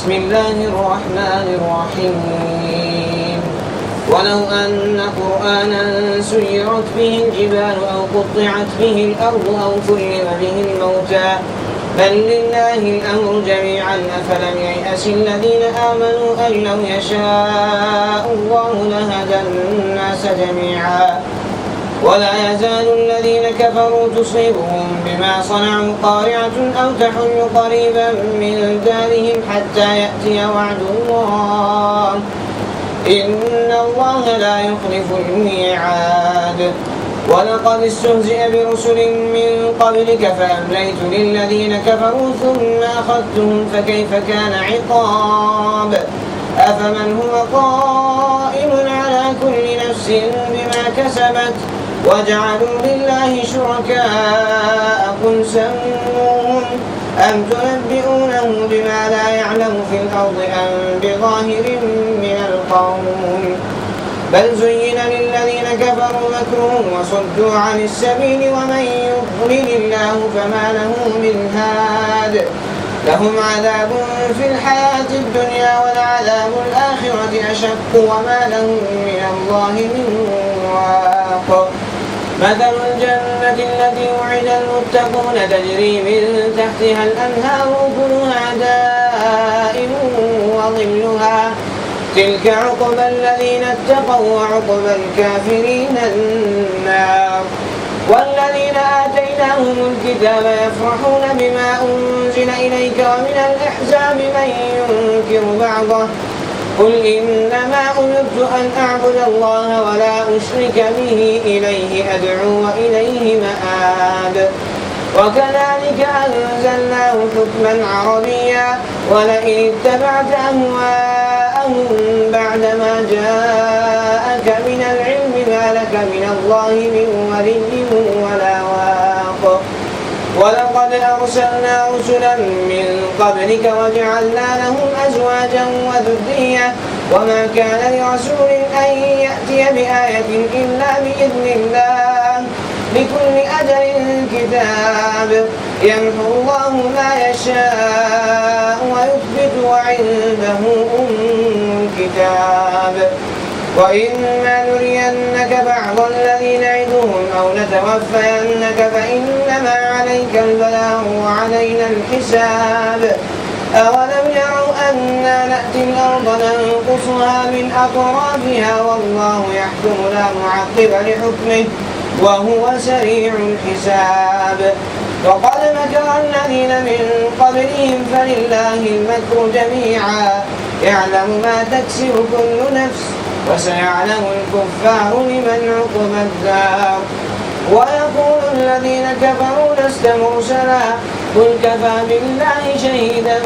بسم الله الرحمن الرحيم ولو أن قرآنا سيرت به الجبال أو قطعت به الأرض أو كلم به الموتى بل لله الأمر جميعا أفلم ييأس الذين آمنوا أن لو يشاء الله لهدى الناس جميعا ولا يزال الذين كفروا تصيبهم بما صنعوا قارعة أو تحل قريبا من دارهم حتى يأتي وعد الله إن الله لا يخلف الميعاد ولقد استهزئ برسل من قبلك فأمليت للذين كفروا ثم أخذتهم فكيف كان عقاب أفمن هو قائم على كل نفس بما كسبت وجعلوا لله شركاء قل سموهم أم تنبئونه بما لا يعلم في الأرض أم بظاهر من القول بل زين للذين كفروا مكرهم وصدوا عن السبيل ومن يضلل الله فما له من هاد لهم عذاب في الحياة الدنيا ولعذاب الآخرة أشق وما لهم من الله من واق مثل الجنة التي وعد المتقون تجري من تحتها الأنهار أكلها دائم وظلها تلك عقبى الذين اتقوا وعقبى الكافرين النار والذين آتيناهم الكتاب يفرحون بما أنزل إليك ومن الأحزاب من ينكر بعضه قل إنما أمرت أن أعبد الله ولا أشرك به إليه أدعو وإليه مآب وكذلك أنزلناه حكما عربيا ولئن اتبعت أهواءهم بعدما جاءك من العلم ما لك من الله من ولي ولا واق ولقد أرسلنا رسلا من قبلك وجعلنا لهم أزواجا وذرية وما كان لرسول أن يأتي بآية إلا بإذن الله لكل أجل كتاب يمحو الله ما يشاء ويثبت وعنده الكتاب وإما نرينك بعض الذي نعدهم أو نتوفينك فإنما عليك البلاغ وعلينا الحساب أولم يروا أنا نأتي الأرض ننقصها من أطرافها والله يحكم لا معقب لحكمه وهو سريع الحساب وقد مكر الذين من قبلهم فلله المكر جميعا يعلم ما تكسب كل نفس وسيعلم الكفار لمن عقب الدار ويقول الذين كفروا لست مرسلا قل كفى بالله شهيدا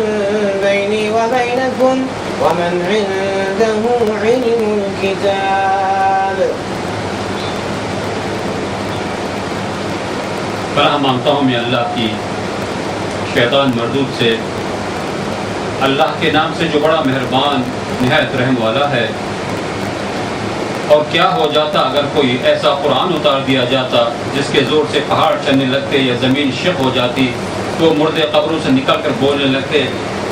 بيني وبينكم ومن عنده علم الكتاب. پناہ مانگتا ہوں میں اللہ کی شیطان مردود سے، اللہ کے نام سے جو بڑا مہربان نہایت رحم والا ہے۔ اور کیا ہو جاتا اگر کوئی ایسا قرآن اتار دیا جاتا جس کے زور سے پہاڑ چلنے لگتے یا زمین شق ہو جاتی تو مردے قبروں سے نکل کر بولنے لگتے۔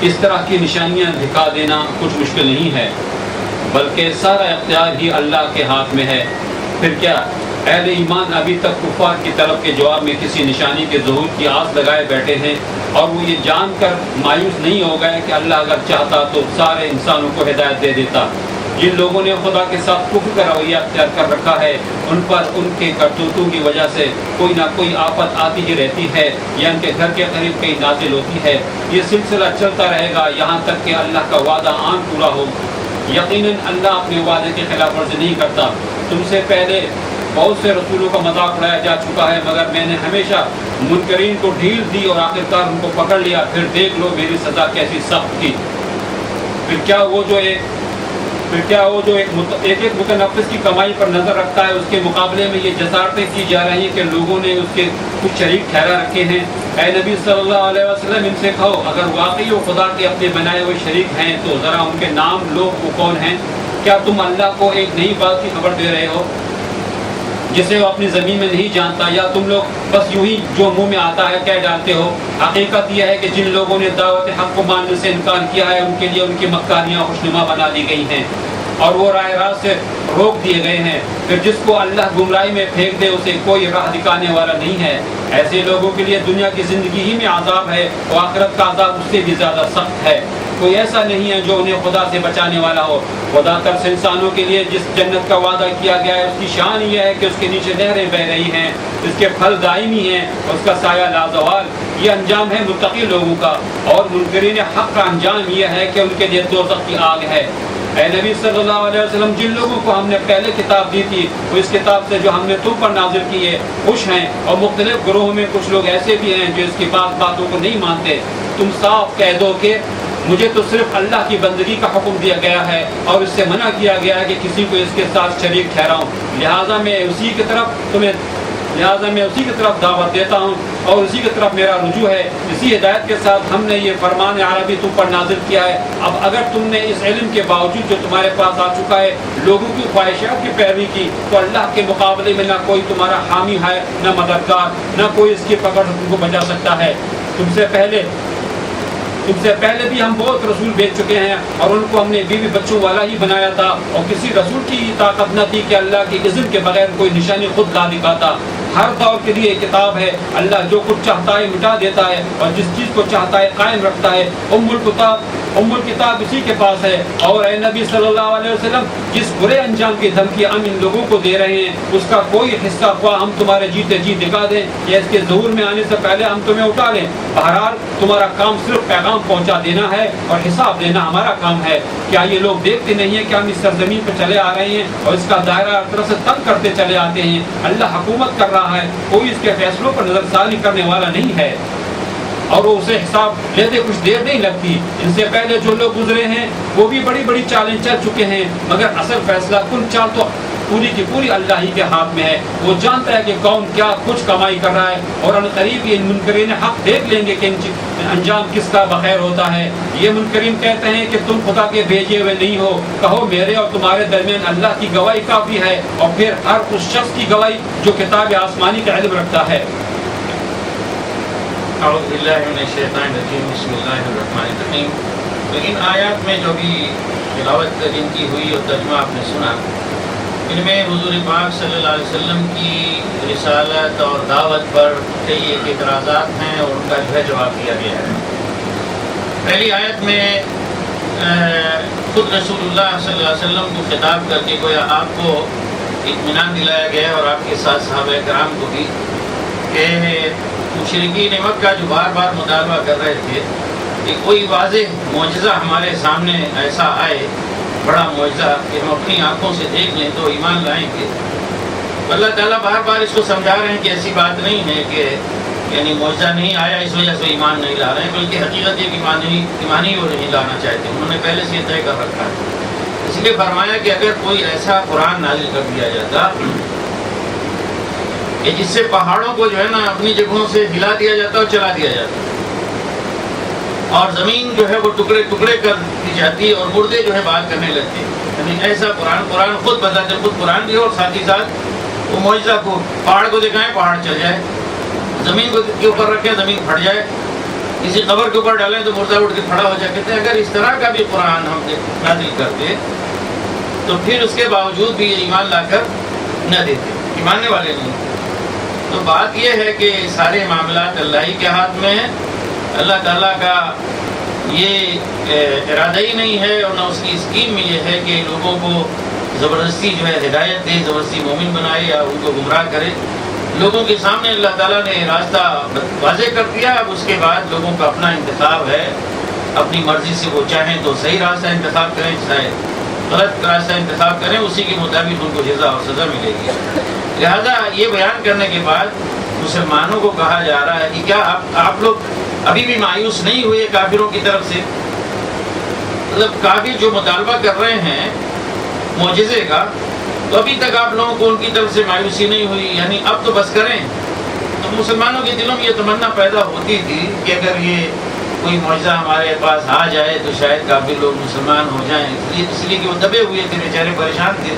اس طرح کی نشانیاں دکھا دینا کچھ مشکل نہیں ہے، بلکہ سارا اختیار ہی اللہ کے ہاتھ میں ہے۔ پھر کیا اہل ایمان ابھی تک کفار کی طلب کے جواب میں کسی نشانی کے ظہور کی آس لگائے بیٹھے ہیں، اور وہ یہ جان کر مایوس نہیں ہو گئے کہ اللہ اگر چاہتا تو سارے انسانوں کو ہدایت دے دیتا۔ جن لوگوں نے خدا کے ساتھ کفر کا رویہ اختیار کر رکھا ہے ان پر ان کے کرتوتوں کی وجہ سے کوئی نہ کوئی آفت آتی ہی رہتی ہے یا ان کے گھر کے قریب کہیں نازل ہوتی ہے۔ یہ سلسلہ چلتا رہے گا یہاں تک کہ اللہ کا وعدہ آن پورا ہو۔ یقیناً اللہ اپنے وعدے کی خلاف ورزی نہیں کرتا۔ تم سے پہلے بہت سے رسولوں کا مذاق اڑایا جا چکا ہے، مگر میں نے ہمیشہ منکرین کو ڈھیل دی اور آخرکار ان کو پکڑ لیا۔ پھر دیکھ لو میری سزا کیسی سخت تھی۔ پھر کیا وہ جو ایک متنفس کی کمائی پر نظر رکھتا ہے، اس کے مقابلے میں یہ جسارتیں کی جا رہی ہیں کہ لوگوں نے اس کے کچھ شریک ٹھہرا رکھے ہیں۔ اے نبی صلی اللہ علیہ وسلم ان سے کہو اگر واقعی وہ خدا کے اپنے بنائے ہوئے شریک ہیں تو ذرا ان کے نام لو، وہ کون ہیں؟ کیا تم اللہ کو ایک نئی بات کی خبر دے رہے ہو؟ جسے وہ اپنی زمین میں نہیں جانتا، یا تم لوگ بس یوں ہی جو منہ میں آتا ہے کہہ ڈالتے ہو؟ حقیقت یہ ہے کہ جن لوگوں نے دعوت حق کو ماننے سے انکار کیا ہے ان کے لیے ان کی مکاریاں خوشنما بنا دی گئی ہیں اور وہ راہ راست سے روک دیے گئے ہیں۔ پھر جس کو اللہ گمراہی میں پھینک دے اسے کوئی راہ دکھانے والا نہیں ہے۔ ایسے لوگوں کے لیے دنیا کی زندگی ہی میں عذاب ہے اور آخرت کا عذاب اس سے بھی زیادہ سخت ہے۔ کوئی ایسا نہیں ہے جو انہیں خدا سے بچانے والا ہو۔ خدا طرز انسانوں کے لیے جس جنت کا وعدہ کیا گیا ہے اس کی شان یہ ہے کہ اس کے نیچے نہریں بہ رہی ہیں، اس کے پھل دائمی ہیں، اس کا سایہ لازوال۔ یہ انجام ہے متقی لوگوں کا، اور منکرین حق کا انجام یہ ہے کہ ان کے لیے دوزخ کی آگ ہے۔ اے نبی صلی اللہ علیہ وسلم، جن لوگوں کو ہم نے پہلے کتاب دی تھی وہ اس کتاب سے جو ہم نے تم پر نازل کی ہے خوش ہیں، اور مختلف گروہوں میں کچھ لوگ ایسے بھی ہیں جو اس کی باتوں کو نہیں مانتے۔ تم صاف کہہ دو کہ مجھے تو صرف اللہ کی بندگی کا حکم دیا گیا ہے اور اس سے منع کیا گیا ہے کہ کسی کو اس کے ساتھ شریک ٹھہراؤں، لہٰذا میں اسی کی طرف دعوت دیتا ہوں اور اسی کی طرف میرا رجوع ہے۔ اسی ہدایت کے ساتھ ہم نے یہ فرمان عربی تم پر نازل کیا ہے۔ اب اگر تم نے اس علم کے باوجود جو تمہارے پاس آ چکا ہے لوگوں کی خواہشات کی پیروی کی تو اللہ کے مقابلے میں نہ کوئی تمہارا حامی ہے نہ مددگار، نہ کوئی اس کی پکڑ تم کو بچا سکتا ہے۔ تم سے پہلے بھی ہم بہت رسول بھیج چکے ہیں اور ان کو ہم نے بیوی بچوں والا ہی بنایا تھا، اور کسی رسول کی طاقت نہ تھی کہ اللہ کی اذن کے بغیر کوئی نشانی خود لا دکھاتا۔ ہر دور کے لیے کتاب ہے، اللہ جو کچھ چاہتا ہے مٹا دیتا ہے اور جس چیز کو چاہتا ہے قائم رکھتا ہے۔ ام الکتاب اسی کے پاس ہے، اور اے نبی صلی اللہ علیہ وسلم جس برے انجام کی دھمکی ہم ان لوگوں کو دے رہے ہیں اس کا کوئی حصہ خواہ ہم تمہارے جیتے جی دکھا دیں یا اس کے ظہور میں آنے سے پہلے ہم تمہیں اٹھا لیں، بہرحال تمہارا کام صرف پیغام پہنچا دینا ہے اور حساب لینا ہمارا کام ہے۔ کیا یہ لوگ دیکھتے نہیں ہیں کہ ہم اس سرزمین پہ چلے آ رہے ہیں اور اس کا دائرہ ہر طرف سے تنگ کرتے چلے آتے ہیں؟ اللہ حکومت کر رہا ہے، کوئی اس کے فیصلوں پر نظر ثانی کرنے والا نہیں ہے، اور وہ اسے حساب لیتے کچھ دیر نہیں لگتی۔ ان سے پہلے جو لوگ گزرے ہیں وہ بھی بڑی بڑی چالیں چل چکے ہیں، مگر اصل فیصلہ کن چال تو پوری کی پوری اللہ ہی کے ہاتھ میں ہے۔ وہ جانتا ہے کہ کون کیا کچھ کمائی کر رہا ہے، اور عنقریب یہ منکرین حق دیکھ لیں گے کہ انجام کس کا بخیر ہوتا ہے۔ یہ منکرین کہتے ہیں کہ تم خدا کے بھیجے ہوئے نہیں ہو، کہو میرے اور تمہارے درمیان اللہ کی گواہی کافی ہے، اور پھر ہر اس شخص کی گواہی جو کتاب آسمانی کا علم رکھتا ہے۔ اعوذ باللہ من الشیطان الرجیم، بسم اللہ الرحمن الرحیم۔ تو ان آیات میں جو بھی تلاوت ان کی ہوئی اور ترجمہ آپ نے سنا، ان میں حضور پاک صلی اللہ علیہ وسلم کی رسالت اور دعوت پر کئی ایک اعتراضات ہیں اور ان کا جو ہے جواب دیا گیا ہے۔ پہلی آیت میں خود رسول اللہ صلی اللہ علیہ وسلم کو خطاب کر کے گویا آپ کو اطمینان دلایا گیا ہے اور آپ کے ساتھ صحابہ کرام کو بھی، کہ مشرکین مکہ جو بار بار مطالبہ کر رہے تھے کہ کوئی واضح معجزہ ہمارے سامنے ایسا آئے، بڑا معجزہ کہ ہم اپنی آنکھوں سے دیکھ لیں تو ایمان لائیں گے۔ اللہ تعالیٰ بار بار اس کو سمجھا رہے ہیں کہ ایسی بات نہیں ہے کہ یعنی معجزہ نہیں آیا اس وجہ سے ایمان نہیں لا رہے ہیں، بلکہ حقیقت یہ کہ ایمان ہی وہ نہیں لانا چاہتے، انہوں نے پہلے سے یہ طے کر رکھا ہے۔ اس لیے فرمایا کہ اگر کوئی ایسا قرآن نازل کر دیا جاتا کہ جس سے پہاڑوں کو جو ہے نا اپنی جگہوں سے ہلا دیا جاتا اور چلا دیا جاتا، اور زمین جو ہے وہ ٹکڑے ٹکڑے کر دی جاتی اور مردے جو ہے بات کرنے لگتے، یعنی ایسا قرآن خود بتاتے، خود قرآن بھی ہو اور ساتھ ہی ساتھ وہ معجزہ کو پہاڑ کو دکھائیں پہاڑ چل جائے، زمین کو کے اوپر رکھیں زمین پھٹ جائے، کسی قبر کے اوپر ڈالیں تو مردہ اٹھ کے کھڑا ہو جائے۔ کہتے ہیں اگر اس طرح کا بھی قرآن ہم نازل کرتے تو پھر اس کے باوجود بھی ایمان لا کر نہ دیتے، ایماننے والے نہیں۔ تو بات یہ ہے کہ سارے معاملات اللہ ہی کے ہاتھ میں ہیں، اللہ تعالیٰ کا یہ ارادہ ہی نہیں ہے اور نہ اس کی اسکیم میں یہ ہے کہ لوگوں کو زبردستی جو ہے ہدایت دے، زبردستی مومن بنائے یا ان کو گمراہ کرے۔ لوگوں کے سامنے اللہ تعالیٰ نے راستہ واضح کر دیا، اب اس کے بعد لوگوں کا اپنا انتخاب ہے، اپنی مرضی سے وہ چاہیں تو صحیح راستہ انتخاب کریں، چاہے غلط راستہ انتخاب کریں، اسی کے مطابق ان کو جزا اور سزا ملے گی۔ لہذا یہ بیان کرنے کے بعد مسلمانوں کو کہا جا رہا ہے کہ کیا آپ لوگ ابھی بھی مایوس نہیں ہوئے کافروں کی طرف سے؟ مطلب کافر جو مطالبہ کر رہے ہیں معجزے کا، تو ابھی تک آپ لوگوں کو ان کی طرف سے مایوسی نہیں ہوئی، یعنی اب تو بس کریں۔ تو مسلمانوں کے دلوں میں یہ تمنا پیدا ہوتی تھی کہ اگر یہ کوئی معجزہ ہمارے پاس آ جائے تو شاید کافی لوگ مسلمان ہو جائیں، اس لیے کہ وہ دبے ہوئے تھے، بیچارے پریشان تھے،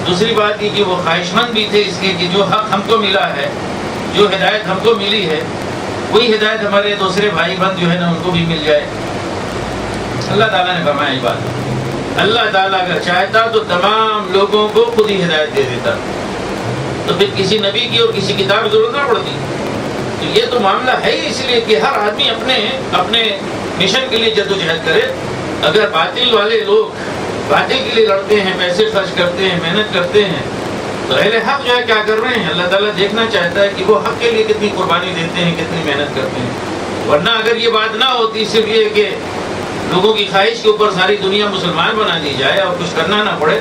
دوسری بات یہ کہ وہ خواہش مند بھی تھے اس کے کہ جو حق ہم کو ملا ہے، جو ہدایت ہم کو ملی ہے، وہی ہدایت ہمارے دوسرے بھائی بند جو ہے نا ان کو بھی مل جائے۔ اللہ تعالیٰ نے فرمایا یہ بات، اللہ تعالیٰ اگر چاہتا تو تمام لوگوں کو خود ہی ہدایت دے دیتا، تو پھر کسی نبی کی اور کسی کتاب کی ضرورت نہ پڑتی۔ تو یہ تو معاملہ ہے ہی اس لیے کہ ہر آدمی اپنے مشن کے لیے جدوجہد کرے۔ اگر باطل والے لوگ باطل کے لیے لڑتے ہیں، پیسے خرچ کرتے ہیں، محنت کرتے ہیں، تو اہل حق جو ہے کیا کر رہے ہیں؟ اللہ تعالیٰ دیکھنا چاہتا ہے کہ وہ حق کے لیے کتنی قربانی دیتے ہیں، کتنی محنت کرتے ہیں۔ ورنہ اگر یہ بات نہ ہوتی، صرف یہ کہ لوگوں کی خواہش کے اوپر ساری دنیا مسلمان بنا دی جائے اور کچھ کرنا نہ پڑے،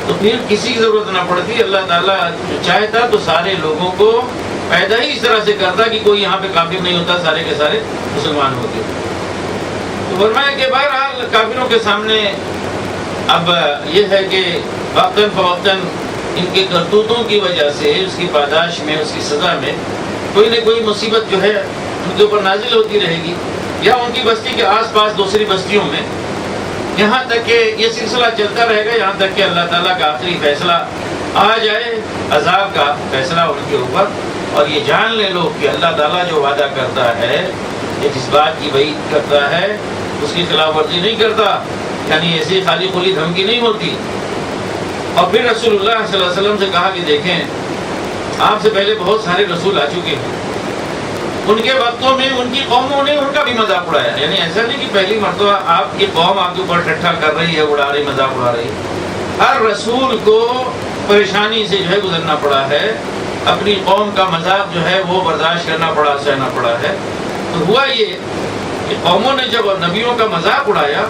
تو پھر کسی کی ضرورت نہ پڑتی۔ اللہ تعالیٰ چاہتا تو سارے لوگوں کو پیدا ہی اس طرح سے کرتا کہ کوئی یہاں پہ کافر نہیں ہوتا، سارے کے سارے مسلمان ہوتے۔ تو فرمایا کہ بہرحال کافروں کے سامنے اب یہ ہے کہ وقتاً فوقتاً ان کے کرتوتوں کی وجہ سے اس کی پاداش میں، اس کی سزا میں کوئی نہ کوئی مصیبت جو ہے ان کے اوپر نازل ہوتی رہے گی، یا ان کی بستی کے آس پاس دوسری بستیوں میں، یہاں تک کہ یہ سلسلہ چلتا رہے گا، یہاں تک کہ اللہ تعالیٰ کا آخری فیصلہ آ جائے، عذاب کا فیصلہ ان کے اوپر۔ اور یہ جان لے لو کہ اللہ تعالیٰ جو وعدہ کرتا ہے، یہ جس بات کی وعید کرتا ہے اس کی خلاف ورزی نہیں کرتا، یعنی ایسی خالی کھلی دھمکی نہیں ہوتی۔ اور پھر رسول اللہ صلی اللہ علیہ وسلم سے کہا کہ دیکھیں، آپ سے پہلے بہت سارے رسول آ چکے ہیں، ان کے وقتوں میں ان کی قوموں نے ان کا بھی مذاق اڑایا، یعنی ایسا نہیں کہ پہلی مرتبہ آپ کی قوم آپ کے اوپر ٹھٹھا کر رہی ہے، اڑا رہی، مذاق اڑا رہی ہے۔ ہر رسول کو پریشانی سے جو ہے گزرنا پڑا ہے، اپنی قوم کا مذاق جو ہے وہ برداشت کرنا پڑا، سہنا پڑا ہے۔ تو ہوا یہ کہ قوموں نے جب نبیوں کا مذاق اڑایا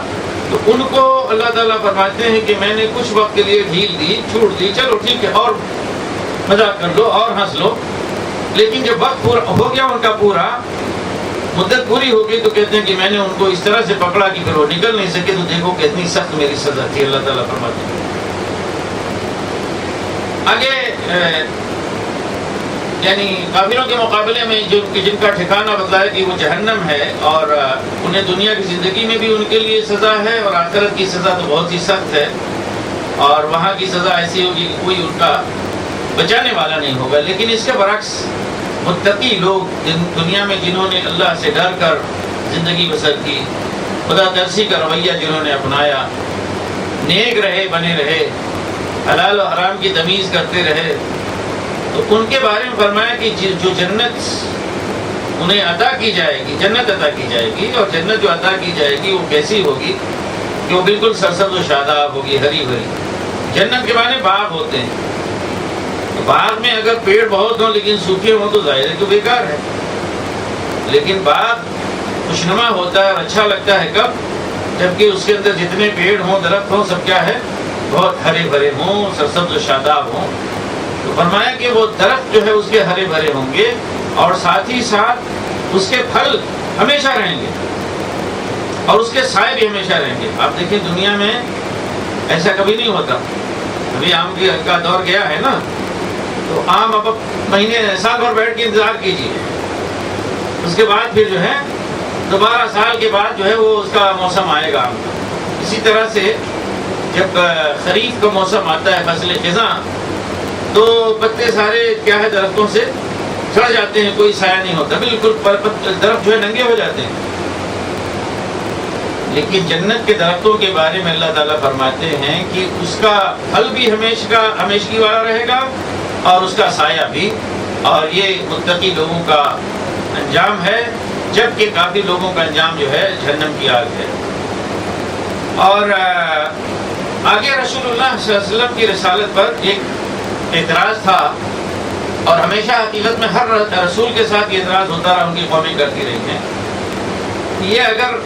تو ان کو اللہ تعالیٰ فرماتے ہیں کہ میں نے کچھ وقت کے لیے ڈھیل دی، چھوٹ دی، چلو ٹھیک ہے اور مذاق کر لو اور ہنس لو۔ لیکن جب وقت پورا ہو گیا، ان کا پورا مدت پوری ہو گئی، تو کہتے ہیں کہ میں نے ان کو اس طرح سے پکڑا کہ پھر وہ نکل نہیں سکے، تو دیکھو کتنی سخت میری سزا تھی۔ اللہ تعالیٰ فرماتے ہیں آگے یعنی کافروں کے مقابلے میں جن کا ٹھکانہ بتلایا کہ وہ جہنم ہے، اور انہیں دنیا کی زندگی میں بھی ان کے لیے سزا ہے، اور آخرت کی سزا تو بہت ہی سخت ہے، اور وہاں کی سزا ایسی ہوگی کہ کوئی ان کا بچانے والا نہیں ہوگا۔ لیکن اس کے برعکس متقی لوگ دنیا میں جنہوں نے اللہ سے ڈر کر زندگی بسر کی، خدا ترسی کا رویہ جنہوں نے اپنایا، نیک رہے، بنے رہے، حلال و حرام کی تمیز کرتے رہے، تو ان کے بارے میں فرمایا کہ جو جنت انہیں عطا کی جائے گی، جنت عطا کی جائے گی، اور جنت جو عطا کی جائے گی وہ کیسی ہوگی کہ وہ بالکل سرسبز و شاداب ہوگی، ہری بھری۔ جنت کے معنی باغ ہوتے ہیں، تو باغ میں اگر پیڑ بہت ہوں لیکن سوکھے ہوں تو ظاہر ہے تو بیکار ہے، لیکن باغ خوشنما ہوتا ہے اور اچھا لگتا ہے کب؟ جبکہ اس کے اندر جتنے پیڑ ہوں، درخت ہوں، سب کیا ہے؟ بہت ہرے بھرے ہوں، سرسبز و شاداب ہوں۔ تو فرمایا کہ وہ درخت جو ہے اس کے ہرے بھرے ہوں گے، اور ساتھ ہی ساتھ اس کے پھل ہمیشہ رہیں گے، اور اس کے سائے بھی ہمیشہ رہیں گے۔ آپ دیکھیں دنیا میں ایسا کبھی نہیں ہوتا، ابھی آم کا دور گیا ہے نا، تو آم اب مہینے سال بھر بیٹھ کے انتظار کیجیے، اس کے بعد پھر جو ہے دوبارہ سال کے بعد جو ہے وہ اس کا موسم آئے گا آم کا۔ اسی طرح سے جب خریف کا موسم آتا ہے، فصل خزاں، تو پتے سارے کیا ہے درختوں سے جھڑ جاتے ہیں، کوئی سایہ نہیں ہوتا، بالکل درخت جو ہے ننگے ہو جاتے ہیں۔ لیکن جنت کے درختوں کے بارے میں اللہ تعالیٰ فرماتے ہیں کہ اس کا پھل بھی ہمیشگی والا رہے گا، اور اس کا سایہ بھی، اور یہ متقی لوگوں کا انجام ہے، جبکہ کافی لوگوں کا انجام جو ہے جہنم کی آگ ہے۔ اور آگے رسول اللہ صلی اللہ علیہ وسلم کی رسالت پر ایک اعتراض تھا، اور ہمیشہ حقیقت میں ہر رسول کے ساتھ یہ اعتراض ہوتا رہا، ان کی قومیں کرتی رہی ہیں۔ یہ اگر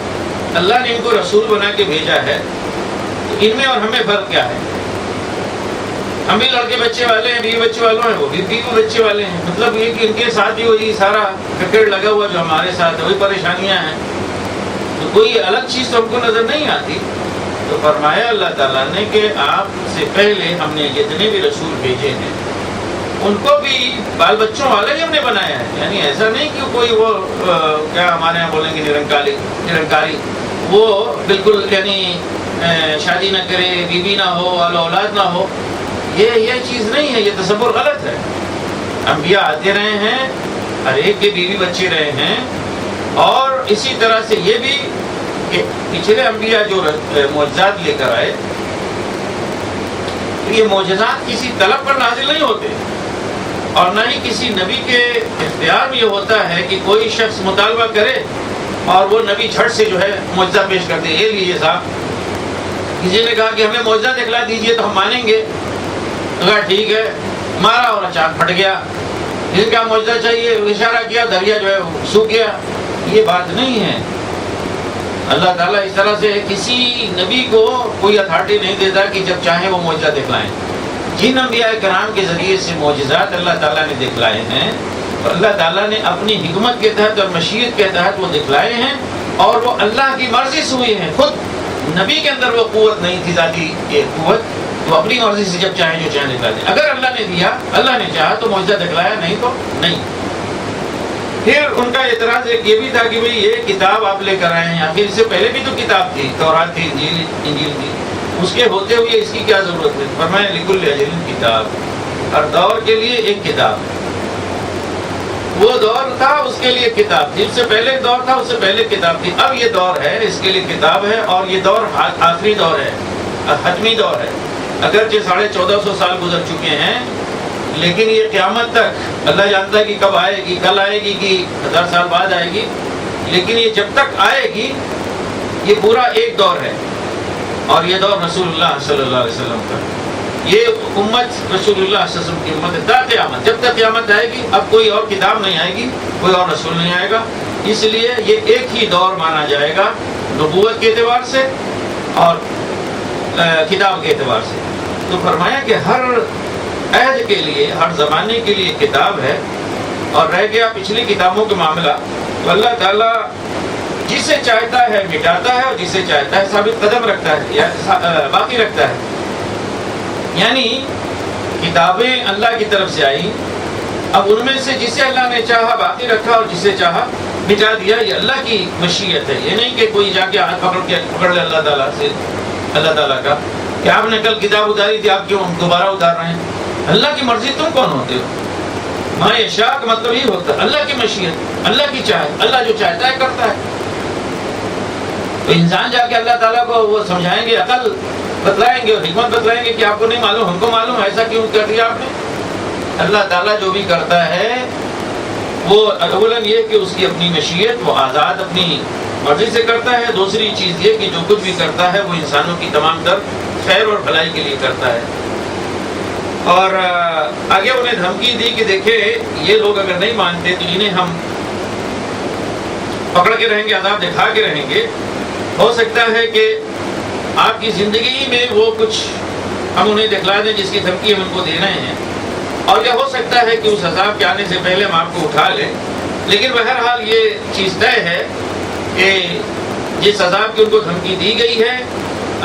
اللہ نے ان کو رسول بنا کے بھیجا ہے تو ان میں اور ہمیں فرق کیا ہے؟ ہم بھی لڑکے بچے والے ہیں، بیوی بچے والوں ہیں، وہ بھی بیوی بچے والے ہیں، مطلب یہ کہ ان کے ساتھ بھی وہی سارا ککڑ لگا ہوا جو ہمارے ساتھ ہے، وہی پریشانیاں ہیں، تو کوئی الگ چیز تو ہم کو نظر نہیں آتی۔ تو فرمایا اللہ تعالیٰ نے کہ آپ سے پہلے ہم نے جتنے بھی رسول بھیجے ہیں ان کو بھی بال بچوں والا ہی ہم نے بنایا ہے، یعنی ایسا نہیں کہ کوئی وہ کیا ہمارے یہاں بولیں گے نرنکاری، وہ بالکل یعنی شادی نہ کرے، بیوی نہ ہو، اولاد نہ ہو، یہ چیز نہیں ہے، یہ تصور غلط ہے۔ انبیاء آتے رہے ہیں، ہر ایک کے بیوی بچے رہے ہیں، اور اسی طرح سے یہ بھی کہ پچھلے انبیاء جو معجزات لے کر آئے، یہ معجزات کسی طلب پر نازل نہیں ہوتے، اور نہ ہی کسی نبی کے اختیار میں یہ ہوتا ہے کہ کوئی شخص مطالبہ کرے اور وہ نبی جھٹ سے جو ہے معجزہ پیش کر دے، یہ لیجیے صاحب، کسی نے کہا کہ ہمیں معجزہ دکھلا دیجیے تو ہم مانیں گے، کہا ٹھیک ہے، مارا اور اچانک پھٹ گیا، جن کا معجزہ چاہیے اشارہ کیا، دریا جو ہے سوکھ گیا۔ یہ بات نہیں ہے۔ اللہ تعالیٰ اس طرح سے کسی نبی کو کوئی اتھارٹی نہیں دیتا کہ جب چاہیں وہ معجزہ دکھلائیں۔ جن انبیاء کرام کے ذریعے سے معجزات اللہ تعالیٰ نے دکھلائے ہیں، اور اللہ تعالیٰ نے اپنی حکمت کے تحت اور مشیت کے تحت وہ دکھلائے ہیں، اور وہ اللہ کی مرضی سے ہوئے ہیں۔ خود نبی کے اندر وہ قوت نہیں تھی، ذاتی یہ قوت، وہ اپنی مرضی سے جب چاہیں جو چاہیں دکھلا دیں۔ اگر اللہ نے دیا، اللہ نے چاہا تو معجزہ دکھلایا، نہیں تو نہیں۔ پھر ان کا اعتراض ایک یہ بھی تھا کہ بھئی یہ کتاب آپ لے کر آئے ہیں، آخر اس سے پہلے بھی تو کتاب تھی، تورات تھی، انجیل تھی، اس کے ہوتے ہوئے اس کی کیا ضرورت ہے؟ فرمایا لکل اجل کتاب، ہر دور کے لیے ایک کتاب۔ وہ دور تھا، اس کے لیے کتاب تھی، اس سے پہلے ایک دور تھا، اس سے پہلے کتاب تھی، اب یہ دور ہے، اس کے لیے کتاب ہے، اور یہ دور آخری دور ہے، حتمی دور ہے۔ اگرچہ 1450 سال گزر چکے ہیں، لیکن یہ قیامت تک اللہ جانتا ہے کہ کب آئے گی، کل آئے گی کہ 1000 سال بعد آئے گی، لیکن یہ جب تک آئے گی یہ پورا ایک دور ہے، اور یہ دور رسول اللہ صلی اللہ علیہ وسلم کا، یہ امت رسول اللہ صلی اللہ علیہ وسلم کی امت ہے تا قیامت۔ جب تک قیامت آئے گی اب کوئی اور کتاب نہیں آئے گی، کوئی اور رسول نہیں آئے گا، اس لیے یہ ایک ہی دور مانا جائے گا، نبوت کے اعتبار سے اور کتاب کے اعتبار سے۔ تو فرمایا کہ ہر عہد کے لیے، ہر زمانے کے لیے کتاب ہے، اور رہ گیا پچھلی کتابوں کا معاملہ، تو اللہ تعالیٰ جسے چاہتا ہے مٹاتا ہے، اور جسے چاہتا ہے ثابت قدم رکھتا ہے یا باقی رکھتا ہے۔ یعنی کتابیں اللہ کی طرف سے آئیں، اب ان میں سے جسے اللہ نے چاہا باقی رکھا اور جسے چاہا مٹا دیا، یہ اللہ کی مشیت ہے۔ یہ نہیں کہ کوئی جا کے ہاتھ پکڑ لے اللہ تعالیٰ سے، اللہ تعالیٰ کا کہ آپ نے کل کتاب اتاری تھی، آپ کیوں دوبارہ اتار رہے ہیں؟ اللہ کی مرضی، تم کون ہوتے ہو؟ ما یشاء کا مطلب یہ ہوتا ہے اللہ کی مشیت، اللہ کی چاہے، اللہ جو چاہتا ہے کرتا ہے۔ تو انسان جا کے اللہ تعالیٰ کو وہ سمجھائیں گے، عقل بتلائیں گے اور حکمت بتلائیں گے کہ آپ کو نہیں معلوم، ہم کو معلوم، ایسا کیوں کر دیا آپ نے؟ اللہ تعالیٰ جو بھی کرتا ہے وہ اولاً یہ کہ اس کی اپنی مشیت، وہ آزاد اپنی مرضی سے کرتا ہے۔ دوسری چیز یہ کہ جو کچھ بھی کرتا ہے وہ انسانوں کی تمام تر خیر اور بھلائی کے لیے کرتا ہے۔ اور آگے انہیں دھمکی دی کہ دیکھیں یہ لوگ اگر نہیں مانتے تو انہیں ہم پکڑ کے رہیں گے، عذاب دکھا کے رہیں گے، ہو سکتا ہے کہ آپ کی زندگی میں وہ کچھ ہم انہیں دکھلا دیں جس کی دھمکی ہم ان کو دے رہے ہیں، اور یہ ہو سکتا ہے کہ اس عذاب کے آنے سے پہلے ہم آپ کو اٹھا لیں۔ لیکن بہرحال یہ چیز طے ہے کہ جس عذاب کی ان کو دھمکی دی گئی ہے،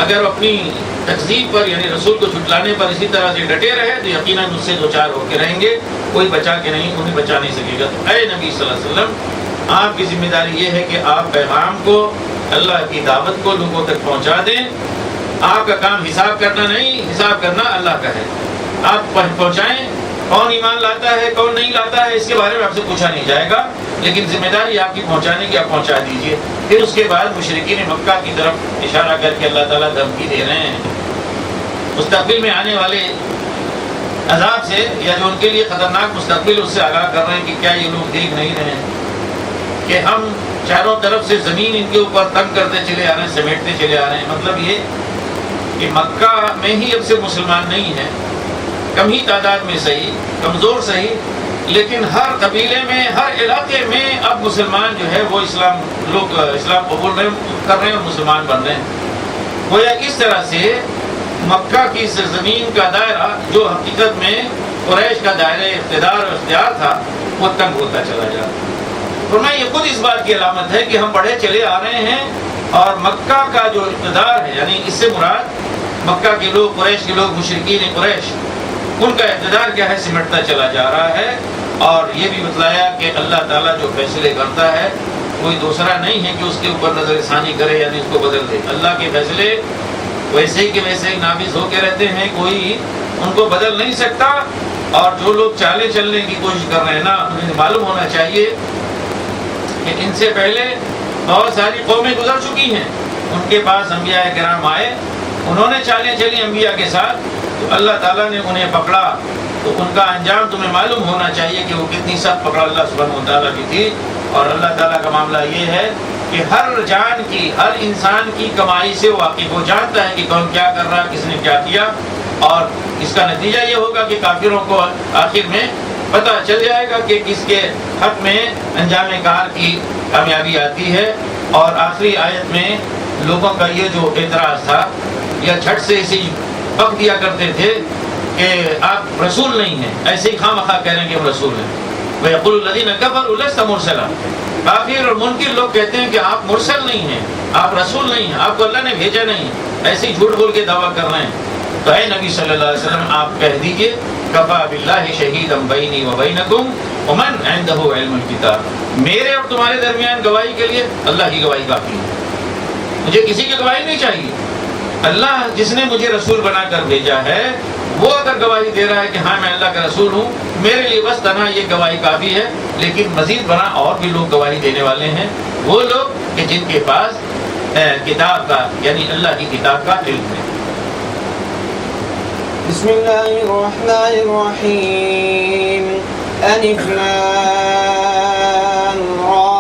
اگر اپنی تکذیب پر یعنی رسول کو جھٹلانے پر اسی طرح سے ڈٹے رہے تو یقیناً اس سے دوچار ہو کے رہیں گے، کوئی بچا کے نہیں، انہیں بچا نہیں سکے گا۔ تو اے نبی صلی اللہ علیہ وسلم، آپ کی ذمہ داری یہ ہے کہ آپ پیغام کو، اللہ کی دعوت کو لوگوں تک پہنچا دیں۔ آپ کا کام حساب کرنا نہیں، حساب کرنا اللہ کا ہے۔ آپ پہنچائیں، کون ایمان لاتا ہے کون نہیں لاتا ہے اس کے بارے میں آپ سے پوچھا نہیں جائے گا، لیکن ذمہ داری آپ کی پہنچانے کی، آپ پہنچا دیجئے۔ پھر اس کے بعد مشرکین مکہ کی طرف اشارہ کر کے اللہ تعالیٰ دھمکی دے رہے ہیں مستقبل میں آنے والے عذاب سے، یا جو ان کے لیے خطرناک مستقبل، اس سے آگاہ کر رہے ہیں کہ کیا یہ لوگ دیکھ نہیں رہے ہیں کہ ہم چاروں طرف سے زمین ان کے اوپر تنگ کرتے چلے آ رہے ہیں، سمیٹتے چلے آ رہے ہیں۔ مطلب یہ کہ مکہ میں ہی اب سے مسلمان نہیں ہیں، کم ہی تعداد میں صحیح، کمزور صحیح، لیکن ہر قبیلے میں، ہر علاقے میں اب مسلمان جو ہے وہ لوگ اسلام قبول کر رہے ہیں اور مسلمان بن رہے ہیں۔ گویا اس طرح سے مکہ کی سرزمین کا دائرہ جو حقیقت میں قریش کا دائرہ اقتدار اور اختیار تھا وہ تنگ ہوتا چلا جا رہا۔ فرمایا یہ خود اس بات کی علامت ہے کہ ہم بڑھے چلے آ رہے ہیں، اور مکہ کا جو اقتدار ہے، یعنی اس سے مراد مکہ کے لوگ، قریش کے لوگ، مشرکین قریش، ان کا اقتدار کیا ہے، سمٹتا چلا جا رہا ہے۔ اور یہ بھی بتلایا کہ اللہ تعالیٰ جو فیصلے کرتا ہے کوئی دوسرا نہیں ہے کہ اس کے اوپر نظر ثانی کرے یعنی اس کو بدل دے۔ اللہ کے فیصلے ویسے ہی کہ ویسے ہی نافذ ہو کے رہتے ہیں، کوئی ان کو بدل نہیں سکتا. اور جو لوگ چالیں چلنے کی کوشش کر رہے ہیں نا، انہیں معلوم ہونا چاہیے کہ ان سے پہلے بہت ساری قومیں گزر چکی ہیں. ان کے پاس انبیاء کرام آئے، انہوں نے چالیں چلی انبیاء کے ساتھ، تو اللہ تعالیٰ نے انہیں پکڑا. تو ان کا انجام تمہیں معلوم ہونا چاہیے کہ وہ کتنی سخت پکڑ اللہ سبحانہ و تعالیٰ کی تھی. اور اللہ تعالیٰ کا معاملہ یہ ہے کہ ہر جان کی، ہر انسان کی کمائی سے واقف، وہ جانتا ہے کہ کون کیا کر رہا، کس نے کیا کیا. اور اس کا نتیجہ یہ ہوگا کہ کافروں کو آخر میں پتہ چل جائے گا کہ کس کے حق میں انجام کار کی کامیابی آتی ہے. اور آخری آیت میں لوگوں کا یہ جو اعتراض تھا، یا جھٹ سے اسی پک دیا کرتے تھے کہ آپ رسول نہیں ہیں، ایسے ہی خواہ مخواہ کہہ رہے ہیں کہ ہم رسول ہیں. وَيَقُولُ الَّذِينَ كَفَرُوا لَسْتَ مُرْسَلًا. کافر اور منکر لوگ کہتے ہیں کہ آپ مرسل نہیں ہیں، آپ رسول نہیں ہیں، آپ کو اللہ نے بھیجا نہیں، ایسے ہی جھوٹ بول کے دعویٰ کر رہے ہیں. تو اے نبی صلی اللہ علیہ وسلم آپ کہہ دیجئے کفا باللہ شہیدا بینی و بینکم ومن عنده علم الکتاب. میرے اور تمہارے درمیان گواہی کے لیے اللہ کی گواہی کافی ہے، مجھے کسی کی گواہی نہیں چاہیے. اللہ جس نے مجھے رسول بنا کر بھیجا ہے وہ اگر گواہی دے رہا ہے کہ ہاں میں اللہ کا رسول ہوں، میرے لیے بس تنہا یہ گواہی کافی ہے. لیکن مزید بنا اور بھی لوگ گواہی دینے والے ہیں، وہ لوگ کہ جن کے پاس کتاب کا یعنی اللہ کی کتاب کا علم ہے. بسم اللہ الرحمن الرحیم. الف لام را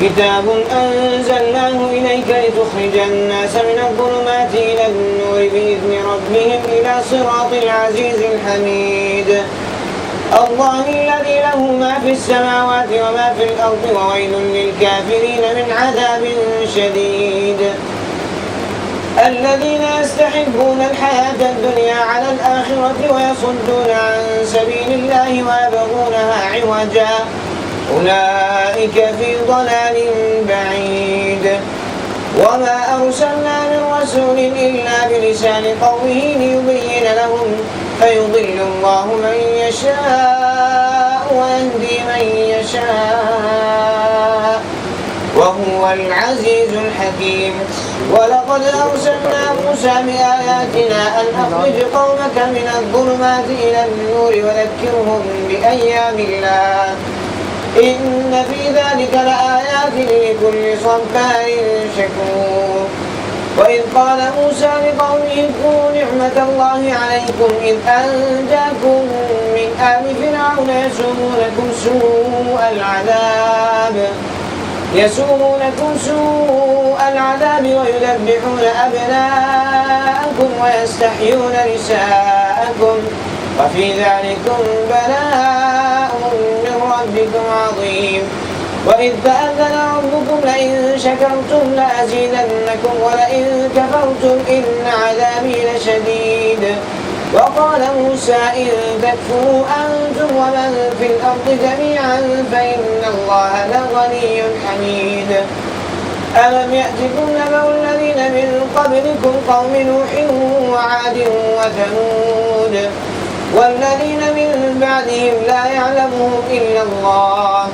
كتاب أنزلناه إليك لتخرج الناس من الظلمات إلى النور بإذن ربهم إلى صراط العزيز الحميد. الله الذي له ما في السماوات وما في الأرض وويل للكافرين من عذاب شديد. الذين يستحبون الحياة الدنيا على الآخرة ويصدون عن سبيل الله ويبغونها عوجا أولئك في ضلال بعيد. وما أرسلنا من رسول إلا بلسان قومه ليبين لهم فيضل الله من يشاء ويهدي من يشاء وهو العزيز الحكيم. ولقد أرسلنا موسى بآياتنا أن أخرج قومك من الظلمات إلى النور وذكرهم بأيام الله إن في ذلك لآيات لكل صبار شكور. وإذ قال موسى لقومه اذكروا نعمة الله عليكم إذ أنجاكم من آل فرعون يسومونكم سوء العذاب ويذبحون أبناءكم ويستحيون نساءكم وفي ذلكم بلاء من ربكم عظيم. وإذ تأذن ربكم لئن شكرتم لأزيدنكم ولئن كفرتم إن عذابي لشديد. وقال موسى إن تكفروا أنتم ومن في الأرض جميعا فإن الله لغني حميد. ألم يأتكم نبأ الذين من قبلكم قوم نوح وعاد وثمود والذين من بعدهم لا يعلمهم إلا الله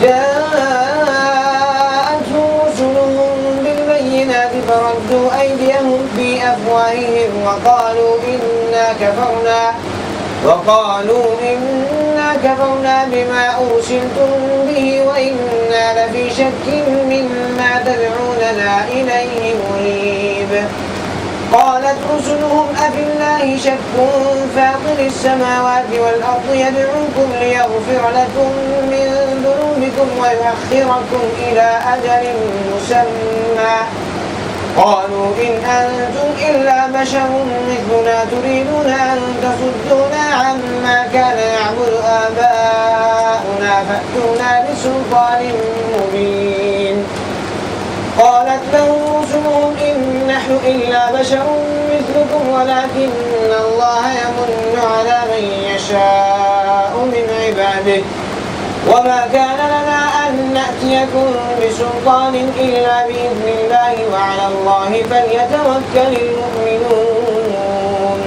جاءتهم رسلهم بالبينات فردوا أيديهم في أفواههم وقالوا إنا كفرنا بما أرسلتم به وإنا لفي شك مما تدعوننا إليه مريب. قالت رسلهم أفي الله شك فاطر السماوات والأرض يدعوكم ليغفر لكم من ذنوبكم ويؤخركم إلى أجل مسمى قالوا إن أنتم إلا بشر مثلنا تريدون أن تصدونا عما كان يعبد آباؤنا فأتونا بسلطان مبين. قالت لهم رسلهم إن نحن إلا بشر مثلكم ولكن الله يمن على من يشاء من عباده وما كان لنا أن نأتيكم بسلطان إلا بإذن الله وعلى الله فليتوكل المؤمنون.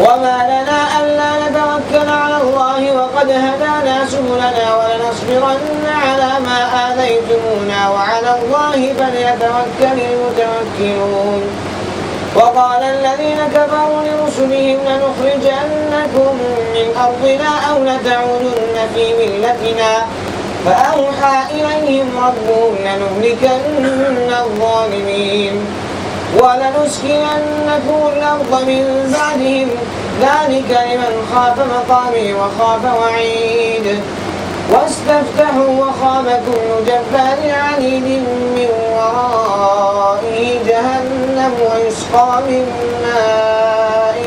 وما لنا ألا نتوكل على الله وقد هدانا سبلنا ولنصبرن على ما آذيتمونا وعلى الله فليتوكل المتوكلون. وقال الذين كفروا لرسلهم لنخرجنكم من أرضنا أو لتعودن في ملتنا فأوحى إليهم ربهم لنهلكن الظالمين ولنسكننكم الأرض من بعدهم ذلك لمن خاف مقامي وخاف وعيد واستفتحوا وخاب كل جبار عنيد من ورائه جهنم ويسقى من ماء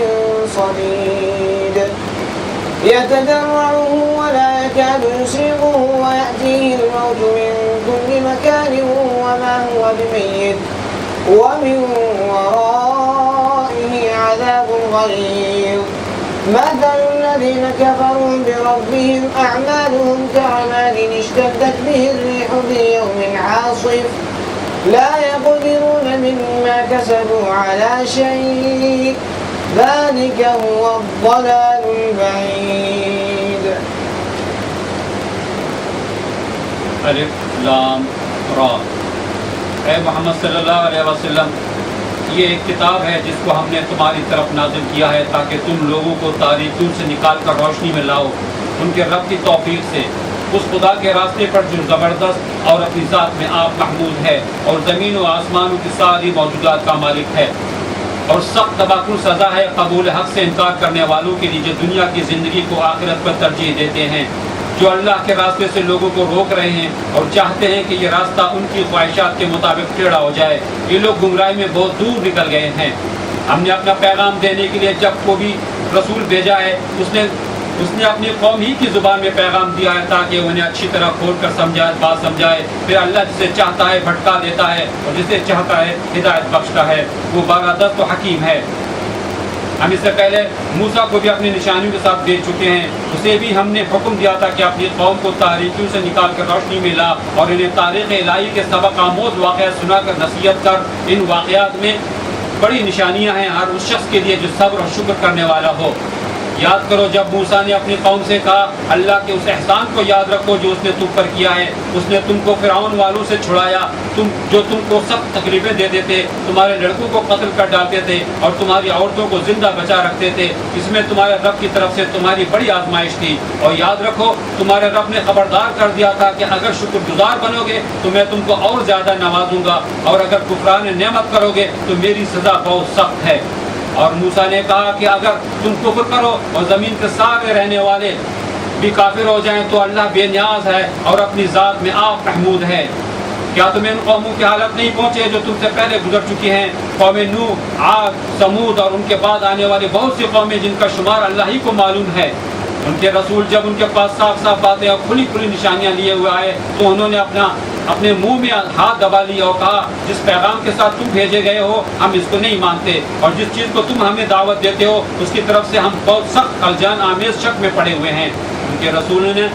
صديد يتدرعه ولا يكاد يسيغه ويأتيه الموت من كل مكان وما هو بميت ومن ورائه عذاب غليظ مثل الذين كفروا بربهم أعمالهم كرماد اشتدت به الريح في يوم عاصف لا يقدرون مما كسبوا على شيء ذلك هو الضلال البعيد. الف لام را. اے محمد صلی اللہ علیہ وسلم، یہ ایک کتاب ہے جس کو ہم نے تمہاری طرف نازل کیا ہے تاکہ تم لوگوں کو تاریکیوں سے نکال کر روشنی میں لاؤ ان کے رب کی توفیق سے، اس خدا کے راستے پر جو زبردست اور اپنی ذات میں آپ محمود ہے اور زمین و آسمانوں کی ساری موجودات کا مالک ہے، اور سخت تباکن سزا ہے قبول حق سے انکار کرنے والوں کے لیے جو دنیا کی زندگی کو آخرت پر ترجیح دیتے ہیں، جو اللہ کے راستے سے لوگوں کو روک رہے ہیں اور چاہتے ہیں کہ یہ راستہ ان کی خواہشات کے مطابق ٹیڑھا ہو جائے۔ یہ لوگ گمراہی میں بہت دور نکل گئے ہیں۔ ہم نے اپنا پیغام دینے کے لیے جب کو بھی رسول بھیجا ہے اس نے اپنی قوم ہی کی زبان میں پیغام دیا ہے تاکہ انہیں اچھی طرح کھول کر بات سمجھائے۔ پھر اللہ جسے چاہتا ہے بھٹکا دیتا ہے اور جسے چاہتا ہے ہدایت بخشتا ہے، وہ بالادست و حکیم ہے۔ ہم اس سے پہلے موسیٰ کو بھی اپنی نشانیوں کے ساتھ دے چکے ہیں، اسے بھی ہم نے حکم دیا تھا کہ اپنی قوم کو تاریکیوں سے نکال کر روشنی میں لا اور انہیں تاریخ الہی کے سبق آموز واقعات سنا کر نصیحت کر۔ ان واقعات میں بڑی نشانیاں ہیں ہر اس شخص کے لیے جو صبر اور شکر کرنے والا ہو۔ یاد کرو جب موسیٰ نے اپنی قوم سے کہا اللہ کے اس احسان کو یاد رکھو جو اس نے تم پر کیا ہے، اس نے تم کو فرعون والوں سے چھڑایا، جو تم کو سخت تکلیفیں دیتے تھے، تمہارے لڑکوں کو قتل کر ڈالتے تھے اور تمہاری عورتوں کو زندہ بچا رکھتے تھے۔ اس میں تمہارے رب کی طرف سے تمہاری بڑی آزمائش تھی، اور یاد رکھو تمہارے رب نے خبردار کر دیا تھا کہ اگر شکر گزار بنو گے تو میں تم کو اور زیادہ نوازوں گا، اور اگر کفران نعمت کرو گے تو میری سزا بہت سخت ہے۔ اور موسیٰ نے کہا کہ اگر تم کفر کرو اور زمین کے سارے رہنے والے بھی کافر ہو جائیں تو اللہ بے نیاز ہے اور اپنی ذات میں آپ محمود ہے۔ کیا تمہیں ان قوموں کی حالت نہیں پہنچے جو تم سے پہلے گزر چکی ہیں؟ قوم نوح، عاد، ثمود اور ان کے بعد آنے والی بہت سی قومیں جن کا شمار اللہ ہی کو معلوم ہے۔ ان کے رسول جب ان کے پاس صاف صاف باتیں اور کھلی کھلی نشانیاں لیے ہوئے آئے تو انہوں نے اپنے منہ میں ہاتھ دبا لیا اور کہا جس پیغام کے ساتھ تم بھیجے گئے ہو ہم اس کو نہیں مانتے، اور جس چیز کو تم ہمیں دعوت دیتے ہو اس کی طرف سے ہم بہت سخت الجھان آمیز شک میں پڑے ہوئے ہیں۔ ان کے رسول نے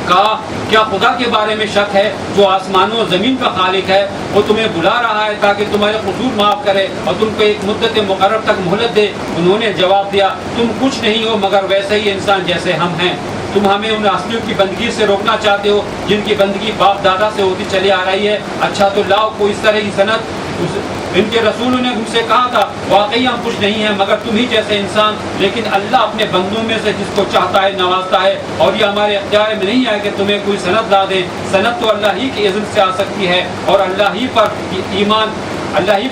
کہا کیا خدا کے بارے میں شک ہے جو آسمانوں اور زمین کا خالق ہے؟ وہ تمہیں بلا رہا ہے تاکہ تمہارے قصور معاف کرے اور تم کو ایک مدت مقرر تک مہلت دے۔ انہوں نے جواب دیا تم کچھ نہیں ہو مگر ویسے ہی انسان جیسے ہم ہیں۔ تم ہمیں ان اصلیوں کی بندگی سے روکنا چاہتے ہو جن کی بندگی باپ دادا سے ہوتی چلی آ رہی ہے۔ اچھا تو لاؤ کوئی اس طرح کی صنعت۔ ان کے رسولوں نے ان سے کہا تھا واقعی ہم کچھ نہیں ہیں مگر تم ہی جیسے انسان، لیکن اللہ اپنے بندوں میں سے جس کو چاہتا ہے نوازتا ہے، اور یہ ہمارے اختیار میں نہیں ہے کہ تمہیں کوئی صنعت لا دے۔ صنعت تو اللہ ہی کی اذن سے آ سکتی ہے، اور اللہ ہی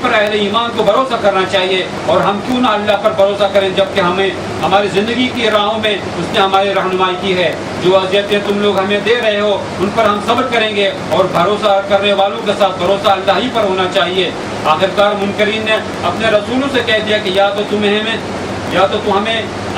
پر اہل ایمان کو بھروسہ کرنا چاہیے۔ اور ہم کیوں نہ اللہ پر بھروسہ کریں جبکہ ہمیں ہماری زندگی کی راہوں میں اس نے ہماری رہنمائی کی ہے۔ جو اذیتیں تم لوگ ہمیں دے رہے ہو ان پر ہم صبر کریں گے، اور بھروسہ کرنے والوں کے ساتھ بھروسہ اللہ ہی پر ہونا چاہیے۔ آخرکار منکرین نے اپنے رسولوں سے کہہ دیا کہ یا تو تمہیں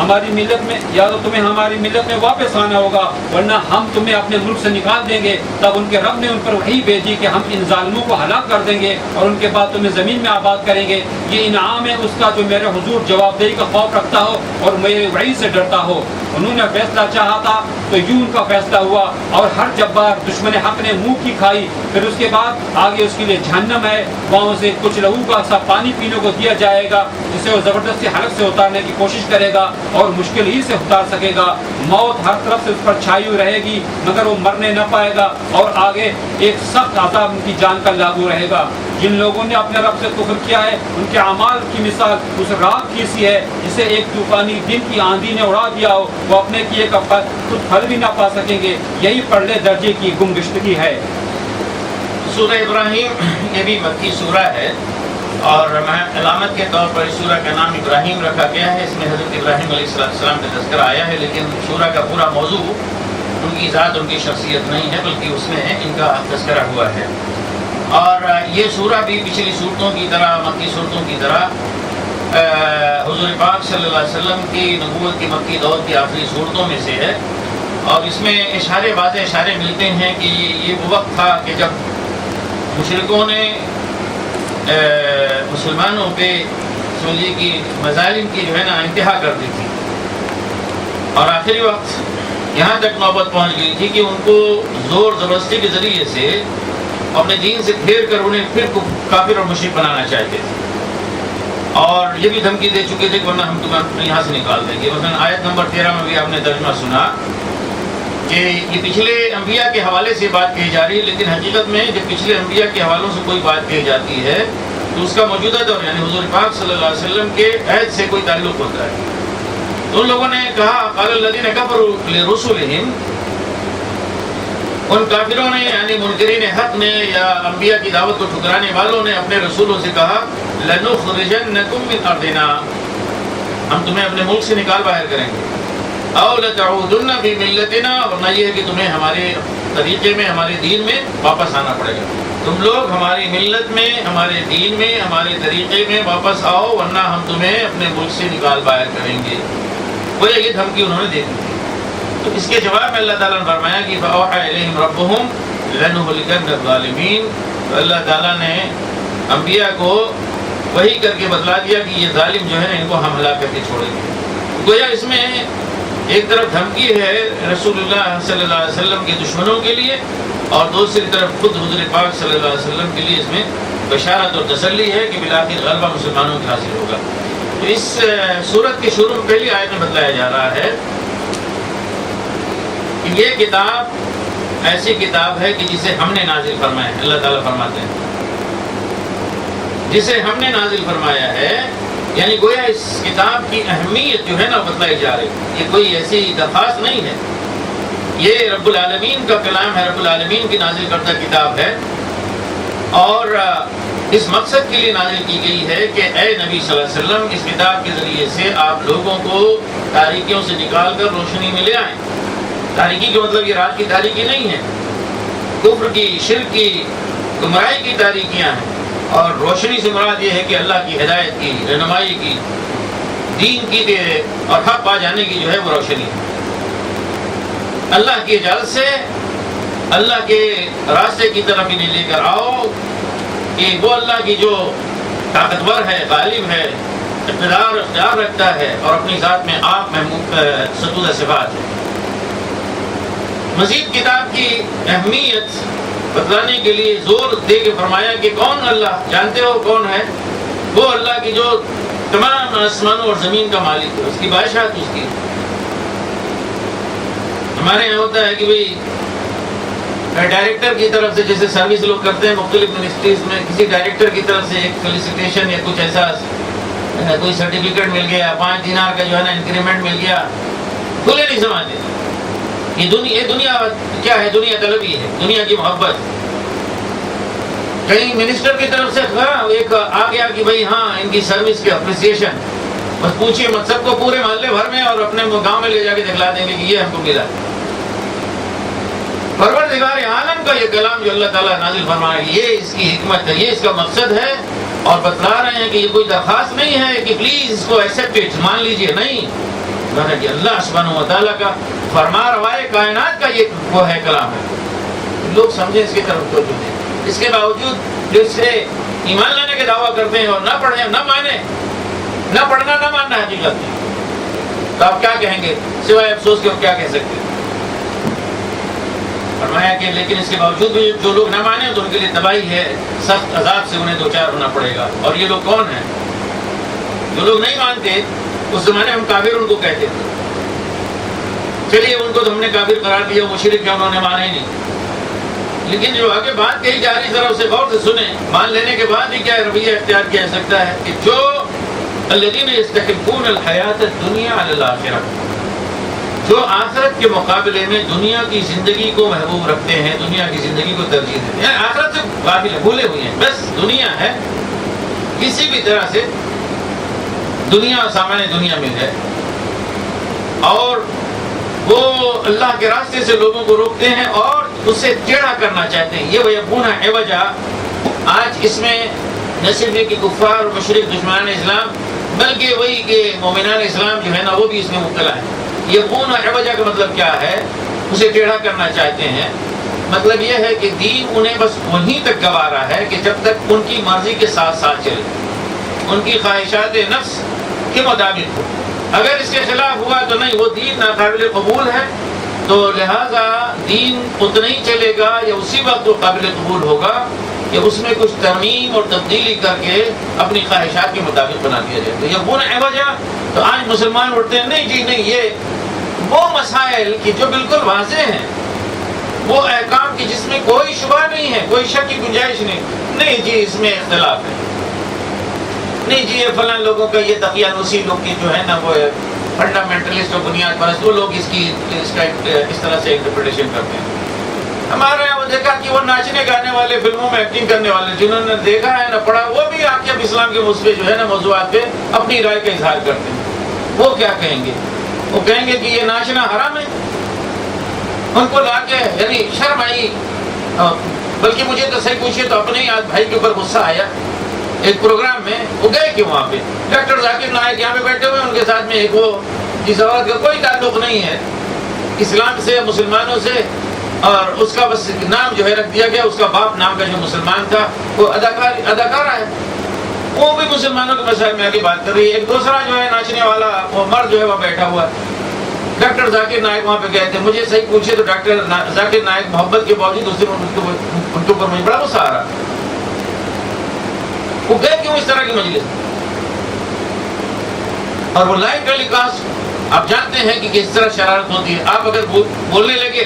ہماری ملت میں واپس آنا ہوگا ورنہ ہم تمہیں اپنے ملک سے نکال دیں گے۔ تب ان کے رب نے ان پر وحی بھیجی کہ ہم ان ظالموں کو ہلاک کر دیں گے اور ان کے بعد تمہیں زمین میں آباد کریں گے۔ یہ انعام ہے اس کا جو میرے حضور جواب دہی کا خوف رکھتا ہو اور میرے وحی سے ڈرتا ہو۔ انہوں نے فیصلہ چاہا تھا تو یوں ان کا فیصلہ ہوا، اور ہر جبار دشمن حق نے منہ کی کھائی۔ پھر اس کے بعد آگے اس کے لیے جہنم ہے، وہاں سے کچھ لہو کا سا پانی پینے کو دیا جائے گا جسے وہ زبردستی حلق سے اتارنے کی کوشش کرے گا اور مشکل ہی سے اتار سکے گا. موت ہر طرف سے اس پر چھائی ہوئی رہے گی مگر وہ مرنے نہ پائے گا اور آگے ایک سخت عذاب ان کی جان کا لاگو رہے گا. جن لوگوں نے اپنے رب سے کفر کیا ہے ان کے اعمال کی مثال اس راکھ کی سی ہے جسے ایک طوفانی دن کی آندھی نے اڑا دیا ہو. وہ اپنے کیے کا خود پھل بھی نہ پا سکیں گے. یہی پرلے درجے کی گمگشتگی ہے. سورہ ابراہیم یہ بھی مکی سورہ ہے اور علامت کے طور پر اس سورہ کا نام ابراہیم رکھا گیا ہے. اس میں حضرت ابراہیم علیہ السلام کا تذکرہ آیا ہے لیکن سورہ کا پورا موضوع ان کی ذات ان کی شخصیت نہیں ہے بلکہ اس میں ان کا تذکرہ ہوا ہے. اور یہ سورہ بھی پچھلی صورتوں کی طرح مکی صورتوں کی طرح حضور پاک صلی اللہ علیہ وسلم کی نبوت کی مکی دور کی آخری صورتوں میں سے ہے. اور اس میں اشارے واضح اشارے ملتے ہیں کہ یہ وہ وقت تھا کہ جب مشرکوں نے مسلمانوں پہ سمجھیے کہ مظالم کی جو ہے نا انتہا کر دی تھی اور آخری وقت یہاں تک نوبت پہنچ گئی تھی کہ ان کو زور زبردستی کے ذریعے سے اپنے دین سے پھیر کر انہیں پھر کافر اور مشرک بنانا چاہتے تھے. اور یہ بھی دھمکی دے چکے تھے کہ ورنہ ہم تمہیں یہاں سے نکال دیں گے. مثلا آیت نمبر 13 میں بھی آپ نے ترجمہ سنا کہ یہ پچھلے انبیاء کے حوالے سے بات کہی جا رہی ہے لیکن حقیقت میں جب پچھلے انبیاء کے حوالوں سے کوئی بات کہی جاتی ہے تو اس کا موجودہ دور یعنی حضور پاک صلی اللہ علیہ وسلم کے عہد سے کوئی تعلق ہوتا ہے. تو ان لوگوں نے کہا قال الذین کفروا لرسلہم، ان کافروں نے یعنی منکرین حق نے یا انبیاء کی دعوت کو ٹھکرانے والوں نے اپنے رسولوں سے کہا لنخرجنکم من ارضنا، ہم تمہیں اپنے ملک سے نکال باہر کریں گے. او لتعودن فی ملتنا، ورنہ یہ ہے کہ تمہیں ہمارے طریقے میں ہمارے دین میں واپس آنا پڑے گا. تم لوگ ہماری ملت میں ہمارے دین میں ہمارے طریقے میں واپس آؤ ورنہ ہم تمہیں اپنے ملک سے نکال باہر کریں گے. وہ یہ دھمکی انہوں نے دے دی تھی. تو اس کے جواب میں اللہ تعالیٰ نے فرمایا کہ فَأَوْحَىٰ إِلَيْهِمْ رَبُّهُمْ لَنُهْلِكَنَّ الظَّالِمِينَ، تو اللہ تعالیٰ نے انبیاء کو وحی کر کے بتلا دیا کہ یہ ظالم جو ہے ان کو ہم ہلاک کر کے چھوڑیں گے. گویا اس میں ایک طرف دھمکی ہے رسول اللہ صلی اللہ علیہ وسلم کے دشمنوں کے لیے اور دوسری طرف خود حضور پاک صلی اللہ علیہ وسلم کے لیے اس میں بشارت اور تسلی ہے کہ بالآخر غلبہ مسلمانوں کے حاصل ہوگا. تو اس سورت کے شروع میں پہلی آیت میں بتلایا جا رہا ہے کہ یہ کتاب ایسی کتاب ہے کہ جسے ہم نے نازل فرمایا ہے. اللہ تعالیٰ فرماتے ہیں جسے ہم نے نازل فرمایا ہے، یعنی گویا اس کتاب کی اہمیت جو ہے نا بتلائی جا رہی ہے. یہ کوئی ایسی درخواست نہیں ہے، یہ رب العالمین کا کلام ہے، رب العالمین کی نازل کردہ کتاب ہے اور اس مقصد کے لیے نازل کی گئی ہے کہ اے نبی صلی اللہ علیہ وسلم اس کتاب کے ذریعے سے آپ لوگوں کو تاریکیوں سے نکال کر روشنی میں لے آئیں. تاریکی کا مطلب یہ رات کی تاریکی نہیں ہے، کفر کی، شرک کی، گمراہی کی تاریکیاں ہیں. اور روشنی سے مراد یہ ہے کہ اللہ کی ہدایت کی، رہنمائی کی، دین کی اور حق پا جانے کی جو ہے وہ روشنی ہے. اللہ کی اجازت سے اللہ کے راستے کی طرف انہیں لے کر آؤ کہ وہ اللہ کی جو طاقتور ہے، غالب ہے، اختیار رکھتا ہے اور اپنی ذات میں آپ ستودہ صفات ہے. مزید کتاب کی اہمیت بتلانے کے لیے زور دے کے فرمایا کہ کون اللہ، جانتے ہو کون ہے؟ وہ اللہ کی جو تمام آسمانوں اور زمین کا مالک ہے، اس کی بادشاہت اس کی. ہمارے یہاں ہوتا ہے کہ بھئی ڈائریکٹر کی طرف سے جیسے سروس لوگ کرتے ہیں مختلف منسٹریز میں، کسی ڈائریکٹر کی طرف سے ایک فیلیسیٹیشن یا کچھ ایسا کوئی سرٹیفکیٹ مل گیا، 5 دینار کا جو ہے نا انکریمنٹ مل گیا، کھلے نہیں سماتے. یہ دنیا کیا ہے؟ دنیا طلبی ہے، دنیا کی محبت. کہیں منسٹر کی طرف سے ایک آ گیا کہ بھئی ہاں ان کی سروس کی اپریسیشن، بس پوچھئے مت، سب کو پورے محلے بھر میں اور اپنے گاؤں میں لے جا کے دکھلا دیں گے کہ یہ ہم کو ملا. پروردگار عالم کا یہ کلام جو اللہ تعالیٰ نازل فرما رہا ہے، یہ اس کی حکمت ہے، یہ اس کا مقصد ہے اور بتلا رہے ہیں کہ یہ کوئی درخواست نہیں ہے کہ پلیز اس کو ایکسیپٹ مان لیجئے، نہیں، کہ اللہ سبحانہ و تعالیٰ کا فرما روائے کائنات کا یہ وہ ہے کلام ہے. لوگ سمجھیں اس کی طرف تو جو ہے، اس کے باوجود جو اس سے ایمان لانے کے دعویٰ کرتے ہیں اور نہ پڑھیں، نہ مانیں، نہ پڑھنا نہ ماننا حقیقت میں، تو آپ کیا کہیں گے سوائے افسوس کے؟ اور کیا کہہ سکتے ہیں؟ فرمایا کہ لیکن اس کے باوجود بھی جو لوگ نہ مانیں تو ان کے لیے تباہی ہے، سخت عذاب سے انہیں دوچار ہونا پڑے گا. اور یہ لوگ کون ہیں؟ جو لوگ نہیں مانتے اس زمانے ہم کافر ان کو کہتے تھے. چلیے ان کو تو ہم نے کافر قرار دیا, مشرک کیا, انہوں نے مانا ہی نہیں. لیکن جو آگے بات کہی جا رہی ذرا اسے غور سے سنیں. مان لینے کے بعد بھی کیا رویہ اختیار کیا جا سکتا ہے کہ جو الذین یستحبون الحیات الدنیا علی الآخرہ, جو آخرت کے مقابلے میں دنیا کی زندگی کو محبوب رکھتے ہیں, دنیا کی زندگی کو ترجیح دیتے ہیں, یعنی آخرت سے غافل بھولے ہوئے ہیں, بس دنیا ہے, کسی بھی طرح سے دنیا سامان دنیا میں ہے, اور وہ اللہ کے راستے سے لوگوں کو روکتے ہیں اور اس سے ٹیڑھا کرنا چاہتے ہیں. یہ وَيَبْغُونَ عِوَجًا, آج اس میں نہ صرف یہ کہ کفار اور مشرک دشمنان اسلام, بلکہ وہی کہ مومنان اسلام جو ہے نا وہ بھی اس میں مبتلا ہے. یبغون عوجا کا مطلب کیا ہے؟ اسے ٹیڑھا کرنا چاہتے ہیں. مطلب یہ ہے کہ دین انہیں بس وہیں تک گوارا ہے کہ جب تک ان کی مرضی کے ساتھ ساتھ چلے, ان کی خواہشات نفس کے مطابق ہو. اگر اس کے خلاف ہوا تو نہیں, وہ دین ناقابل قبول ہے, تو لہذا دین اتنا ہی چلے گا یا اسی وقت وہ قابل قبول ہوگا کہ اس میں کچھ ترمیم اور تبدیلی کر کے اپنی خواہشات کے مطابق بنا دیا جائے. تو یبغون عوجا, تو آج مسلمان اٹھتے ہیں نہیں جی نہیں, یہ وہ مسائل کہ جو بالکل واضح ہیں, وہ احکام کی جس میں کوئی شبہ نہیں ہے, کوئی شک کی گنجائش نہیں جی اس میں اختلاف ہے, نہیں جی یہ فلاں لوگوں کا یہ دقیانوسی لوگ کی جو ہے نا وہ فنڈامنٹلسٹ اور بنیاد پرست, وہ لوگ اس طرح سے انٹرپریٹیشن کرتے ہیں. ہمارے یہاں وہ دیکھا کہ وہ ناچنے گانے والے, فلموں میں ایکٹنگ کرنے والے, جنہوں نے دیکھا ہے نہ پڑھا, وہ بھی آ کے اب اسلام کے مثبت جو ہے نا موضوعات پہ اپنی رائے کا اظہار کرتے ہیں. وہ کیا کہیں گے؟ وہ کہیں گے کہ یہ ناچنا حرام ہے. ان کو لا کے یعنی شرم آئی, بلکہ مجھے تو صحیح پوچھے تو اپنے ہی آج بھائی کے اوپر غصہ آیا. ایک پروگرام میں وہ گئے کہ وہاں پہ ڈاکٹر ذاکر نائک یہاں پہ بیٹھے ہوئے, ان کے ساتھ میں ایک وہ جس عورت کا کوئی تعلق نہیں ہے اسلام سے, مسلمانوں سے, اور اس کا بس نام جو ہے رکھ دیا گیا, اس کا باپ نام کا جو مسلمان تھا وہ اداکارہ ہے, وہ بھی مسلمانوں کے مسائل میں آگے بات کر رہی ہے. ایک دوسرا جو ہے ناچنے والا وہ مرد جو ہے وہ بیٹھا ہوا ہے. ڈاکٹر ذاکر نائک وہاں پہ گئے تھے, مجھے صحیح پوچھے تو ڈاکٹر ذاکر نائک محبت کے باوجود اس دن ان کے اوپر مجھے بڑا غصہ آ رہا. وہ گئے کیوں اس طرح کی مجلس؟ اور وہ لائیو ٹیلی کاسٹ آپ جانتے ہیں کہ کس طرح شرارت ہوتی ہے. آپ اگر بولنے لگے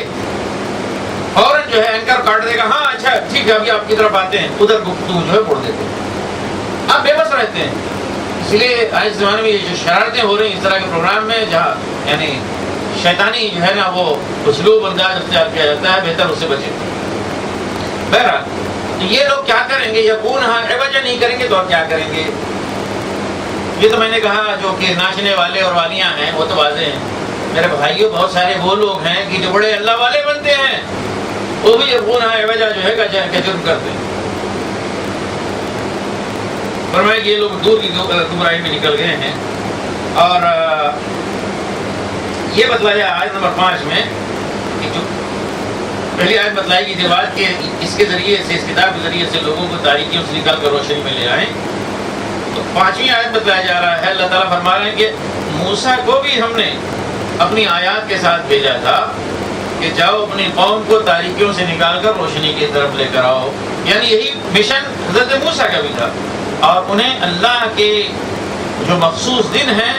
فوراً جو ہے اینکر کاٹ دے گا, ہاں اچھا ٹھیک ہے ابھی آپ کی طرف آتے ہیں, ادھر گفتگو جو ہے بول دیتے ہیں. آپ بے بس رہتے ہیں. اس لیے آج زمانے میں یہ جو شرارتیں ہو رہی ہیں اس طرح کے پروگرام میں, جہاں یعنی شیطانی جو ہے نا وہ اسلوب انداز اختیار کیا جاتا ہے, بہتر اس سے بچے. بہرحال یہ لوگ کیا کریں گے؟ یقون ہاں عوجا نہیں کریں گے تو آپ کیا کریں گے؟ یہ تو میں نے کہا جو کہ ناچنے والے اور والیاں ہیں وہ تو واضح ہیں. میرے بھائیوں بہت سارے وہ لوگ ہیں کہ جو بڑے اللہ والے بنتے ہیں, وہ بھی یقون ہاں عوجا جو ہے کا جرم کرتے ہیں. فرمایا کہ یہ لوگ دور کی گمراہی میں نکل گئے ہیں. اور یہ بتلایا آیت نمبر 5 میں کہ جو پہلی آیت بتلائی گئی تھی بات کہ اس کے ذریعے سے, اس کتاب کے ذریعے سے لوگوں کو تاریکیوں سے نکال کر روشنی میں لے آئیں. تو 5ویں آیت بتلایا جا رہا ہے, اللہ تعالیٰ فرما رہے ہیں کہ موسیٰ کو بھی ہم نے اپنی آیات کے ساتھ بھیجا تھا کہ جاؤ اپنی قوم کو تاریکیوں سے نکال کر روشنی کی طرف لے کر آؤ. یعنی یہی مشن حضرت موسیٰ کا بھی تھا. اور انہیں اللہ کے جو مخصوص دن ہیں,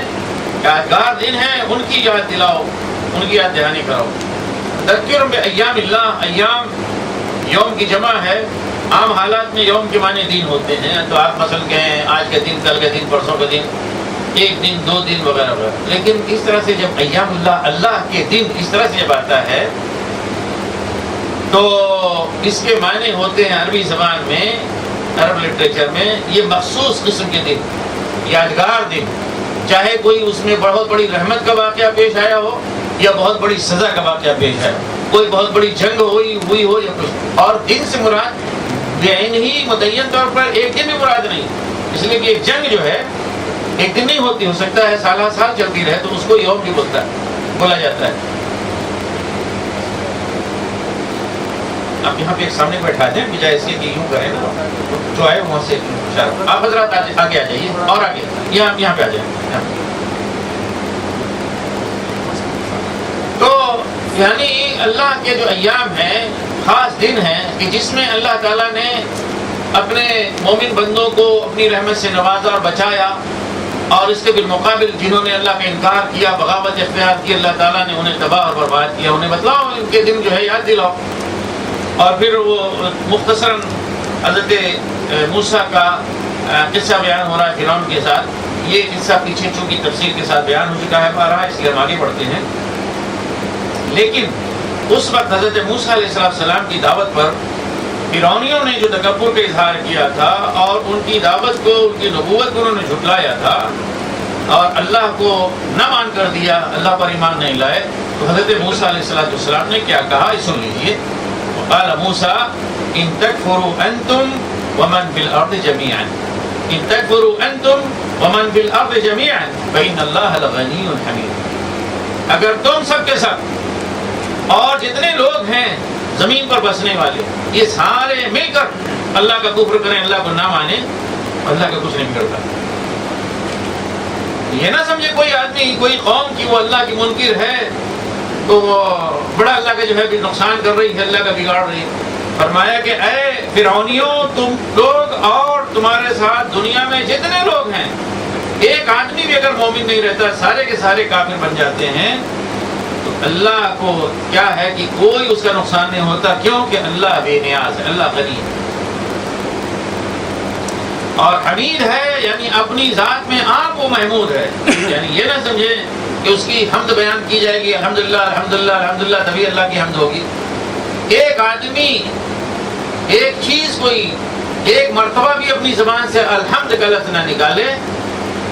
یادگار دن ہیں, ان کی یاد دلاؤ, ان کی یاد دہانی کراؤ. ذکر بایام اللہ, ایام یوم کی جمع ہے. عام حالات میں یوم کے معنی دن ہوتے ہیں, تو آپ مثلا کہیں آج کا دن, کل کا دن, پرسوں کا دن, ایک دن, 2 دن وغیرہ وغیرہ. لیکن اس طرح سے جب ایام اللہ, اللہ کے دن اس طرح سے جب آتا ہے تو اس کے معنی ہوتے ہیں عربی زبان میں, عرب لٹریچر میں, یہ مخصوص قسم کے دن, یادگار دن. چاہے کوئی اس میں بہت بڑی رحمت کا واقعہ پیش آیا ہو یا بہت بڑی سزا کا واقعہ پیش آیا, کوئی بہت بڑی جنگ ہوئی ہو یا کچھ. اور دن سے مراد بعین ہی متعین طور پر ایک دن بھی مراد نہیں, اس لیے کہ ایک جنگ جو ہے ایک دن نہیں ہوتی, ہو سکتا ہے سالہ سال چلتی رہے, تو اس کو یوم بھی بولا جاتا ہے. آپ یہاں پہ ایک سامنے بیٹھا دیں بجائے اس کہ یوں کریں نا, جو آئے وہاں سے. آپ حضرات آگے آ جائیے, اور آگے یہاں پہ آ جائیں. تو یعنی اللہ کے جو ایام ہیں, خاص دن ہیں کہ جس میں اللہ تعالیٰ نے اپنے مومن بندوں کو اپنی رحمت سے نوازا اور بچایا. اور اس کے بالمقابل جنہوں نے اللہ کا انکار کیا، بغاوت اختیار کی، اللہ تعالیٰ نے انہیں تباہ اور برباد کیا. انہیں بتلاؤ ان کے دن جو ہے یاد دلاؤ. اور پھر وہ مختصراً حضرت موسیٰ کا قصہ بیان ہو رہا ہے فرعون کے ساتھ. یہ قصہ پیچھے چونکہ تفصیل کے ساتھ بیان ہو چکا ہے بارہا، اس لیے ہم آگے بڑھتے ہیں. لیکن اس وقت حضرت موسیٰ علیہ السلام کی دعوت پر فرعونیوں نے جو تکبر کا اظہار کیا تھا اور ان کی دعوت کو، ان کی نبوت کو انہوں نے جھٹلایا تھا اور اللہ کو نہ مان کر دیا، اللہ پر ایمان نہیں لائے، تو حضرت موسیٰ علیہ السلام نے کیا کہا سن لیجیے. وقال موسیٰ ان تکفروا انتم ومن فی الارض جميعا ان تکفروا انتم ومن فی الارض جميعا فإن اللہ لغنی حمید. اگر تم سب کے سب اور جتنے لوگ ہیں زمین پر بسنے والے، یہ سارے مل کر اللہ کا کفر کریں، اللہ کو نہ مانیں، اللہ کا کچھ نہیں کرتا. یہ نہ سمجھے کوئی آدمی، کوئی قوم کی وہ اللہ کی منکر ہے تو وہ بڑا اللہ کا جو ہے بھی نقصان کر رہی ہے، اللہ کا بگاڑ رہی ہے. فرمایا کہ اے فرعونیوں، تم لوگ اور تمہارے ساتھ دنیا میں جتنے لوگ ہیں، ایک آدمی بھی اگر مومن نہیں رہتا، سارے کے سارے کافر بن جاتے ہیں، تو اللہ کو کیا ہے کہ کوئی اس کا نقصان نہیں ہوتا. کیوں کہ اللہ بے نیاز ہے، اللہ غنی ہے اور حمید ہے، یعنی اپنی ذات میں آپ وہ محمود ہے. یعنی یہ نہ سمجھے کہ اس کی حمد بیان کی جائے گی الحمدللہ الحمدللہ الحمدللہ تبھی اللہ کی حمد ہوگی. ایک آدمی ایک چیز کوئی ایک مرتبہ بھی اپنی زبان سے الحمد کا لفظ نہ نکالے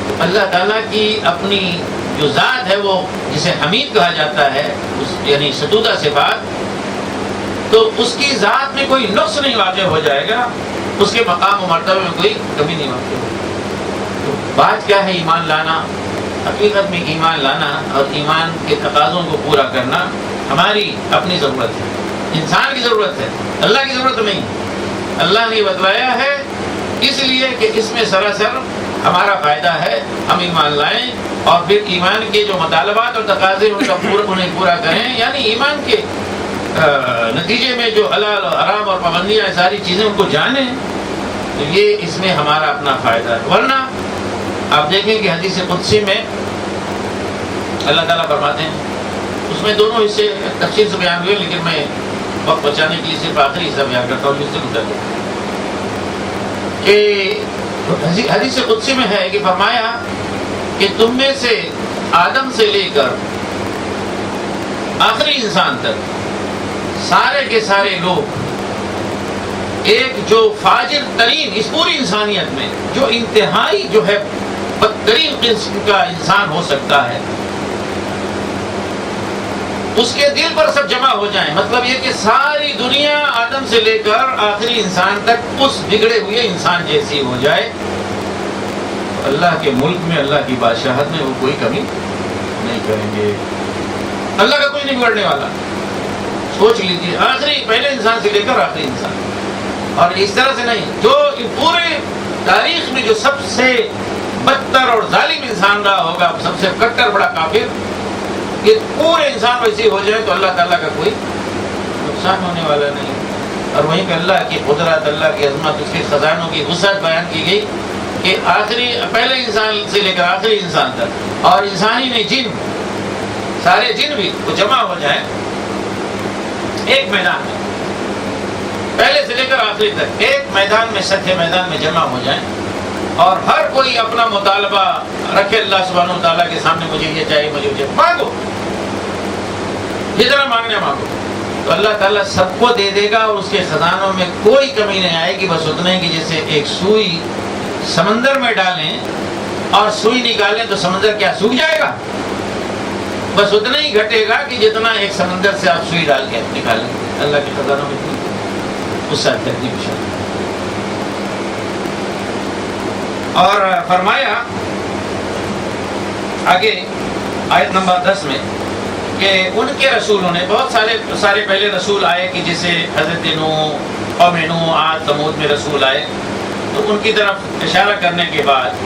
تو اللہ تعالیٰ کی اپنی جو ذات ہے وہ جسے حمید کہا جاتا ہے، یعنی ستودہ صفات، تو اس کی ذات میں کوئی نقص نہیں واقع ہو جائے گا، اس کے مقام و مرتبے میں کوئی کمی نہیں واقع ہوگی. تو بات کیا ہے ایمان لانا؟ حقیقت میں ایمان لانا اور ایمان کے تقاضوں کو پورا کرنا ہماری اپنی ضرورت ہے، انسان کی ضرورت ہے، اللہ کی ضرورت نہیں. اللہ نے بتلایا ہے اس لیے کہ اس میں سراسر ہمارا فائدہ ہے. ہم ایمان لائیں اور پھر ایمان کے جو مطالبات اور تقاضے انہیں پورا کریں، یعنی ایمان کے نتیجے میں جو حلال اور حرام اور پابندیاں ساری چیزیں ان کو جانیں، تو یہ اس میں ہمارا اپنا فائدہ ہے. ورنہ آپ دیکھیں کہ حدیث قدسی میں اللہ تعالیٰ فرماتے ہیں، اس میں دونوں حصے تفصیل سے بیان ہوئے، لیکن میں وقت بچانے کے لیے صرف آخری حصہ بیان کرتا ہوں جس سے گزر گیا. کہ حدیث قدسی میں ہے کہ فرمایا کہ تم میں سے آدم سے لے کر آخری انسان تک سارے کے سارے لوگ ایک جو فاجر ترین اس پوری انسانیت میں جو انتہائی جو ہے بدترین قسم کا انسان ہو سکتا ہے، اس کے دل پر سب جمع ہو جائیں. مطلب یہ کہ ساری دنیا آدم سے لے کر آخری انسان تک اس بگڑے ہوئے انسان جیسی ہو جائے، اللہ کے ملک میں، اللہ کی بادشاہت میں وہ کوئی کمی نہیں کریں گے. اللہ کا کوئی نہیں بگڑنے والا. سوچ لیجیے، آخری پہلے انسان سے لے کر آخری انسان، اور اس طرح سے نہیں. جو پورے تاریخ میں جو سب سے بدتر اور ظالم انسان رہا ہوگا، سب سے کٹر بڑا کافر، کہ پورے انسان ویسے ہو جائے تو اللہ تعالیٰ کا کوئی نقصان ہونے والا نہیں. اور وہیں پہ اللہ کی قدرت، اللہ کی عظمت، اس کے خزانوں کی وسعت بیان کی گئی کہ آخری پہلے انسان سے لے کر آخری انسان تک، اور انسانی نہیں جن، سارے جن بھی وہ جمع ہو جائیں ایک میدان میں، پہلے سے لے کر آخری تک ایک میدان میں، سطح میدان میں جمع ہو جائیں، اور ہر کوئی اپنا مطالبہ رکھے اللہ سبحانہ و تعالیٰ کے سامنے، مجھے یہ چاہیے، مجھے یہ مانگو، جتنا مانگنا مانگو، تو اللہ تعالیٰ سب کو دے دے گا، اور اس کے خزانوں میں کوئی کمی نہیں آئے گی. بس اتنا ہی کہ جیسے ایک سوئی سمندر میں ڈالیں اور سوئی نکالیں تو سمندر کیا سوکھ جائے گا؟ بس اتنا ہی گھٹے گا کہ جتنا ایک سمندر سے آپ سوئی ڈال کے نکالیں. اللہ کے خزانوں میں اس سے ترتیب شامل. اور فرمایا آگے آیت نمبر 10 میں کہ ان کے رسولوں نے بہت سارے پہلے رسول آئے کہ جیسے حضرت نوح، قوم نوح، عاد، ثمود میں رسول آئے، تو ان کی طرف اشارہ کرنے کے بعد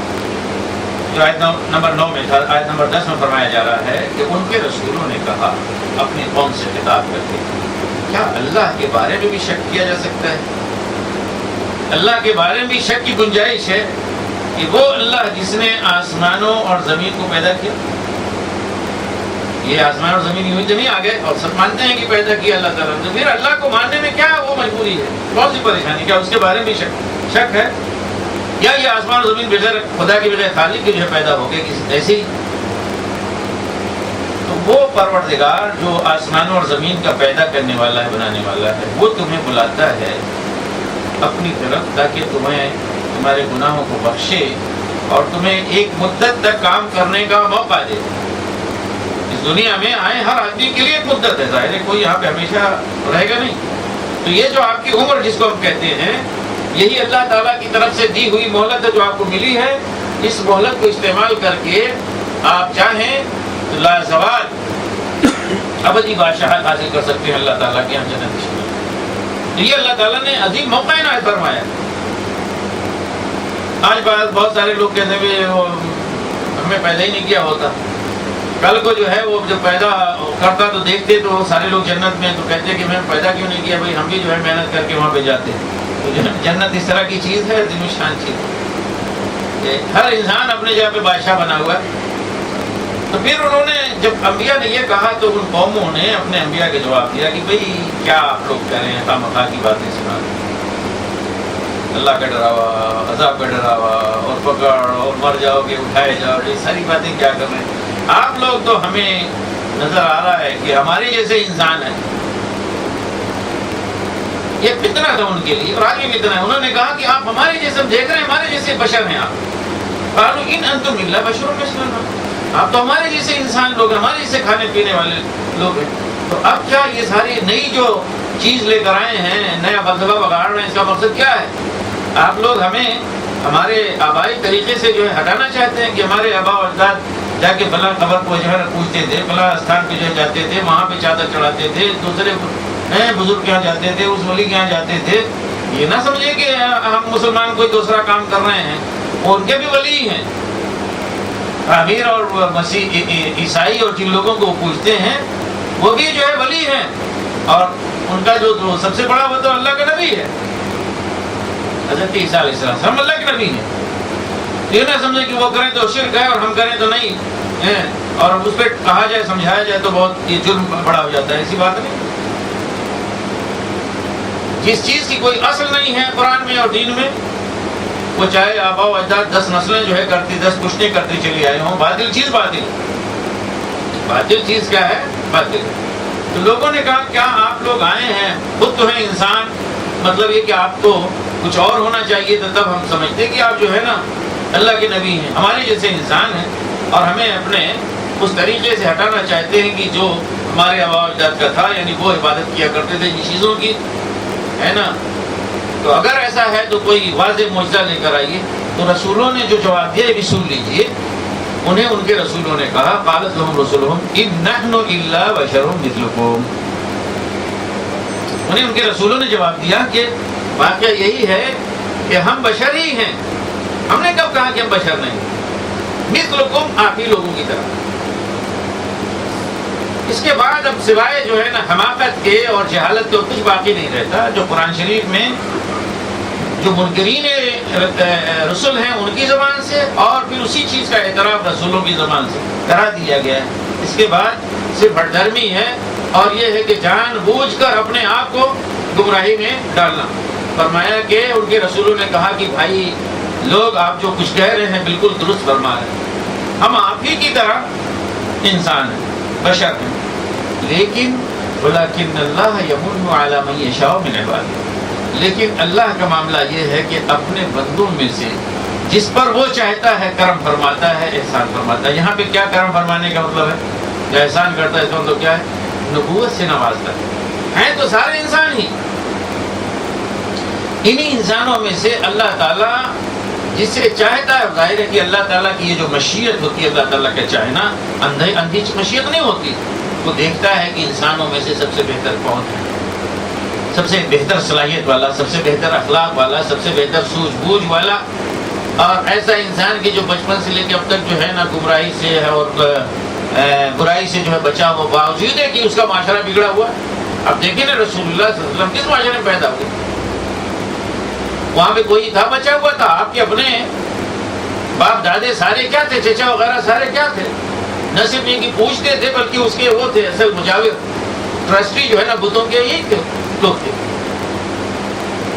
جو آیت نمبر 9 میں تھا، آیت نمبر 10 میں فرمایا جا رہا ہے کہ ان کے رسولوں نے کہا اپنی قوم سے خطاب کر کے، کیا اللہ کے بارے میں بھی شک کیا جا سکتا ہے؟ اللہ کے بارے میں بھی شک کی گنجائش ہے؟ کہ وہ اللہ جس نے آسمانوں اور زمین کو پیدا کیا. یہ آسمان اور زمین یوں ہی تو نہیں آ گئے اور سب مانتے ہیں کہ پیدا کیا اللہ تعالیٰ نے. تو پھر اللہ کو ماننے میں کیا وہ مجبوری ہے, بہت سی پریشانی, کیا اس کے بارے میں شک ہے؟ یا یہ آسمان اور زمین بغیر خدا کے بغیر خالق کے جو ہے پیدا ہو گئے کسی ایسے ہی؟ تو وہ پروردگار جو آسمانوں اور زمین کا پیدا کرنے والا ہے, بنانے والا ہے, وہ تمہیں بلاتا ہے اپنی طرف تاکہ تمہیں تمہارے گناہوں کو بخشے اور تمہیں ایک مدت تک کام کرنے کا موقع دے. اس دنیا میں آئے ہر آدمی کے لیے ایک مدت ہے, ظاہر ہے کوئی یہاں پہ ہمیشہ رہے گا نہیں. تو یہ جو آپ کی عمر جس کو ہم کہتے ہیں, یہی اللہ تعالیٰ کی طرف سے دی ہوئی مہلت ہے جو آپ کو ملی ہے. اس مہلت کو استعمال کر کے آپ چاہیں تو لازوال ابدی بادشاہت حاصل کر سکتے ہیں اللہ تعالیٰ کے یہاں جنت میں. یہ اللہ تعالیٰ نے عظیم موقع عنایت فرمایا. آج بہت سارے لوگ کہتے ہیں ہمیں پیدا ہی نہیں کیا ہوتا. کل کو جو ہے وہ جب پیدا کرتا تو دیکھتے تو سارے لوگ جنت میں, تو کہتے کہ میں پیدا کیوں نہیں کیا, بھائی ہم بھی جو ہے محنت کر کے وہاں پہ جاتے. تو جنت اس طرح کی چیز ہے, عظیم شان چیز ہے. ہر انسان اپنے جگہ پہ بادشاہ بنا ہوا ہے. تو پھر انہوں نے جب انبیاء نے یہ کہا تو ان قوموں نے اپنے انبیاء کے جواب دیا کہ بھئی کیا آپ لوگ کہہ رہے ہیں, خواہ کی باتیں سنا رہے ہیں. اللہ کا ڈراوا, عذاب کا ڈراوا, اور پکڑ, اور مر جاؤ گے, اٹھائے جاؤ, یہ ساری باتیں کیا کر رہے ہیں آپ لوگ. تو ہمیں نظر آ رہا ہے کہ ہمارے جیسے انسان ہیں. یہ فتنہ تھا ان کے لیے اور آگے فتنہ ہے. انہوں نے کہا کہ آپ ہمارے جیسے, ہم دیکھ رہے ہیں ہمارے جیسے بشر ہیں آپ. قالوا ان انتم الا بشر مثلنا, آپ تو ہمارے جیسے انسان لوگ, ہمارے جیسے کھانے پینے والے لوگ ہیں. تو اب کیا یہ ساری نئی جو چیز لے کر آئے ہیں, نیا فلسفہ بگاڑ رہے ہیں, اس کا مقصد کیا ہے؟ آپ لوگ ہمیں ہمارے آبائی طریقے سے جو ہے ہٹانا چاہتے ہیں کہ ہمارے آبا و اجداد جا کے فلاں قبر کو جو ہے پوچھتے تھے, فلاں استھان پہ جو ہے جاتے تھے, وہاں پہ چادر چڑھاتے تھے, دوسرے بزرگ کے یہاں جاتے تھے, اس ولی کے یہاں جاتے تھے. یہ نہ سمجھے کہ ہم مسلمان کوئی دوسرا کام کر رہے ہیں, ان کے بھی ولی ہیں. امیر اور مسیح عیسائی اور جن لوگوں کو پوچھتے ہیں وہ بھی جو ہے ولی ہیں, اور ان کا جو سب سے بڑا وہ تو اللہ کا نبی ہے, حضرت عیسیٰ علیہ السلام. ہم اللہ کے نبی ہیں. یہ نہ سمجھے کہ وہ کریں تو شرک ہے اور ہم کریں تو نہیں, اور اس پہ کہا جائے سمجھایا جائے تو بہت یہ جرم بڑا ہو جاتا ہے. ایسی بات نہیں. جس چیز کی کوئی اصل نہیں ہے قرآن میں اور دین میں, وہ چاہے آبا و اجداد 10 نسلیں جو ہے کرتی, 10 پشتیں کرتی چلی آئے ہوں, باطل چیز باطل. باطل چیز کیا ہے؟ باطل. تو لوگوں نے کہا کیا آپ لوگ آئے ہیں, خود تو ہیں انسان, مطلب یہ کہ آپ کو کچھ اور ہونا چاہیے تھا, تب ہم سمجھتے کہ آپ جو ہے نا اللہ کے نبی ہیں, ہمارے جیسے انسان ہیں, اور ہمیں اپنے اس طریقے سے ہٹانا چاہتے ہیں کہ جو ہمارے آبا و اجداد کا تھا, یعنی وہ عبادت کیا کرتے تھے جن چیزوں کی, ہے نا. تو اگر ایسا ہے تو کوئی واضح معجزہ لے کر آئیے. تو رسولوں نے جو جواب دیا یہ بھی سن لیجیے. انہیں ان کے رسولوں نے کہا قالت لهم رسلهم ان نحن الا بشر مثلكم. انہیں ان کے رسولوں نے جواب دیا کہ واقعہ یہی ہے کہ ہم بشر ہی ہیں. ہم نے کب کہا کہ ہم بشر نہیں؟ مثلکم, آپ ہی لوگوں کی طرح. اس کے بعد اب سوائے جو ہے نا حماقت کے اور جہالت کے کچھ باقی نہیں رہتا. جو قرآن شریف میں جو منکرین رسول ہیں ان کی زبان سے, اور پھر اسی چیز کا اعتراف رسولوں کی زبان سے کرا دیا گیا ہے. اس کے بعد صرف ہٹ دھرمی ہے, اور یہ ہے کہ جان بوجھ کر اپنے آپ کو گمراہی میں ڈالنا. فرمایا کہ ان کے رسولوں نے کہا کہ بھائی لوگ آپ جو کچھ کہہ رہے ہیں بالکل درست فرما رہے ہیں, ہم آپ ہی کی طرح انسان ہیں, بشر ہیں, لیکن ولکن اللہ یمن علی من یشاء من عبادہ, لیکن اللہ کا معاملہ یہ ہے کہ اپنے بندوں میں سے جس پر وہ چاہتا ہے کرم فرماتا ہے, احسان فرماتا ہے. یہاں پہ کیا کرم فرمانے کا مطلب ہے؟ جو احسان کرتا ہے اس کا مطلب کیا ہے؟ نبوت سے نوازتا ہے. ہیں تو سارے انسان ہی, انہی انسانوں میں سے اللہ تعالیٰ جس سے چاہتا ہے. ظاہر ہے کہ اللہ تعالیٰ کی یہ جو مشیت ہوتی ہے, اللہ تعالیٰ کا چاہنا اندھی مشیت نہیں ہوتی. وہ دیکھتا ہے کہ انسانوں میں سے سب سے بہتر کون ہے, سب سے بہتر صلاحیت والا, سب سے بہتر اخلاق والا, سب سے بہتر سوجھ بوجھ والا, اور ایسا انسان کی جو بچپن سے لے کے اب تک جو ہے نا گمراہی سے اور برائی سے جو ہے بچا ہوا, باوجود ہے کہ اس کا معاشرہ بگڑا ہوا. اب دیکھیں نا رسول اللہ صلی اللہ علیہ وسلم کس معاشرے میں پیدا ہوئے, وہاں پہ کوئی تھا بچا ہوا تھا, آپ کے اپنے باپ دادے سارے کیا تھے، چچا وغیرہ سارے کیا تھے؟ نہ صرف یہ کہ پوچھتے تھے بلکہ اس کے وہ تھے اصل مجاور، ٹرسٹی جو ہے نا بتوں کے، یہی تھے لوگ تھے.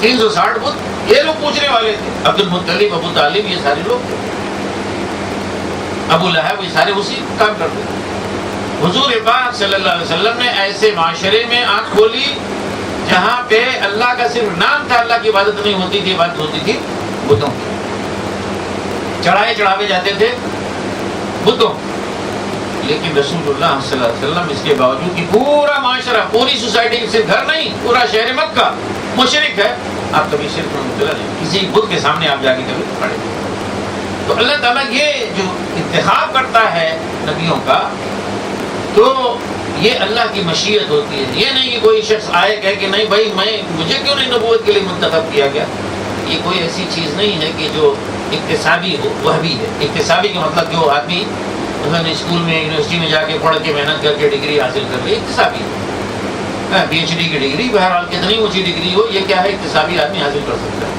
360 بت یہ لوگ پوچھنے والے تھے. عبد المطلب، ابو طالب، یہ سارے لوگ تھے. ابو لہب، یہ سارے اسی کام کرتے تھے. حضور پاک صلی اللہ علیہ وسلم نے ایسے معاشرے میں آنکھ کھولی جہاں پہ اللہ کا صرف نام تھا، اللہ کی عبادت نہیں ہوتی تھی، عبادت ہوتی تھی بتوں کی. چڑھاوے جاتے تھے بتوں. لیکن رسول اللہ صلی اللہ علیہ وسلم اس کے باوجود کہ پورا معاشرہ، پوری سوسائٹی، صرف گھر نہیں، پورا شہر مکہ مشرک ہے، آپ کبھی شرک میں مبتلا نہیں، کسی بت کے سامنے آپ جا کے کبھی کھڑے. تو اللہ تعالیٰ یہ جو انتخاب کرتا ہے نبیوں کا، تو یہ اللہ کی مشیت ہوتی ہے. یہ نہیں کہ کوئی شخص آئے کہے کہ نہیں بھائی مجھے کیوں نہیں نبوت کے لیے منتخب کیا گیا. یہ کوئی ایسی چیز نہیں ہے کہ جو اکتسابی ہو، وہ بھی ہے. اکتسابی کا مطلب جو آدمی مثلا اسکول میں، یونیورسٹی میں جا کے پڑھ کے محنت کر کے ڈگری حاصل کر لے، اکتسابی ہے. پی ایچ ڈی کی ڈگری، بہرحال کتنی اونچی ڈگری ہو، یہ کیا ہے، اکتسابی آدمی حاصل کر سکتا ہے.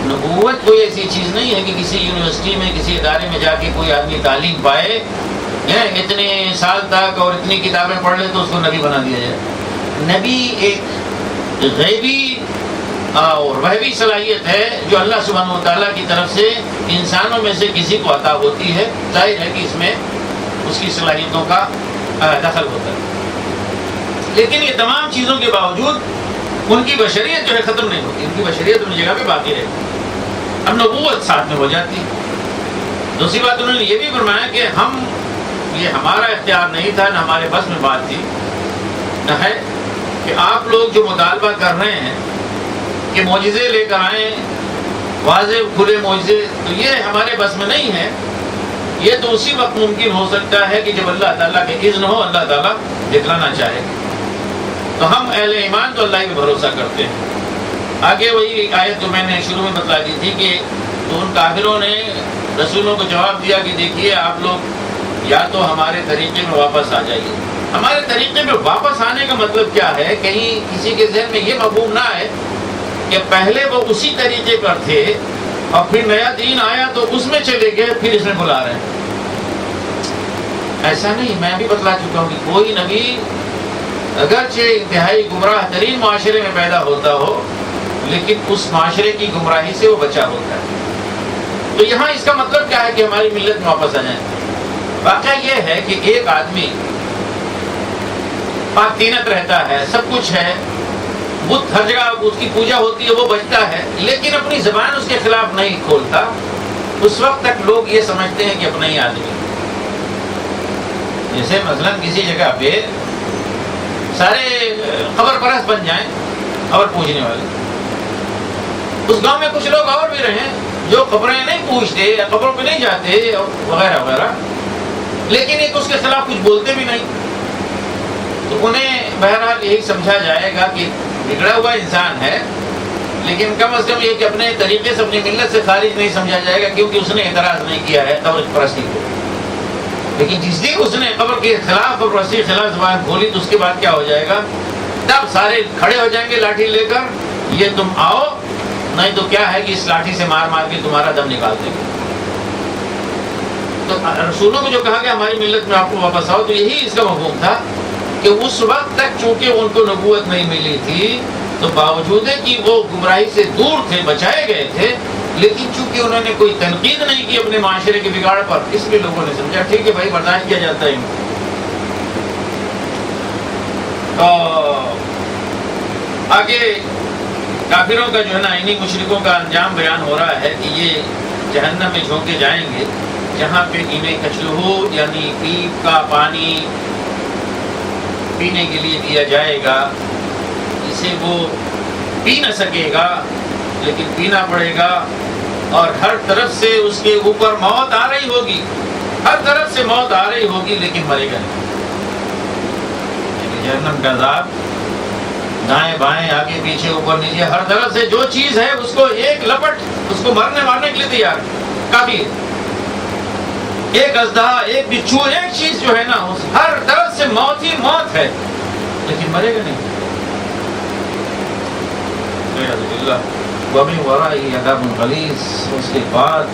نبوت کوئی ایسی چیز نہیں ہے کہ کسی یونیورسٹی میں، کسی ادارے میں جا کے کوئی آدمی تعلیم پائے، اتنے سال تک اور اتنی کتابیں پڑھ لے تو اس کو نبی بنا دیا جائے. نبی ایک غیبی اور وہبی صلاحیت ہے جو اللہ سبحانہ و تعالیٰ کی طرف سے انسانوں میں سے کسی کو عطا ہوتی ہے. ظاہر ہے کہ اس میں اس کی صلاحیتوں کا دخل ہوتا ہے. لیکن یہ تمام چیزوں کے باوجود ان کی بشریت جو ہے ختم نہیں ہوتی، ان کی بشریت ان جگہ پہ باقی رہتی. اب نبوت ساتھ میں ہو جاتی ہے. دوسری بات انہوں نے یہ بھی فرمایا کہ یہ ہمارا اختیار نہیں تھا، نہ ہمارے بس میں بات تھی، نہ ہے کہ آپ لوگ جو مطالبہ کر رہے ہیں کہ معجزے لے کر آئیں، واضح کھلے معجزے، تو یہ ہمارے بس میں نہیں ہے. یہ تو اسی وقت ممکن ہو سکتا ہے کہ جب اللہ تعالیٰ کے اذن ہو، اللہ تعالیٰ دکھلانا چاہے. تو ہم اہل ایمان تو اللہ پہ بھروسہ کرتے ہیں. آگے وہی آیت جو میں نے شروع میں بتلا دی تھی کہ تو ان کافروں نے رسولوں کو جواب دیا کہ دیکھیے آپ لوگ یا تو ہمارے طریقے میں واپس آ جائیے. ہمارے طریقے میں واپس آنے کا مطلب کیا ہے؟ کہیں کسی کے ذہن میں یہ مفہوم نہ آئے کہ پہلے وہ اسی طریقے پر تھے اور پھر نیا دین آیا تو اس میں چلے گئے، پھر اس میں بلا رہے ہیں. ایسا نہیں. میں بھی بتلا چکا ہوں کہ کوئی نبی اگرچہ انتہائی گمراہ ترین معاشرے میں پیدا ہوتا ہو، لیکن اس معاشرے کی گمراہی سے وہ بچا ہوتا ہے. تو یہاں اس کا مطلب کیا ہے کہ ہماری ملت میں واپس آ جائیں. واقعہ یہ ہے کہ ایک آدمی پاک تینت رہتا ہے، سب کچھ ہے، بت ہر جگہ اس کی پوجا ہوتی ہے، وہ بچتا ہے، لیکن اپنی زبان اس کے خلاف نہیں کھولتا، اس وقت تک لوگ یہ سمجھتے ہیں کہ اپنا ہی آدمی. جیسے مثلا کسی جگہ پہ سارے خبر پرست بن جائیں، خبر پوچھنے والے. اس گاؤں میں کچھ لوگ اور بھی رہیں جو خبریں نہیں پوچھتے یا خبروں پہ نہیں جاتے وغیرہ وغیرہ، لیکن ایک اس کے خلاف کچھ بولتے بھی نہیں. تو انہیں بہرحال یہی سمجھا جائے گا کہ بگڑا ہوا انسان ہے، لیکن کم از کم یہ کہ اپنے طریقے سے اپنی ملت سے خارج نہیں سمجھا جائے گا، کیونکہ اس نے اعتراض نہیں کیا ہے قبر پرستی کو. لیکن جس دن اس نے قبر کے خلاف، قبر پرستی کے خلاف زبان کھولی تو اس کے بعد کیا ہو جائے گا؟ تب سارے کھڑے ہو جائیں گے لاٹھی لے کر، یہ تم آؤ، نہیں تو کیا ہے کہ اس لاٹھی سے مار مار کے تمہارا دم نکال دیں گے. تو رسولوں کو جو کہا کہ ہماری ملت میں آپ کو واپس آؤ، تو یہی اس کا مفہوم تھا کہ اس وقت تک چونکہ ان کو نبوت نہیں ملی تھی، تو باوجود ہے کہ وہ گمراہی سے دور تھے، بچائے گئے تھے، لیکن چونکہ انہوں نے کوئی تنقید نہیں کی اپنے معاشرے کے بگاڑ پر، اس لیے لوگوں نے سمجھا ٹھیک ہے بھائی برداشت کیا جاتا ہے. آگے کافروں کا جو ہے نا، انہی مشرکوں کا انجام بیان ہو رہا ہے کہ یہ جہنم میں جھونکے جائیں گے جہاں پہ انہیں کچلہو یعنی پیپ کا پانی پینے کے لیے دیا جائے گا. اسے وہ پی نہ سکے گا لیکن پینا پڑے گا، اور ہر طرف سے اس کے اوپر موت آ رہی ہوگی، ہر طرف سے موت آ رہی ہوگی لیکن مرے گا نہیں. جہنم کا عذاب دائیں بائیں آگے پیچھے اوپر نیچے ہر طرف سے جو چیز ہے اس کو ایک لپٹ، اس کو مارنے کے لیے تیار کافی ہے. ایک اژدہا، ایک بچھو، ایک چیز جو ہے نا، ہر طرف سے موت ہی موت ہے لیکن مرے گا نہیں. وَمِن وَرَائِهِ عَذَابٌ غَلِيظٌ. اس کے بعد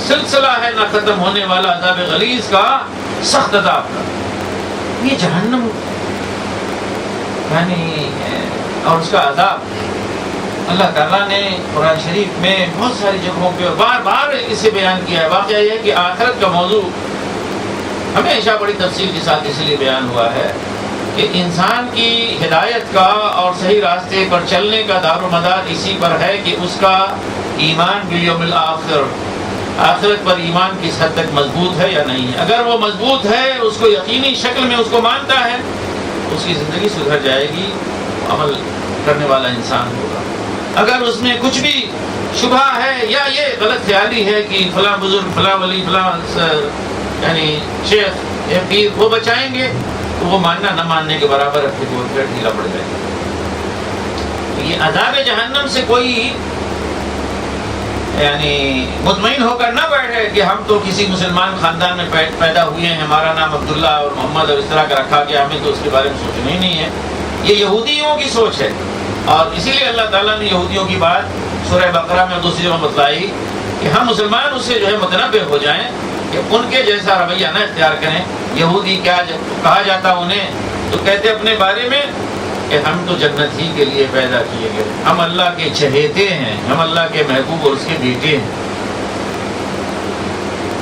سلسلہ ہے نہ ختم ہونے والا عذاب غلیظ کا، سخت عذاب کا. یہ جہنم یعنی اور اس کا عذاب اللہ تعالیٰ نے قرآن شریف میں بہت ساری جگہوں پہ اور بار بار اسے بیان کیا ہے. واقعہ یہ ہے کہ آخرت کا موضوع ہمیشہ بڑی تفصیل کے ساتھ اس لیے بیان ہوا ہے کہ انسان کی ہدایت کا اور صحیح راستے پر چلنے کا دار و مدار اسی پر ہے کہ اس کا ایمان بالیوم الآخر، آخرت پر ایمان کس حد تک مضبوط ہے یا نہیں ہے. اگر وہ مضبوط ہے، اس کو یقینی شکل میں اس کو مانتا ہے، اس کی زندگی سدھر جائے گی، عمل کرنے والا انسان ہوگا. اگر اس میں کچھ بھی شبہ ہے یا یہ غلط خیالی ہے کہ فلاں بزرگ، فلاں ولی، فلاں یعنی شیخ یا پیر وہ بچائیں گے، تو وہ ماننا نہ ماننے کے برابر ہے، پھر وہ پھر ڈھیلا پڑ جائے گا. یہ عذاب جہنم سے کوئی یعنی مطمئن ہو کر نہ بیٹھے کہ ہم تو کسی مسلمان خاندان میں پیدا ہوئے ہیں، ہمارا نام عبداللہ اور محمد اور اس طرح کا رکھا گیا، ہمیں تو اس کے بارے میں سوچنا ہی نہیں ہے. یہ یہودیوں کی سوچ ہے، اور اسی لیے اللہ تعالیٰ نے یہودیوں کی بات سورہ بقرہ میں دوسری جگہ بتلائی کہ ہم مسلمان اس سے جو ہے متنبع ہو جائیں کہ ان کے جیسا رویہ نہ اختیار کریں. یہودی کیا کہا جاتا انہیں، تو کہتے اپنے بارے میں کہ ہم تو جنت ہی کے لیے پیدا کیے گئے، ہم اللہ کے چہیتے ہیں، ہم اللہ کے محبوب اور اس کے بیٹے ہیں.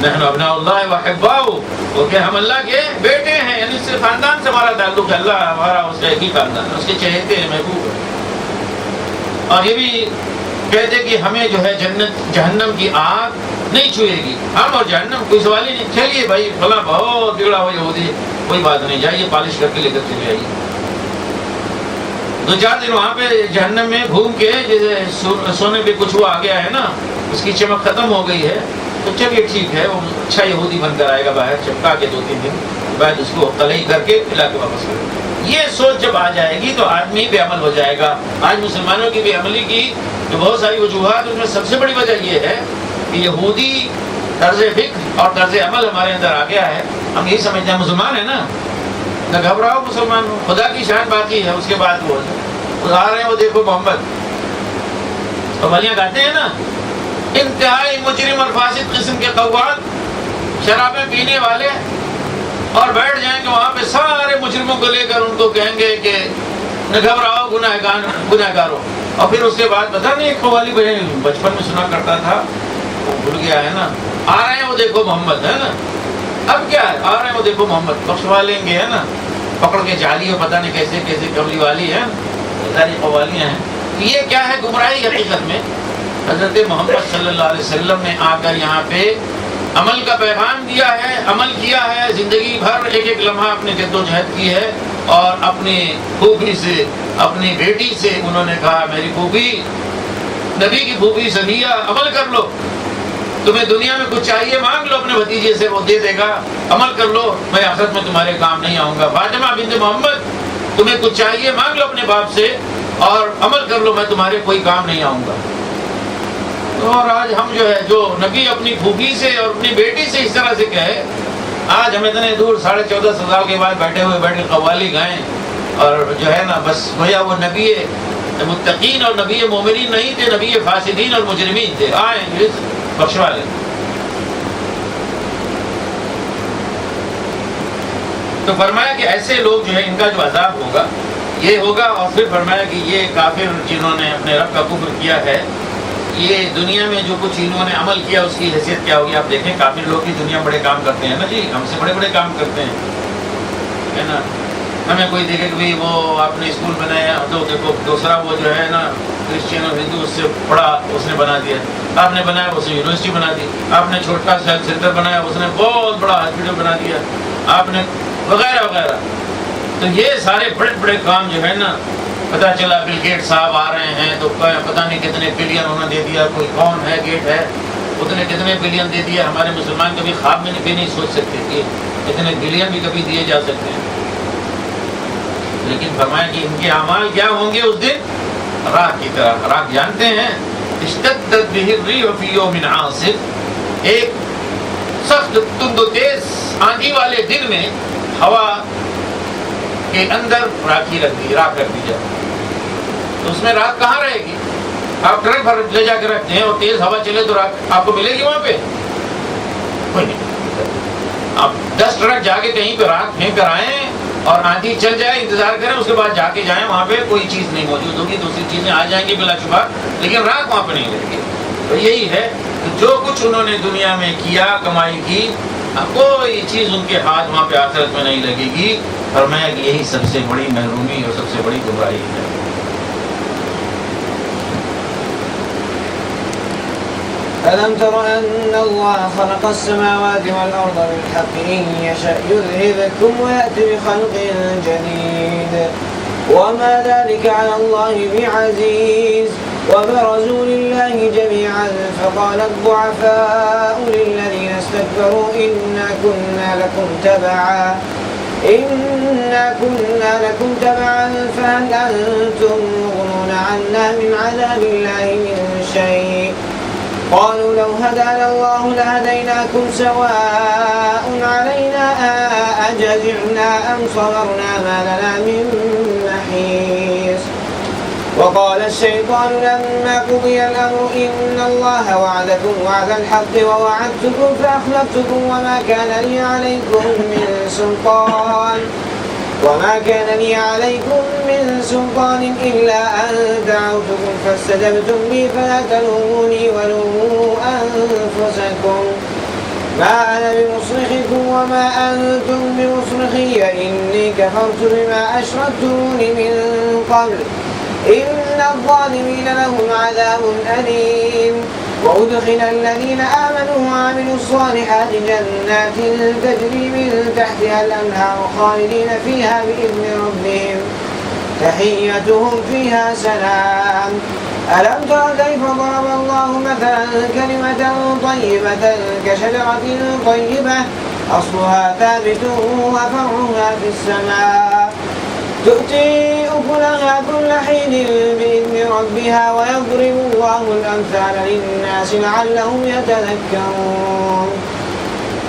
نحن ابناء اللہ واحباؤ، وہ کہ ہم اللہ کے بیٹے ہیں، یعنی اس سے خاندان سے ہمارا تعلق ہے، اللہ ہمارا اس کا ایک ہی خاندان ہے، اس کے چہیتے ہیں، محبوب ہے. اور یہ بھی کہتے کہ ہمیں جو ہے جنت جہنم کی آگ نہیں چھوئے گی، ہم اور جہنم کوئی سوال ہی نہیں. چلیے بھائی فلاں بہت بگڑا ہوا یہودی، کوئی بات نہیں، جائیے پالش کر کے لے کر چلے آئیے. 2-4 دن وہاں پہ جہنم میں گھوم کے جیسے سونے پہ کچھ وہ آ گیا ہے نا، اس کی چمک ختم ہو گئی ہے، تو چلیے ٹھیک ہے، وہ اچھا یہودی بن کر آئے گا باہر، چپکا کے 2-3 دن بعد اس کو تلئی کر کے پلا کے واپس کرے گا. یہ سوچ جب آ جائے گی تو آدمی بے عمل ہو جائے گا. آج مسلمانوں کی بے عملی کی جو بہت ساری وجوہات، اس میں سب سے بڑی وجہ یہ ہے کہ یہودی طرز فکر اور طرز عمل ہمارے اندر آ گیا ہے. ہم یہی سمجھتے ہیں مسلمان ہیں نا، نہ گھبراؤ مسلمان ہو، خدا کی شان باقی ہے. اس کے بعد وہ آ رہے ہیں، وہ دیکھو محمد، اور ولیاں گاتے ہیں نا، انتہائی مجرم اور فاسد قسم کے قوال، شرابیں پینے والے، اور بیٹھ جائیں گے وہاں پہ سارے مجرموں کو لے کر ان کو کہیں گے کہ نہ گھبراؤ گناہ گارو. اور پھر اس کے بعد پتہ نہیں ایک قوالی بچپن میں سنا کرتا تھا، وہ بھول گیا ہے نا، آ رہے ہیں وہ دیکھو محمد، ہے نا. اب کیا ہے، آ رہے ہیں وہ دیکھو محمد، بخشوا لیں گے، ہے نا، پکڑ کے جالی ہو، پتہ نہیں کیسے کیسے کملی والی ہے، ساری قوالیاں ہیں. یہ کیا ہے؟ گمراہی. حقیقت میں حضرت محمد صلی اللہ علیہ وسلم نے آ کر یہاں پہ عمل کا پیغام دیا ہے، عمل کیا ہے، زندگی بھر ایک ایک لمحہ اپنے جد و جہد کی ہے، اور اپنی پھوپھی سے، اپنی بیٹی سے انہوں نے کہا میری پھوپھی، نبی کی پھوپھی سمیہ، عمل کر لو، تمہیں دنیا میں کچھ چاہیے مانگ لو اپنے بھتیجے سے، وہ دے دے گا، عمل کر لو، میں آخرت میں تمہارے کام نہیں آؤں گا. فاطمہ بنت محمد، تمہیں کچھ چاہیے مانگ لو اپنے باپ سے اور عمل کر لو، میں تمہارے کوئی کام نہیں آؤں گا. اور آج ہم جو ہے، جو نبی اپنی پھوپھی سے اور اپنی بیٹی سے اس طرح سے کہے، آج ہم اتنے دور 14.5 سال کے بعد بیٹھے کے قوالی گائیں، اور جو ہے نا بس گویا وہ نبی متقین اور نبی مومنین نہیں تھے، نبی فاسدین اور مجرمین تھے. آئیں بخشوا لیں. تو فرمایا کہ ایسے لوگ جو ہے ان کا جو عذاب ہوگا یہ ہوگا. اور پھر فرمایا کہ یہ کافر جنہوں نے اپنے رب کا کفر کیا ہے، یہ دنیا میں جو کچھ انہوں نے عمل کیا اس کی حیثیت کیا ہوگی. آپ دیکھیں کافر لوگ کی دنیا بڑے کام کرتے ہیں نا جی، ہم سے بڑے بڑے کام کرتے ہیں، ہے نا. ہمیں کوئی دیکھے کہ بھائی وہ آپ نے اسکول بنایا، تو دیکھو دوسرا وہ جو ہے نا کرسچین اور ہندو، اس سے بڑا اس نے بنا دیا. آپ نے بنایا اس نے یونیورسٹی بنا دی، آپ نے چھوٹا سا سینٹر بنایا اس نے بہت بڑا ہاسپٹل بنا دیا، آپ نے وغیرہ وغیرہ. تو یہ سارے بڑے بڑے کام جو ہے نا، پتہ چلا بل گیٹ صاحب آ رہے ہیں تو پتہ نہیں کتنے بلین انہوں نے دے دیا. کوئی کون ہے گیٹ ہے، اتنے کتنے بلین دے دیا. ہمارے مسلمان کبھی خواب میں بھی نہیں سوچ سکتے کہ اتنے بلین بھی کبھی دیے جا سکتے ہیں. لیکن فرمایا کہ ان کے اعمال کیا ہوں گے اس دن؟ راہ کی طرح. راہ جانتے ہیں، اشتدت به الريح في يوم عاصف، ایک سخت تند و تیز آندھی والے دن میں ہوا کے اندر راکھی رکھ دی، راکھ رکھ دی جائے. تو اس میں رات کہاں رہے گی؟ آپ ٹرک بھر لے جا کے رکھتے ہیں اور تیز ہوا چلے تو راکھ آپ کو ملے گی وہاں پہ؟ کوئی نہیں. آپ 10 ٹرک جا کے کہیں پہ راکھ پھینک کر آئیں اور آندھی چل جائے, انتظار کریں, اس کے بعد جا کے جائیں, وہاں پہ کوئی چیز نہیں موجود ہوگی, دوسری چیزیں آ جائیں گی بلا شبہ, لیکن راکھ وہاں پہ نہیں رہے گی. تو یہی ہے جو کچھ انہوں نے دنیا میں کیا, کمائی کی, کوئی چیز ان کے ہاتھ وہاں پہ آخرت میں نہیں لگے گی. فرمایا کہ یہی سب سے بڑی محرومی اور سب سے بڑی گمراہی ہے. ألم تر أن الله خلق السماوات والأرض بالحق إن يشأ يذهبكم ويأتي بخلق جديد وما ذلك على الله بعزيز وبرزوا لله جميعا فقال الضعفاء للذين استكبروا إنا كنا لكم تبعا فهل أنتم مغنون عنا من عذاب الله من شيء قالوا لو هدانا الله لهديناكم سواء علينا أجزعنا أم صبرنا ما لنا من محيص. وقال الشيطان لما قضي الأمر إن الله وعدكم وعد الحق ووعدتكم فأخلفتكم وما كان لي عليكم من سلطان إلا أن دعوتكم فاستجبتم لي فلا تلوموني ولوموا أنفسكم ما أنا بمصرخكم وما أنتم بمصرخي إني كفرت بما أشركتمون من قبل إن الظالمين لهم عذاب أليم. وأدخل الذين آمنوا وعملوا الصالحات جنات تجري من تحتها الأنهار خالدين فيها بإذن ربهم تحيتهم فيها سلام. ألم تر كيف ضرب الله مثلا كلمة طيبة كشجرة طيبة أصلها ثابت وفرعها في السماء تؤتي أكلها كل حين بإذن ربها ويضرب الله الأمثال للناس لعلهم يتذكرون.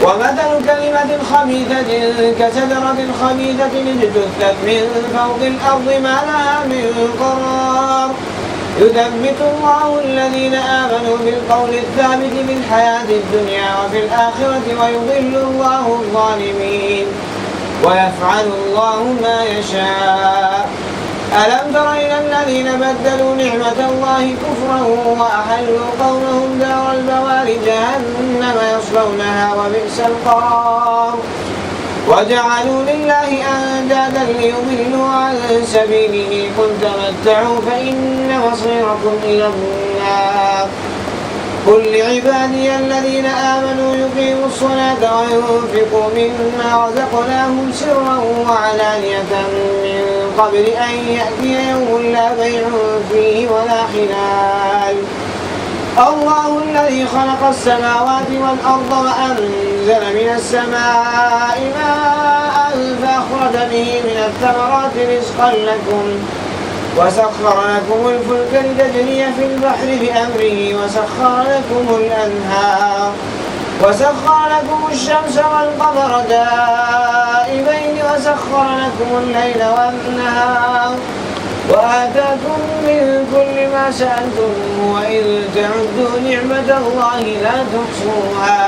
ومثل كلمة خبيثة كشجرة خبيثة اجتثت من فوق الأرض ما لها من قرار يثبت الله الذين آمنوا بالقول الثابت في الحياة الدنيا وفي الآخرة ويضل الله الظالمين ويفعل الله ما يشاء. ألم تر إلى الذين بدلوا نعمة الله كفرا وأحلوا قومهم دار البوار جهنم يصلونها وبئس القرار وجعلوا لله أندادا ليضلوا عن سبيله قل تمتعوا فإن مصيركم إلى النار. قل لعبادي الذين آمنوا يقيموا الصلاة وينفقوا مما رزقناهم سرا وعلانية من قبل أن يأتي يوم لا بيع فيه ولا خلال. الله الذي خلق السماوات والأرض وأنزل من السماء ماء فأخرج به من الثمرات رزقا لكم وسخر لكم الفلك لتجري في البحر بأمره وسخر لكم الأنهار وسخر لكم الشمس والقمر دائبين وسخر لكم الليل والنهار وآتاكم من كل ما سألتم وإن تعدوا نعمة الله لا تحصوها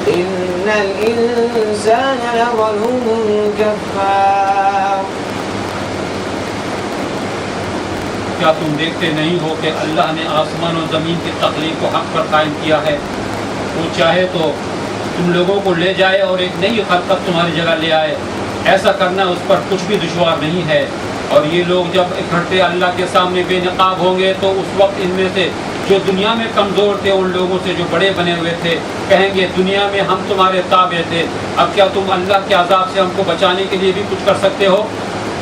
إن الإنسان لظلوم كفار. کیا تم دیکھتے نہیں ہو کہ اللہ نے آسمان و زمین کی تخلیق کو حق پر قائم کیا ہے؟ وہ چاہے تو تم لوگوں کو لے جائے اور ایک نئی خلقت تمہاری جگہ لے آئے. ایسا کرنا اس پر کچھ بھی دشوار نہیں ہے. اور یہ لوگ جب اکٹھے اللہ کے سامنے بے نقاب ہوں گے تو اس وقت ان میں سے جو دنیا میں کمزور تھے ان لوگوں سے جو بڑے بنے ہوئے تھے کہیں گے دنیا میں ہم تمہارے تابع تھے, اب کیا تم اللہ کے عذاب سے ہم کو بچانے کے لیے بھی کچھ کر سکتے ہو؟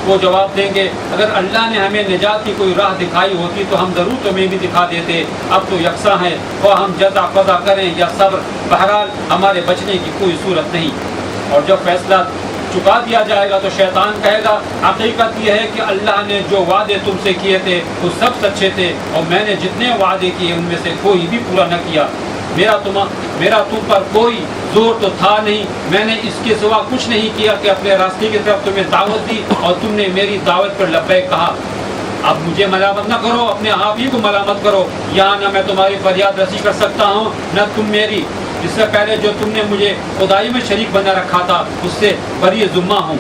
وہ جواب دیں گے اگر اللہ نے ہمیں نجات کی کوئی راہ دکھائی ہوتی تو ہم ضرور تمہیں بھی دکھا دیتے. اب تو یکساں ہیں اور ہم جزا قضا کریں یا صبر, بہرحال ہمارے بچنے کی کوئی صورت نہیں. اور جب فیصلہ چکا دیا جائے گا تو شیطان کہے گا حقیقت یہ ہے کہ اللہ نے جو وعدے تم سے کیے تھے وہ سب سچے تھے اور میں نے جتنے وعدے کیے ان میں سے کوئی بھی پورا نہ کیا. میرا تم پر کوئی زور تو تھا نہیں, میں نے اس کے سوا کچھ نہیں کیا کہ اپنے راستے کی طرف تمہیں دعوت دی اور تم نے میری دعوت پر لبیک کہا. اب مجھے ملامت نہ کرو, اپنے آپ ہی کو ملامت کرو. یہاں نہ میں تمہاری فریاد رسی کر سکتا ہوں نہ تم میری. اس سے پہلے جو تم نے مجھے خدائی میں شریک بنا رکھا تھا اس سے بری ذمہ ہوں۔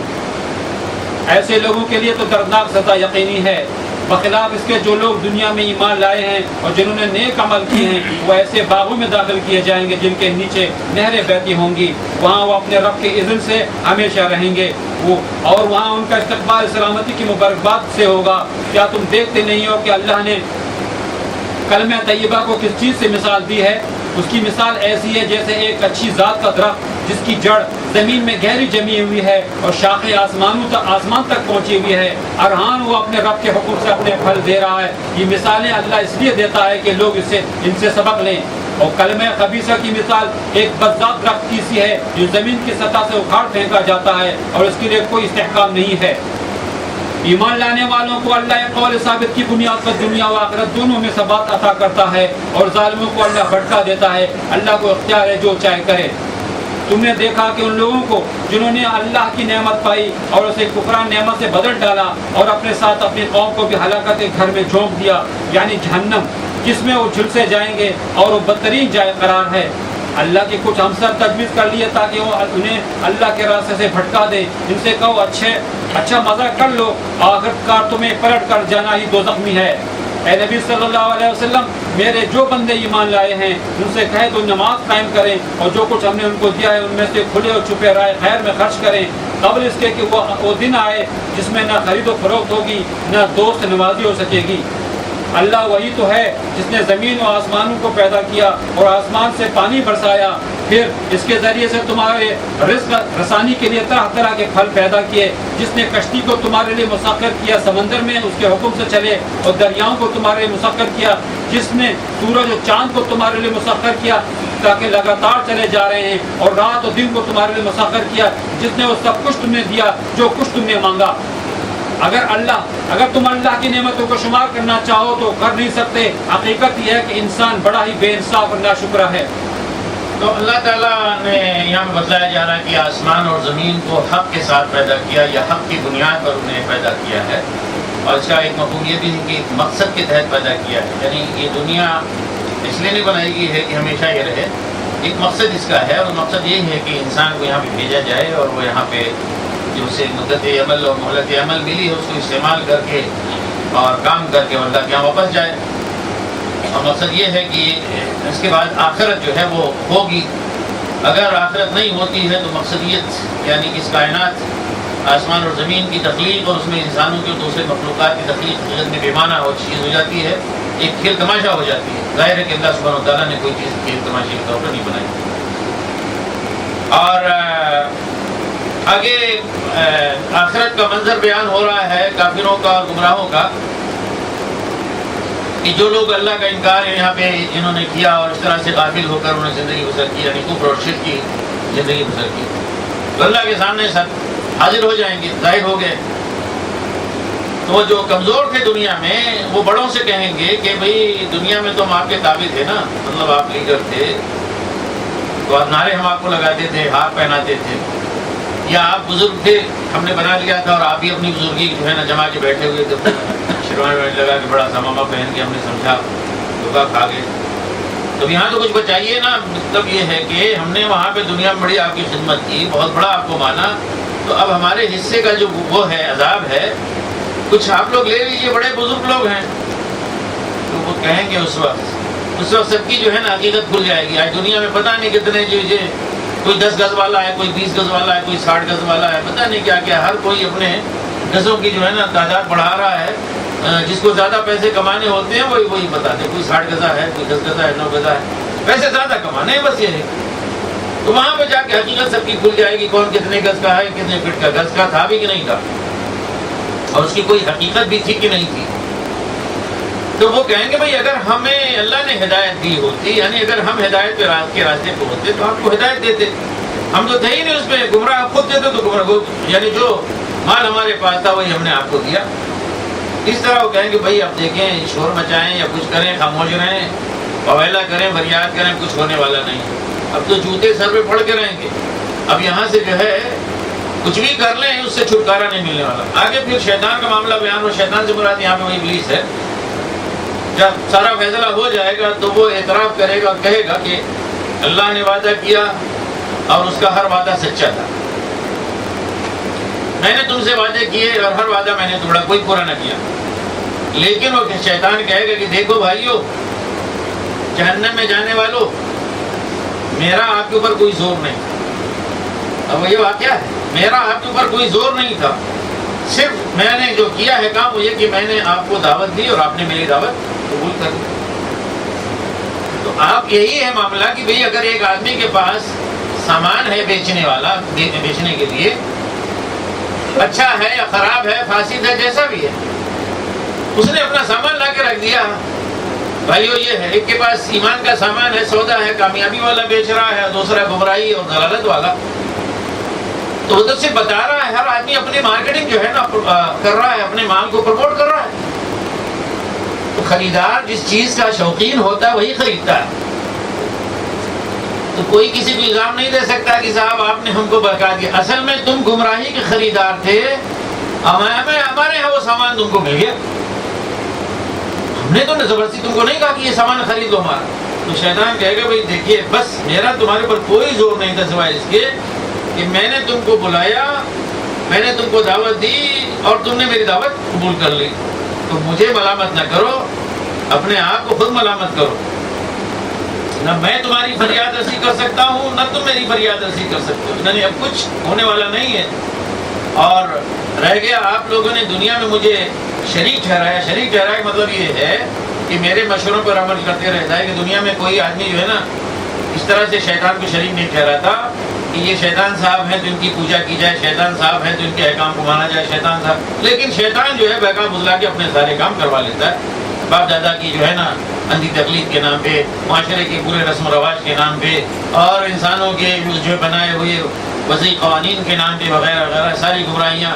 ایسے لوگوں کے لیے تو دردناک سزا یقینی ہے، بخلاف اس کے جو لوگ دنیا میں ایمان لائے ہیں اور جنہوں نے نیک عمل کیے ہیں وہ ایسے باغوں میں داخل کیے جائیں گے جن کے نیچے نہریں بہتی ہوں گی، وہاں وہ اپنے رب کے اذن سے ہمیشہ رہیں گے، اور وہاں ان کا استقبال سلامتی کی مبارکباد سے ہوگا۔ کیا تم دیکھتے نہیں ہو کہ اللہ نے کلمہ طیبہ کو کس چیز سے مثال دی ہے؟ اس کی مثال ایسی ہے جیسے ایک اچھی ذات کا درخت جس کی جڑ زمین میں گہری جمی ہوئی ہے اور شاخیں آسمان تک پہنچی ہوئی ہے، ارحان وہ اپنے رب کے حکم سے اپنے پھل دے رہا ہے۔ یہ مثالیں اللہ اس لیے دیتا ہے کہ لوگ ان سے سبق لیں۔ اور کلمہ خبیثہ کی مثال ایک بدذات درخت کی سی ہے جو زمین کی سطح سے اکھاڑ پھینکا جاتا ہے اور اس کے لیے کوئی استحکام نہیں ہے۔ ایمان لانے والوں کو اللہ ایک قول ثابت کی بنیاد پر دنیا و آخرت دونوں میں ثبات عطا کرتا ہے، اور ظالموں کو اللہ بھٹکا دیتا ہے۔ اللہ کو اختیار ہے جو چاہے کرے۔ تم نے دیکھا کہ ان لوگوں کو جنہوں نے اللہ کی نعمت پائی اور اسے کفران نعمت سے بدل ڈالا اور اپنے ساتھ اپنی قوم کو بھی ہلاکت کے گھر میں جھونک دیا، یعنی جہنم، جس میں وہ جھلسے جائیں گے اور وہ بدترین جائے قرار ہے۔ اللہ کے کچھ ہمسر تجویز کر لیے تاکہ وہ انہیں اللہ کے راستے سے بھٹکا دے۔ ان سے کہو اچھا مزہ کر لو، آخرکار تمہیں پلٹ کر جانا ہی دوزخ میں ہے۔ اے نبی صلی اللہ علیہ وسلم، میرے جو بندے ایمان لائے ہیں ان سے کہے تو نماز قائم کریں اور جو کچھ ہم نے ان کو دیا ہے ان میں سے کھلے اور چھپے رائے خیر میں خرچ کریں، قبل اس کے کہ وہ دن آئے جس میں نہ خرید و فروخت ہوگی نہ دوست نوازی ہو سکے گی۔ اللہ وہی تو ہے جس نے زمین و آسمانوں کو پیدا کیا اور آسمان سے پانی برسایا، پھر اس کے ذریعے سے تمہارے رزق رسانی کے لیے طرح طرح کے پھل پیدا کیے، جس نے کشتی کو تمہارے لیے مسخر کیا، سمندر میں اس کے حکم سے چلے، اور دریاؤں کو تمہارے لیے مسخر کیا، جس نے سورج اور چاند کو تمہارے لیے مسخر کیا تاکہ لگاتار چلے جا رہے ہیں، اور رات اور دن کو تمہارے لیے مسخر کیا، جس نے وہ سب کچھ تمہیں دیا جو کچھ تم نے مانگا۔ اگر تم اللہ کی نعمتوں کو شمار کرنا چاہو تو کر نہیں سکتے۔ حقیقت یہ ہے کہ انسان بڑا ہی بے انصاف اور ناشکرا ہے۔ تو اللہ تعالیٰ نے یہاں بتلایا جا رہا ہے کہ آسمان اور زمین کو حق کے ساتھ پیدا کیا یا حق کی بنیاد پر انہیں پیدا کیا ہے، اور اس کا ایک مفہوم یہ بھی ہے کہ مقصد کے تحت پیدا کیا ہے، یعنی یہ دنیا اس لیے نہیں بنائی گئی ہے کہ ہمیشہ یہ رہے، ایک مقصد اس کا ہے، اور مقصد یہ ہے کہ انسان کو یہاں پہ بھیجا جائے اور وہ یہاں پہ جو اسے مدت عمل اور مہلت عمل ملی ہے اس کو استعمال کر کے اور کام کر کے اللہ کے یہاں واپس جائے۔ اور مقصد یہ ہے کہ اس کے بعد آخرت جو ہے وہ ہوگی۔ اگر آخرت نہیں ہوتی ہے تو مقصدیت یعنی اس کائنات آسمان اور زمین کی تخلیق اور اس میں انسانوں کے دوسرے مخلوقات کی تخلیق حقیقت میں بے معنی چیز ہو جاتی ہے، ایک کھیل تماشا ہو جاتی ہے۔ ظاہر ہے کہ اللہ سبحانہ و تعالیٰ نے کوئی چیز کھیل تماشے کے طور پر نہیں بنائی۔ اور آگے آخرت کا منظر بیان ہو رہا ہے کافروں کا اور گمراہوں کا، کہ جو لوگ اللہ کا انکار یہاں پہ انہوں نے کیا اور اس طرح سے غافل ہو کر انہوں نے زندگی بسر کی، یعنی کفر اور شرک کی زندگی بسر کی، تو اللہ کے سامنے سب حاضر ہو جائیں گے، ظاہر ہو گئے۔ تو وہ جو کمزور تھے دنیا میں وہ بڑوں سے کہیں گے کہ بھئی دنیا میں تو ہم آپ کے تابع تھے نا، مطلب آپ لیڈر تھے، تو آپ نعرے ہم آپ کو لگاتے تھے، ہار پہناتے تھے، یا آپ بزرگ تھے ہم نے بنا لیا تھا اور آپ بھی اپنی بزرگی جو ہے نا جما کے بیٹھے ہوئے تھے، شیروانی لگا کے بڑا سامامہ پہن کے ہم نے سمجھا دھوکا کھا گئے۔ تو یہاں تو کچھ بچائیے نا، مطلب یہ ہے کہ ہم نے وہاں پہ دنیا میں بڑی آپ کی خدمت کی، بہت بڑا آپ کو مانا، تو اب ہمارے حصے کا جو وہ ہے عذاب ہے کچھ آپ لوگ لے لیجیے، بڑے بزرگ لوگ ہیں۔ تو وہ کہیں گے اس وقت سب کی جو ہے نا حقیقت کھل جائے گی۔ آج دنیا میں پتہ نہیں کتنے جو کوئی 10 گز والا ہے، کوئی 20 گز والا ہے، کوئی 60 گز والا ہے، پتہ نہیں کیا کیا، ہر کوئی اپنے گزوں کی جو ہے نا تعداد بڑھا رہا ہے۔ جس کو زیادہ پیسے کمانے ہوتے ہیں وہی بتاتے، کوئی 60 گزا ہے، کوئی 10 گزا ہے، 9 گزا ہے، پیسے زیادہ کمانے ہیں، بس یہ ہے۔ تو وہاں پہ جا کے حقیقت سب کی کھل جائے گی، کون کتنے گز کا ہے، کتنے فٹ کا، گز کا تھا بھی کہ نہیں تھا، اور اس کی کوئی حقیقت بھی تھی کہ نہیں تھی۔ تو وہ کہیں گے بھائی اگر ہمیں اللہ نے ہدایت دی ہوتی، یعنی اگر ہم ہدایت کے راستے پہ ہوتے تو آپ کو ہدایت دیتے، ہم تو تھے ہی نہیں اس پہ، گمراہ خود دیتے تو گمراہ، یعنی جو مال ہمارے پاس تھا وہی ہم نے آپ کو دیا۔ اس طرح وہ کہیں گے بھائی اب دیکھیں، شور مچائیں یا کچھ کریں، خاموش رہیں، اویلا کریں، فریاد کریں، کچھ ہونے والا نہیں۔ اب تو جوتے سر پہ پڑ کے رہیں گے، اب یہاں سے جو ہے کچھ بھی کر لیں اس سے چھٹکارا نہیں ملنے والا۔ آگے پھر شیطان کا معاملہ بیان ہو، شیطان سے مراد یہاں پہ وہی ابلیس ہے۔ جب سارا فیصلہ ہو جائے گا تو وہ اعتراف کرے گا اور کہے گا کہ اللہ نے وعدہ کیا اور اس کا ہر وعدہ سچا تھا. میں نے تم سے وعدے کیے اور ہر وعدہ میں نے توڑا، کوئی پورا نہ کیا. لیکن وہ شیطان کہے گا کہ دیکھو بھائیو، جہنم میں جانے والو، میرا آپ کے اوپر کوئی زور نہیں. اب یہ واقعہ ہے، میرا آپ کے اوپر کوئی زور نہیں تھا، صرف میں نے جو کیا ہے کام وہ یہ کہ میں نے آپ کو دعوت دی اور آپ نے میری دعوت قبول کر لی. تو آپ یہی ہے معاملہ کہ بھئی اگر ایک آدمی کے پاس سامان ہے بیچنے والا، بیچنے کے لیے، اچھا ہے یا خراب ہے، فاسد ہے، جیسا بھی ہے، اس نے اپنا سامان لا کے رکھ دیا. بھائیو یہ ہے، ایک کے پاس ایمان کا سامان ہے، سودا ہے، کامیابی والا بیچ رہا ہے، دوسرا گمراہی اور ضلالت والا. تو ادھر سے بتا رہا ہے، ہر آدمی اپنی مارکیٹنگ جو ہے نا کر رہا ہے، اپنے مال کو پروموٹ کر رہا ہے. تو خریدار جس چیز کا شوقین ہوتا ہے وہی خریدتا ہے. تو کوئی کسی کو الزام نہیں دے سکتا کہ صاحب آپ نے ہم کو بہکا دیا. اصل میں تم گمراہی کے خریدار تھے، ہمارے یہاں وہ سامان تم کو مل گیا. ہم نے تو زبردستی تم کو نہیں کہا کہ یہ سامان خرید لو ہمارا. تو شیطان کہے گا بھائی دیکھیے، بس میرا تمہارے پر کوئی زور نہیں تھا سوائے اس کے کہ میں نے تم کو بلایا، میں نے تم کو دعوت دی اور تم نے میری دعوت قبول کر لی. تو مجھے ملامت نہ کرو، اپنے آپ کو خود ملامت کرو. نہ میں تمہاری فریاد رسی کر سکتا ہوں، نہ تم میری فریاد رسی کر سکتے ہو. یعنی اب کچھ ہونے والا نہیں ہے. اور رہ گیا آپ لوگوں نے دنیا میں مجھے شریک ٹھہرایا. شریک ٹھہرایا کا مطلب یہ ہے کہ میرے مشوروں پر عمل کرتے رہتا ہے. کہ دنیا میں کوئی آدمی جو ہے نا اس طرح سے شیطان کو شریک نہیں ٹھہراتا کہ یہ شیطان صاحب ہیں تو ان کی پوجا کی جائے، شیطان صاحب ہیں تو ان کے احکام کو مانا جائے، شیطان صاحب. لیکن شیطان جو ہے بہکا بزلا کے اپنے سارے کام کروا لیتا ہے. باپ دادا کی جو ہے نا اندھی تقلید کے نام پہ، معاشرے کے برے رسم و رواج کے نام پہ، اور انسانوں کے جو بنائے ہوئے وضعی قوانین کے نام پہ وغیرہ وغیرہ ساری گمراہیاں.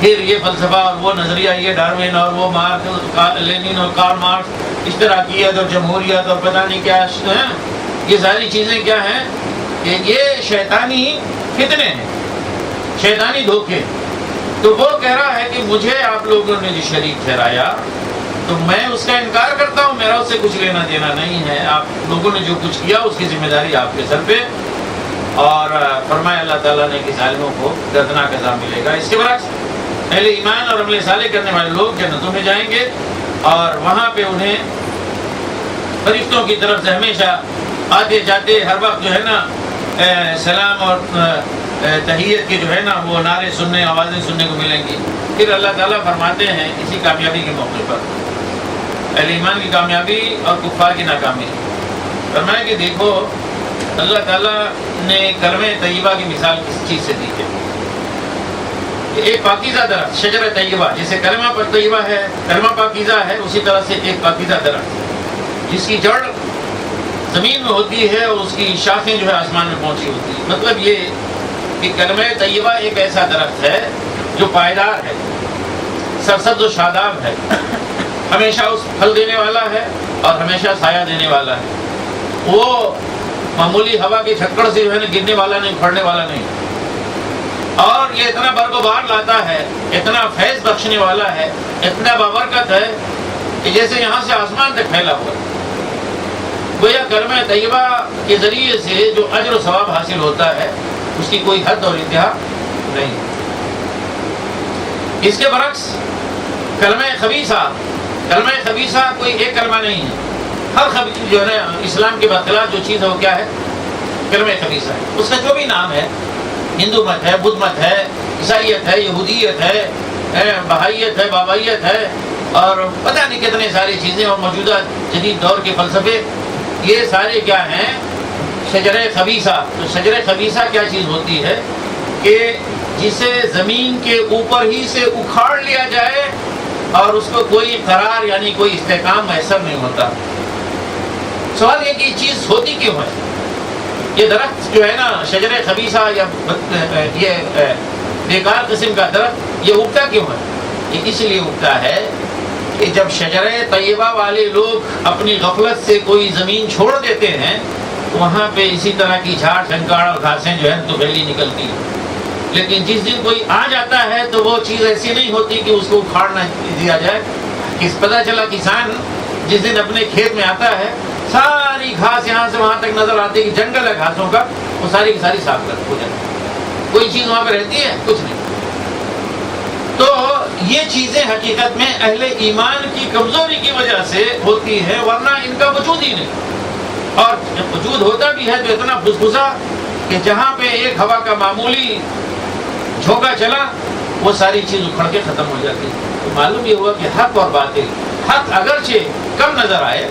پھر یہ فلسفہ اور وہ نظریہ، یہ ڈاروین اور وہ مارکس، لینن اور کارل مارکس، اشتراکیت اور جمہوریت اور پتہ نہیں کیا ہے. یہ ساری چیزیں کیا ہیں کہ یہ شیطانی فتنے ہیں، شیطانی دھوکے. تو وہ کہہ رہا ہے کہ مجھے آپ لوگوں نے جو شریک ٹھہرایا تو میں اس کا انکار کرتا ہوں، میرا اس سے کچھ لینا دینا نہیں ہے. آپ لوگوں نے جو کچھ کیا اس کی ذمہ داری آپ کے سر پہ. اور فرمایا اللہ تعالیٰ نے کہ ظالموں کو دردناک عذاب ملے گا. اس کے برعکس اہل ایمان اور عمل صالح کرنے والے لوگ جنتوں میں جائیں گے، اور وہاں پہ انہیں فرشتوں کی طرف سے ہمیشہ آتے جاتے ہر وقت جو ہے نا سلام اور تحیت کے جو ہے نا وہ نعرے سننے، آوازیں سننے کو ملیں گی. پھر اللہ تعالیٰ فرماتے ہیں اسی کامیابی کے موقع پر، اہل ایمان کی کامیابی اور کفار کی ناکامی، فرمایا کہ دیکھو اللہ تعالیٰ نے کلمہ طیبہ کی مثال کس چیز سے دی ہے. ایک پاکیزہ درخت، شجر طیبہ، جیسے کلمہ پر طیبہ ہے، کلمہ پاکیزہ ہے، اسی طرح سے ایک پاکیزہ درخت جس کی جڑ زمین میں ہوتی ہے اور اس کی شاخیں جو ہے آسمان میں پہنچی ہوتی ہے. مطلب یہ کہ کلمہ طیبہ ایک ایسا درخت ہے جو پائیدار ہے، سرسبز و شاداب ہے، ہمیشہ اس پھل دینے والا ہے اور ہمیشہ سایہ دینے والا ہے. وہ معمولی ہوا کی جھکڑ سے جو ہے نا گرنے والا نہیں، پھڑنے والا نہیں. اور یہ اتنا برگ و بار لاتا ہے، اتنا فیض بخشنے والا ہے، اتنا بابرکت ہے کہ جیسے یہاں سے آسمان تک پھیلا ہوا ہے. گویا کلمہ طیبہ کے ذریعے سے جو اجر و ثواب حاصل ہوتا ہے اس کی کوئی حد اور انتہا نہیں. اس کے برعکس کلمہ خبیثہ کوئی ایک کلمہ نہیں ہے. ہر جو ہے نا اسلام کے برخلاف جو چیز ہے وہ کیا ہے؟ کلمہ خبیثہ ہے. اس کا جو بھی نام ہے، ہندو مت ہے، بدھ مت ہے، عیسائیت ہے، یہودیت ہے، بہائیت ہے، بابائیت ہے، اور پتہ نہیں کتنے ساری چیزیں، اور موجودہ جدید دور کے فلسفے، یہ سارے کیا ہیں؟ شجرہ خبیثہ. تو شجرہ خبیثہ کیا چیز ہوتی ہے کہ جسے زمین کے اوپر ہی سے اکھاڑ لیا جائے اور اس کو کوئی قرار یعنی کوئی استحکام میسر نہیں ہوتا. سوال یہ کہ یہ چیز ہوتی کیوں ہے؟ یہ درخت جو ہے نا شجرہ خبیثہ یا یہ بیکار قسم کا درخت، یہ اگتا کیوں ہے؟ یہ اس لیے اگتا ہے کہ جب شجرہ طیبہ والے لوگ اپنی غفلت سے کوئی زمین چھوڑ دیتے ہیں تو وہاں پہ اسی طرح کی جھاڑ جھنکاڑ اور گھاسیں جو ہے تو پھیلی نکلتی ہیں. لیکن جس دن کوئی آ جاتا ہے تو وہ چیز ایسی نہیں ہوتی کہ اس کو اکھاڑ نہ دیا جائے. پتہ چلا کسان جس دن اپنے کھیت میں آتا ہے ساری گھاس یہاں سے وہاں تک نظر آتی ہے کہ جنگل ہے گھاسوں کا، وہ ساری کی ساری صاف کر ہو جاتی ہے، کوئی چیز وہاں پہ رہتی ہے؟ کچھ نہیں۔ تو یہ چیزیں حقیقت میں اہل ایمان کی کمزوری کی وجہ سے ہوتی ہے، ورنہ ان کا وجود ہی نہیں۔ اور جب وجود ہوتا بھی ہے تو اتنا بھسبھسا کہ جہاں پہ ایک ہوا کا معمولی جھونکا چلا وہ ساری چیز اکھڑ کے ختم ہو جاتی ہے۔ تو معلوم یہ ہوا کہ حق اور باطل، حق اگرچہ کم نظر آئے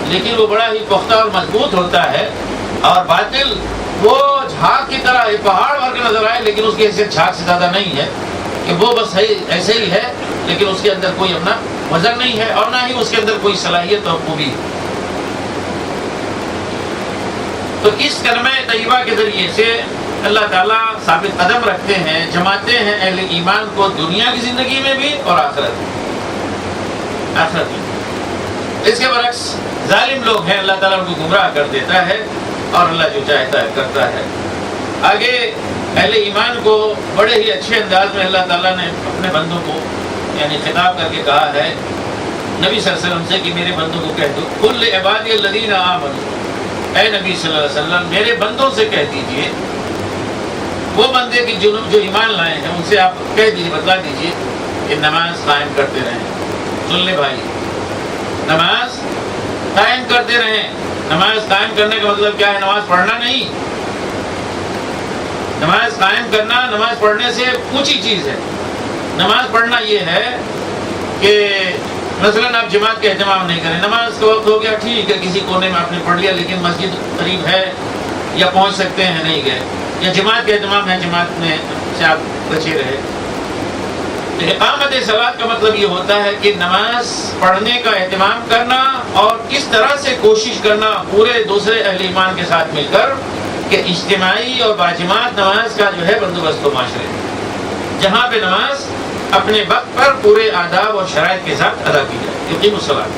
لیکن وہ بڑا ہی پختہ اور مضبوط ہوتا ہے، اور باطل وہ جھاگ کی طرح پہاڑ بھر کے نظر آئے لیکن اس کی حیثیت جھاگ سے زیادہ نہیں ہے، کہ وہ بس ایسے ہی ہے لیکن اس کے اندر کوئی اپنا وزن نہیں ہے اور نہ ہی اس کے اندر کوئی صلاحیت اور خوبی۔ تو اس کلمہ طیبہ کے ذریعے سے اللہ تعالیٰ ثابت قدم رکھتے ہیں، جماتے ہیں اہل ایمان کو دنیا کی زندگی میں بھی اور آخرت میں۔ اس کے برعکس ظالم لوگ ہیں، اللہ تعالیٰ ان کو گمراہ کر دیتا ہے اور اللہ جو چاہتا ہے کرتا ہے۔ آگے اہل ایمان کو بڑے ہی اچھے انداز میں اللہ تعالیٰ نے اپنے بندوں کو یعنی خطاب کر کے کہا ہے نبی صلی اللہ علیہ وسلم سے کہ میرے بندوں کو کہہ دو، قل لعبادی الذین آمنوا، اے نبی صلی اللہ علیہ وسلم میرے بندوں سے کہہ دیجئے، وہ بندے کی جو ایمان لائے ہیں ان سے آپ کہہ دیجئے، بتلا دیجئے کہ نماز قائم کرتے رہیں۔ سن لے بھائی، نماز قائم کرتے رہیں۔ نماز قائم کرنے کا مطلب کیا ہے؟ نماز پڑھنا نہیں، نماز قائم کرنا نماز پڑھنے سے اونچی چیز ہے۔ نماز پڑھنا یہ ہے کہ مثلاً آپ جماعت کا اہتمام نہیں کریں، نماز کا وقت ہو گیا ٹھیک ہے کسی کونے میں آپ نے پڑھ لیا لیکن مسجد قریب ہے یا پہنچ سکتے ہیں نہیں گئے، یا جماعت کا اہتمام ہے جماعت میں سے آپ بچے رہے۔ اقامت صلاۃ کا مطلب یہ ہوتا ہے کہ نماز پڑھنے کا اہتمام کرنا اور اس طرح سے کوشش کرنا پورے دوسرے اہل ایمان کے ساتھ مل کر کہ اجتماعی اور باجماعت نماز کا جو ہے بندوبست ہو معاشرے میں، جہاں پہ نماز اپنے وقت پر پورے آداب اور شرائط کے ساتھ ادا کی جائے، یقین الصلاۃ۔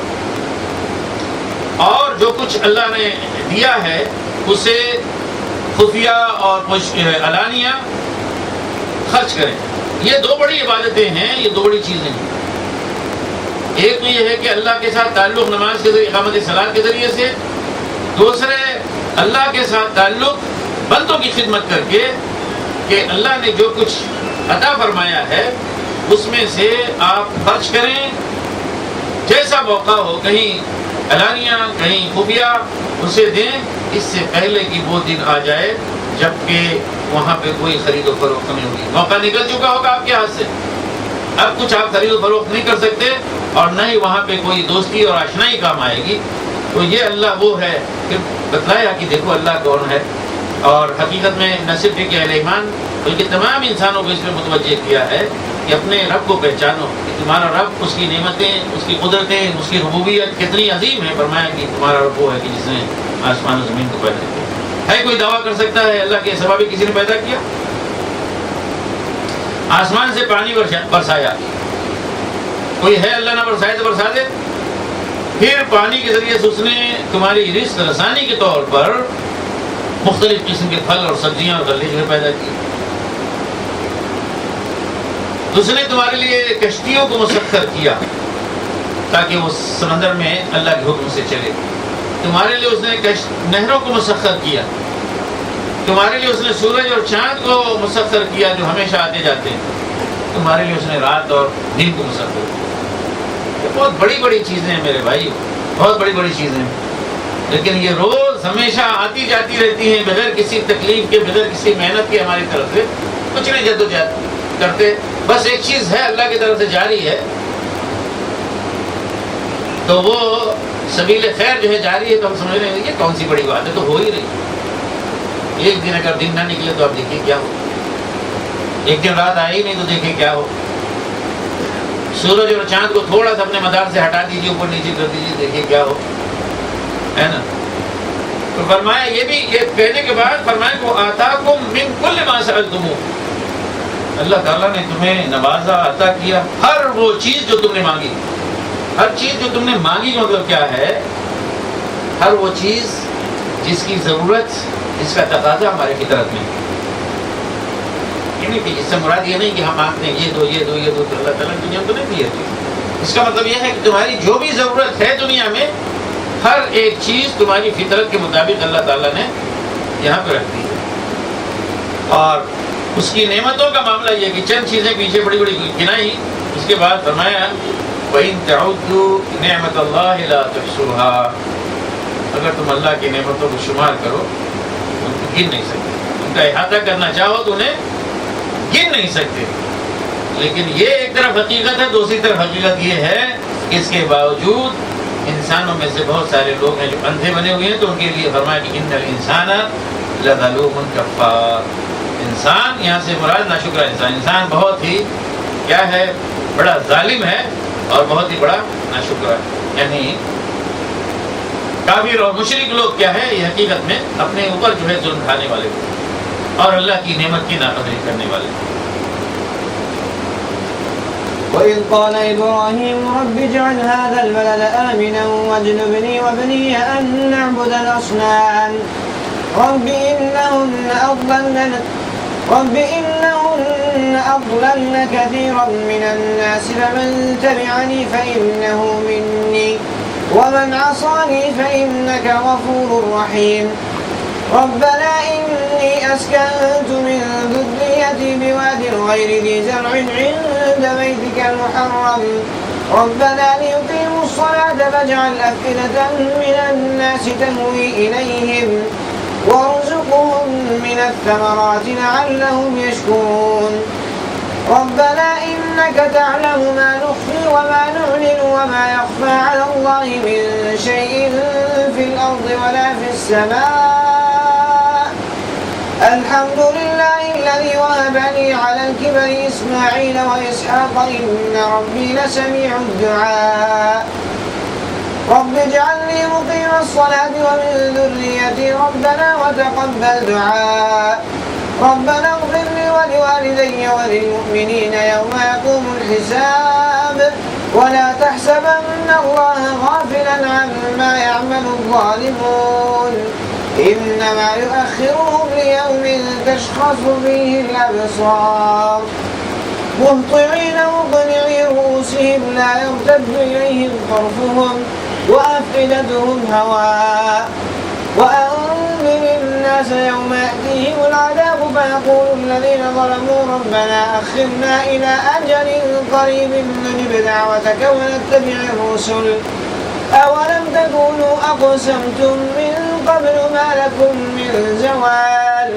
اور جو کچھ اللہ نے دیا ہے اسے خفیہ اور علانیہ خرچ کریں۔ یہ دو بڑی عبادتیں ہیں، یہ دو بڑی چیزیں ہیں۔ ایک تو یہ ہے کہ اللہ کے ساتھ تعلق نماز کے ذریعے اقامت صلاۃ کے ذریعے سے، دوسرے اللہ کے ساتھ تعلق بندوں کی خدمت کر کے کہ اللہ نے جو کچھ عطا فرمایا ہے اس میں سے آپ خرچ کریں، جیسا موقع ہو، کہیں علانیہ کہیں خفیہ اسے دیں، اس سے پہلے کہ وہ دن آ جائے جبکہ وہاں پہ کوئی خرید و فروخت نہیں ہوگی۔ موقع نکل چکا ہوگا آپ کے ہاتھ سے، اب کچھ آپ خرید و فروخت نہیں کر سکتے اور نہ ہی وہاں پہ کوئی دوستی اور آشنائی کام آئے گی۔ تو یہ اللہ وہ ہے کہ بتلایا کہ دیکھو اللہ کون ہے، اور حقیقت میں نہ صرف کہ اہل ایمان بلکہ تمام انسانوں کو اس میں متوجہ کیا ہے کہ اپنے رب کو پہچانو کہ تمہارا رب، اس کی نعمتیں، اس کی قدرتیں، اس کی ربوبیت کتنی عظیم ہے۔ فرمایا کہ تمہارا رب وہ ہے کہ جس نے آسمان و زمین کو پیدا کیا۔ ہے کوئی دعویٰ کر سکتا ہے اللہ کے سوا بھی کسی نے پیدا کیا؟ آسمان سے پانی برسایا، کوئی ہے اللہ نہ برسائے تو برسا دے؟ پھر پانی کے ذریعے سے اس نے تمہاری رزق رسانی کے طور پر مختلف قسم کے پھل اور سبزیاں اور غلے جو ہے پیدا کیے۔ اس نے تمہارے لیے کشتیوں کو مسخر کیا تاکہ وہ سمندر میں اللہ کے حکم سے چلے۔ تمہارے لیے اس نے نہروں کو مسخر کیا، تمہارے لیے اس نے سورج اور چاند کو مسخر کیا جو ہمیشہ آتے جاتے ہیں، تمہارے لیے اس نے رات اور دن کو مسخر کیا۔ یہ بہت بڑی بڑی چیزیں ہیں میرے بھائی، بہت بڑی بڑی چیزیں ہیں، لیکن یہ روز ہمیشہ آتی جاتی رہتی ہیں بغیر کسی تکلیف کے، بغیر کسی محنت کے ہماری طرف سے کچھ نہیں جدوجہد کرتے۔ بس ایک چیز ہے اللہ کی طرف سے جاری ہے تو وہ سبیل خیر جو ہے جاری ہے، تو ہم سمجھ رہے ہیں یہ کون سی بڑی بات ہے، تو ہو ہی رہی۔ ایک دن اگر دن نہ نکلے تو آپ دیکھیے کیا ہو، ایک دن رات آئی نہیں تو دیکھیں کیا ہو۔ سورج اور چاند کو تھوڑا سا اپنے مدار سے ہٹا دیجیے، اوپر نیچے کر دیجیے، دیکھیے کیا ہو، ہے نا۔ تو فرمایا یہ بھی، یہ کہنے کے بعد فرمایا کہ آتاکم من کل ما سألتموہ، اللہ تعالیٰ نے تمہیں نوازا، عطا کیا ہر وہ چیز جو تم نے مانگی۔ ہر چیز جو تم نے مانگی مطلب کیا ہے؟ ہر وہ چیز جس کی ضرورت، جس کا تقاضا ہمارے فطرت میں، یعنی کہ اس سے مراد یہ نہیں کہ ہم مانگتے ہیں یہ دو یہ دو یہ دو، تو اللہ تعالیٰ نے دنیا کو نہیں دی ہے۔ اس کا مطلب یہ ہے کہ تمہاری جو بھی ضرورت ہے دنیا میں ہر ایک چیز تمہاری فطرت کے مطابق اللہ تعالیٰ نے یہاں پہ رکھ دی ہے۔ اور اس کی نعمتوں کا معاملہ یہ کہ چند چیزیں پیچھے بڑی بڑی گنائی، اس کے بعد فرمایا وَإِن تَعُدُّوا نِعْمَةَ اللَّهِ لَا تُحْصُوهَا، اگر تم اللہ کی نعمتوں کو شمار کرو ان کو گن نہیں سکتے، ان کا احاطہ کرنا چاہو تو انہیں گن نہیں سکتے۔ لیکن یہ ایک طرف حقیقت ہے، دوسری طرف حقیقت یہ ہے کہ اس کے باوجود انسانوں میں سے بہت سارے لوگ ہیں جو اندھے بنے ہوئے ہیں، تو ان کے لیے فرمایا کہ ان الانسان لظلوم کفار، انسان یہاں سے مراد ناشکرا انسان، انسان بہت ہی کیا ہے، بڑا ظالم ہے اور بہت ہی بڑا ناشکرا ہے۔ یعنی کافر اور مشرک لوگ کیا ہے، یہ حقیقت میں اپنے اوپر جو ہے ظلم ڈھانے والے اور اللہ کی نعمت کی ناقدری کرنے والے۔ وإذ قال إبراهيم رب اجعل هذا البلد آمنا واجنبني وبني أن نعبد الأصنام رب إنهن أضللن كثيرا من الناس فمن تبعني فإنه مني ومن عصاني فإنك غفور رحيم ربنا إني أسكنت من ذريتي بواد غير ذي زرع عند بيتك المحرم ربنا ليقيموا الصلاة فاجعل أفئدة من الناس تهوي إليهم وارزقهم من الثمرات لعلهم يشكرون ربنا إنك تعلم ما نخفي وما نعلن وما يخفى على الله من شيء في الأرض ولا في السماء الحمد لله الذي وهب لي على الكبر إسماعيل وإسحاق إن ربي لسميع الدعاء رب اجعلني مقيم الصلاة ومن ذريتي ربنا وتقبل دعاء ربنا اغفر لي ولوالدي وللمؤمنين يوم يقوم الحساب ولا تحسبن الله غافلا عما يعمل الظالمون إنما يؤخرهم ليوم تشخص فيه الأبصار مهطعين مقنعي رؤوسهم لا يرتد إليهم طرفهم وأفئدتهم هواء وأنذر الناس يوم يأتيهم العذاب فيقول الذين ظلموا ربنا أخرنا إلى أجل قريب نجب دعوتك ونتبع الرسل أولم تكونوا أقسمتم من قبل ما لكم من زوال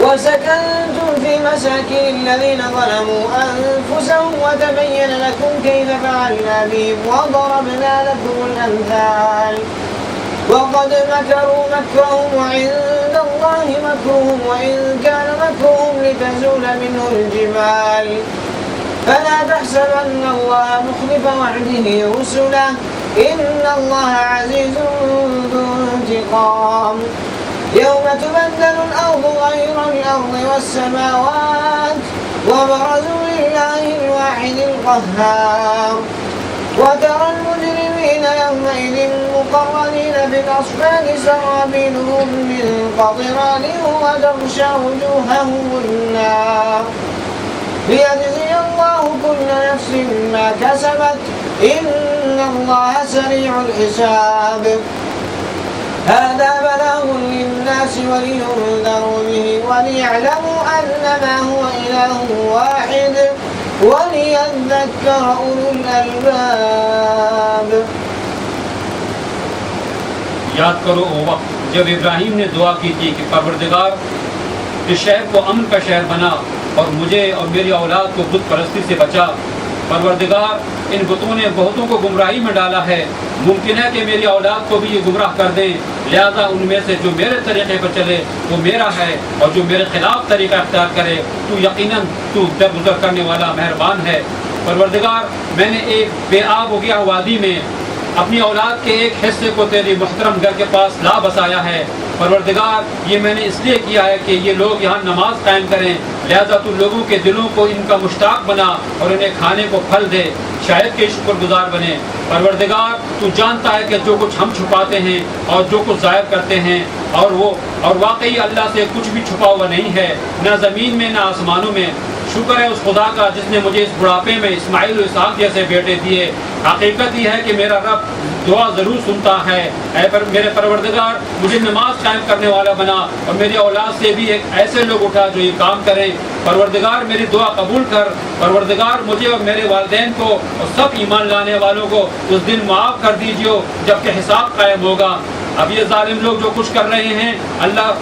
وسكنتم في مساكن الذين ظلموا أنفسهم وتبين لكم كيف فعلنا بهم وضربنا لكم الأمثال وقد مكروا مكرهم وعند الله مكرهم وإن كان مكرهم لتزول منه الجبال فلا تحسبن الله مخلف وعده رسله إن الله عزيز ذو انتقام يوم تبدل الأرض غير الأرض والسماوات وبرزوا لله الواحد القهار وترى المجرمين يومئذ مقرنين بالأصفاد سرابيلهم من قطران وتغشى وجوههم النار ليجزي الله كل نفس ما كسبت إن الله سريع الحساب هذا بلاغ للناس ولينذروا به وليعلموا أنما هو إله واحد وليذكر أولو الألباب۔ یاد کرو وہ وقت جب ابراہیم نے دعا کی تھی کہ پروردگار اس شہر کو امن کا شہر بنا اور مجھے اور میری اولاد کو بت پرستی سے بچا۔ پروردگار ان بتوں نے بہتوں کو گمراہی میں ڈالا ہے، ممکن ہے کہ میری اولاد کو بھی یہ گمراہ کر دیں، لہذا ان میں سے جو میرے طریقے پر چلے وہ میرا ہے اور جو میرے خلاف طریقہ اختیار کرے تو یقیناً تو درگزر کرنے والا مہربان ہے۔ پروردگار میں نے ایک بے آب ہو گیا وادی میں اپنی اولاد کے ایک حصے کو تیری محترم گھر کے پاس لا بسایا ہے۔ پروردگار یہ میں نے اس لیے کیا ہے کہ یہ لوگ یہاں نماز قائم کریں، لہذا تو لوگوں کے دلوں کو ان کا مشتاق بنا اور انہیں کھانے کو پھل دے، شاید کہ شکر گزار بنے۔ پروردگار تو جانتا ہے کہ جو کچھ ہم چھپاتے ہیں اور جو کچھ ظاہر کرتے ہیں اور واقعی اللہ سے کچھ بھی چھپا ہوا نہیں ہے، نہ زمین میں نہ آسمانوں میں۔ شکر ہے اس خدا کا جس نے مجھے اس بڑھاپے میں اسماعیل و اسحاق جیسے بیٹے دیے. حقیقت یہ ہے کہ میرا رب دعا ضرور سنتا ہے. میرے پروردگار مجھے نماز قائم کرنے والا بنا اور میری اولاد سے بھی ایک ایسے لوگ اٹھا جو یہ کام کریں. پروردگار میری دعا قبول کر. پروردگار مجھے اور میرے والدین کو اور سب ایمان لانے والوں کو اس دن معاف کر دیجیے جب کہ حساب قائم ہوگا. اب یہ ظالم لوگ جو کچھ کر رہے ہیں اللہ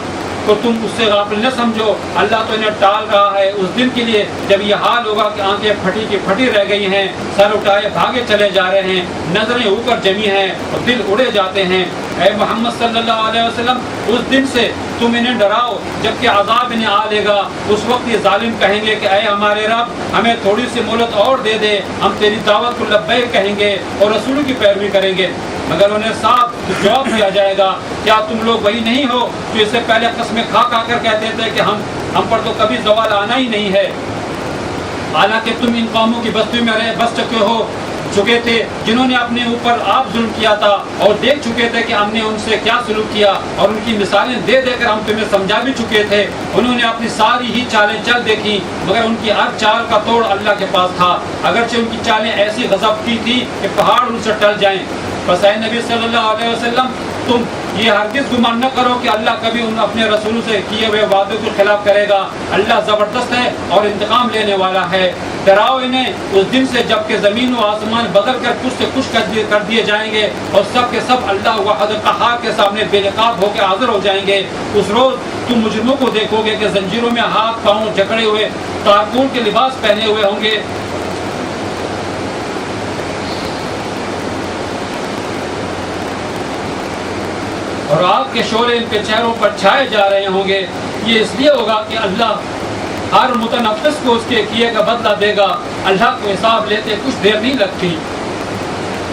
تو تم اس سے غافل نہ سمجھو. اللہ تو انہیں ٹال رہا ہے اس دن کے لیے جب یہ حال ہوگا کہ آنکھیں پھٹی کی پھٹی رہ گئی ہیں, سر اٹھائے بھاگے چلے جا رہے ہیں, نظریں اوپر جمی ہیں اور دل اڑے جاتے ہیں. اے محمد صلی اللہ علیہ وسلم اس دن سے تم انہیں ڈراؤ جب کہ عذاب انہیں آ لے گا. اس وقت یہ ظالم کہیں گے کہ اے ہمارے رب ہمیں تھوڑی سی مہلت اور دے دے, ہم تیری دعوت کو لبیک کہیں گے اور رسولوں کی پیروی کریں گے. مگر انہیں صاف جواب دیا جائے گا کیا تم لوگ وہی نہیں ہو جو اس سے پہلے قسمیں کھا کر کہتے تھے کہ ہم پر تو کبھی زوال آنا ہی نہیں ہے, حالانکہ تم ان قوموں کی بستیوں میں بس چکے تھے جنہوں نے اپنے اوپر آپ ظلم کیا تھا اور دیکھ چکے تھے کہ ہم نے ان سے کیا سلوک کیا اور ان کی مثالیں دے کر ہم تمہیں سمجھا بھی چکے تھے. انہوں نے اپنی ساری ہی چالیں چل دیکھی مگر ان کی ہر چال کا توڑ اللہ کے پاس تھا, اگرچہ ان کی چالیں ایسی غضب کی تھی کہ پہاڑ ان سے ٹل جائیں. بس اے نبی صلی اللہ علیہ وسلم تم یہ ہرگز گمان نہ کرو کہ اللہ کبھی ان اپنے رسولوں سے کیے ہوئے وعدوں کے خلاف کرے گا. اللہ زبردست ہے اور انتقام لینے والا ہے. ڈراؤ انہیں اس دن سے جب کہ زمین و آسمان بدل کر کچھ سے کچھ کر دیے جائیں گے اور سب کے سب اللہ واحد قہار کے سامنے بے نقاب ہو کے حاضر ہو جائیں گے. اس روز تم مجرموں کو دیکھو گے کہ زنجیروں میں ہاتھ پاؤں جکڑے ہوئے تارکون کے لباس پہنے ہوئے ہوں گے, اور آگ کے شعلے ان کے چہروں پر چھائے جا رہے ہوں گے. یہ اس لیے ہوگا کہ اللہ ہر متنفس کو اس کے کیے کا بدلہ دے گا. اللہ کو حساب لیتے کچھ دیر نہیں لگتی.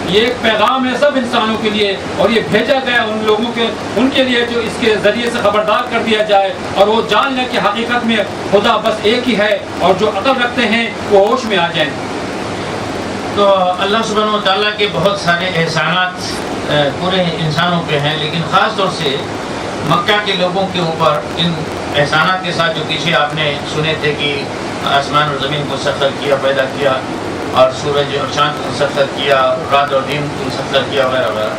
یہ ایک پیغام ہے سب انسانوں کے لیے اور یہ بھیجا گیا ان لوگوں کے ان کے لیے جو اس کے ذریعے سے خبردار کر دیا جائے اور وہ جان لیں کہ حقیقت میں خدا بس ایک ہی ہے اور جو عقل رکھتے ہیں وہ ہوش میں آ جائیں. تو اللہ سبحانہ و تعالیٰ کے بہت سارے احسانات پورے انسانوں پہ ہیں, لیکن خاص طور سے مکہ کے لوگوں کے اوپر ان احسانات کے ساتھ جو پیچھے آپ نے سنے تھے کہ آسمان اور زمین کو مسخر کیا, پیدا کیا, اور سورج اور چاند کو مسخر کیا, رات اور دن کو مسخر کیا وغیرہ وغیرہ,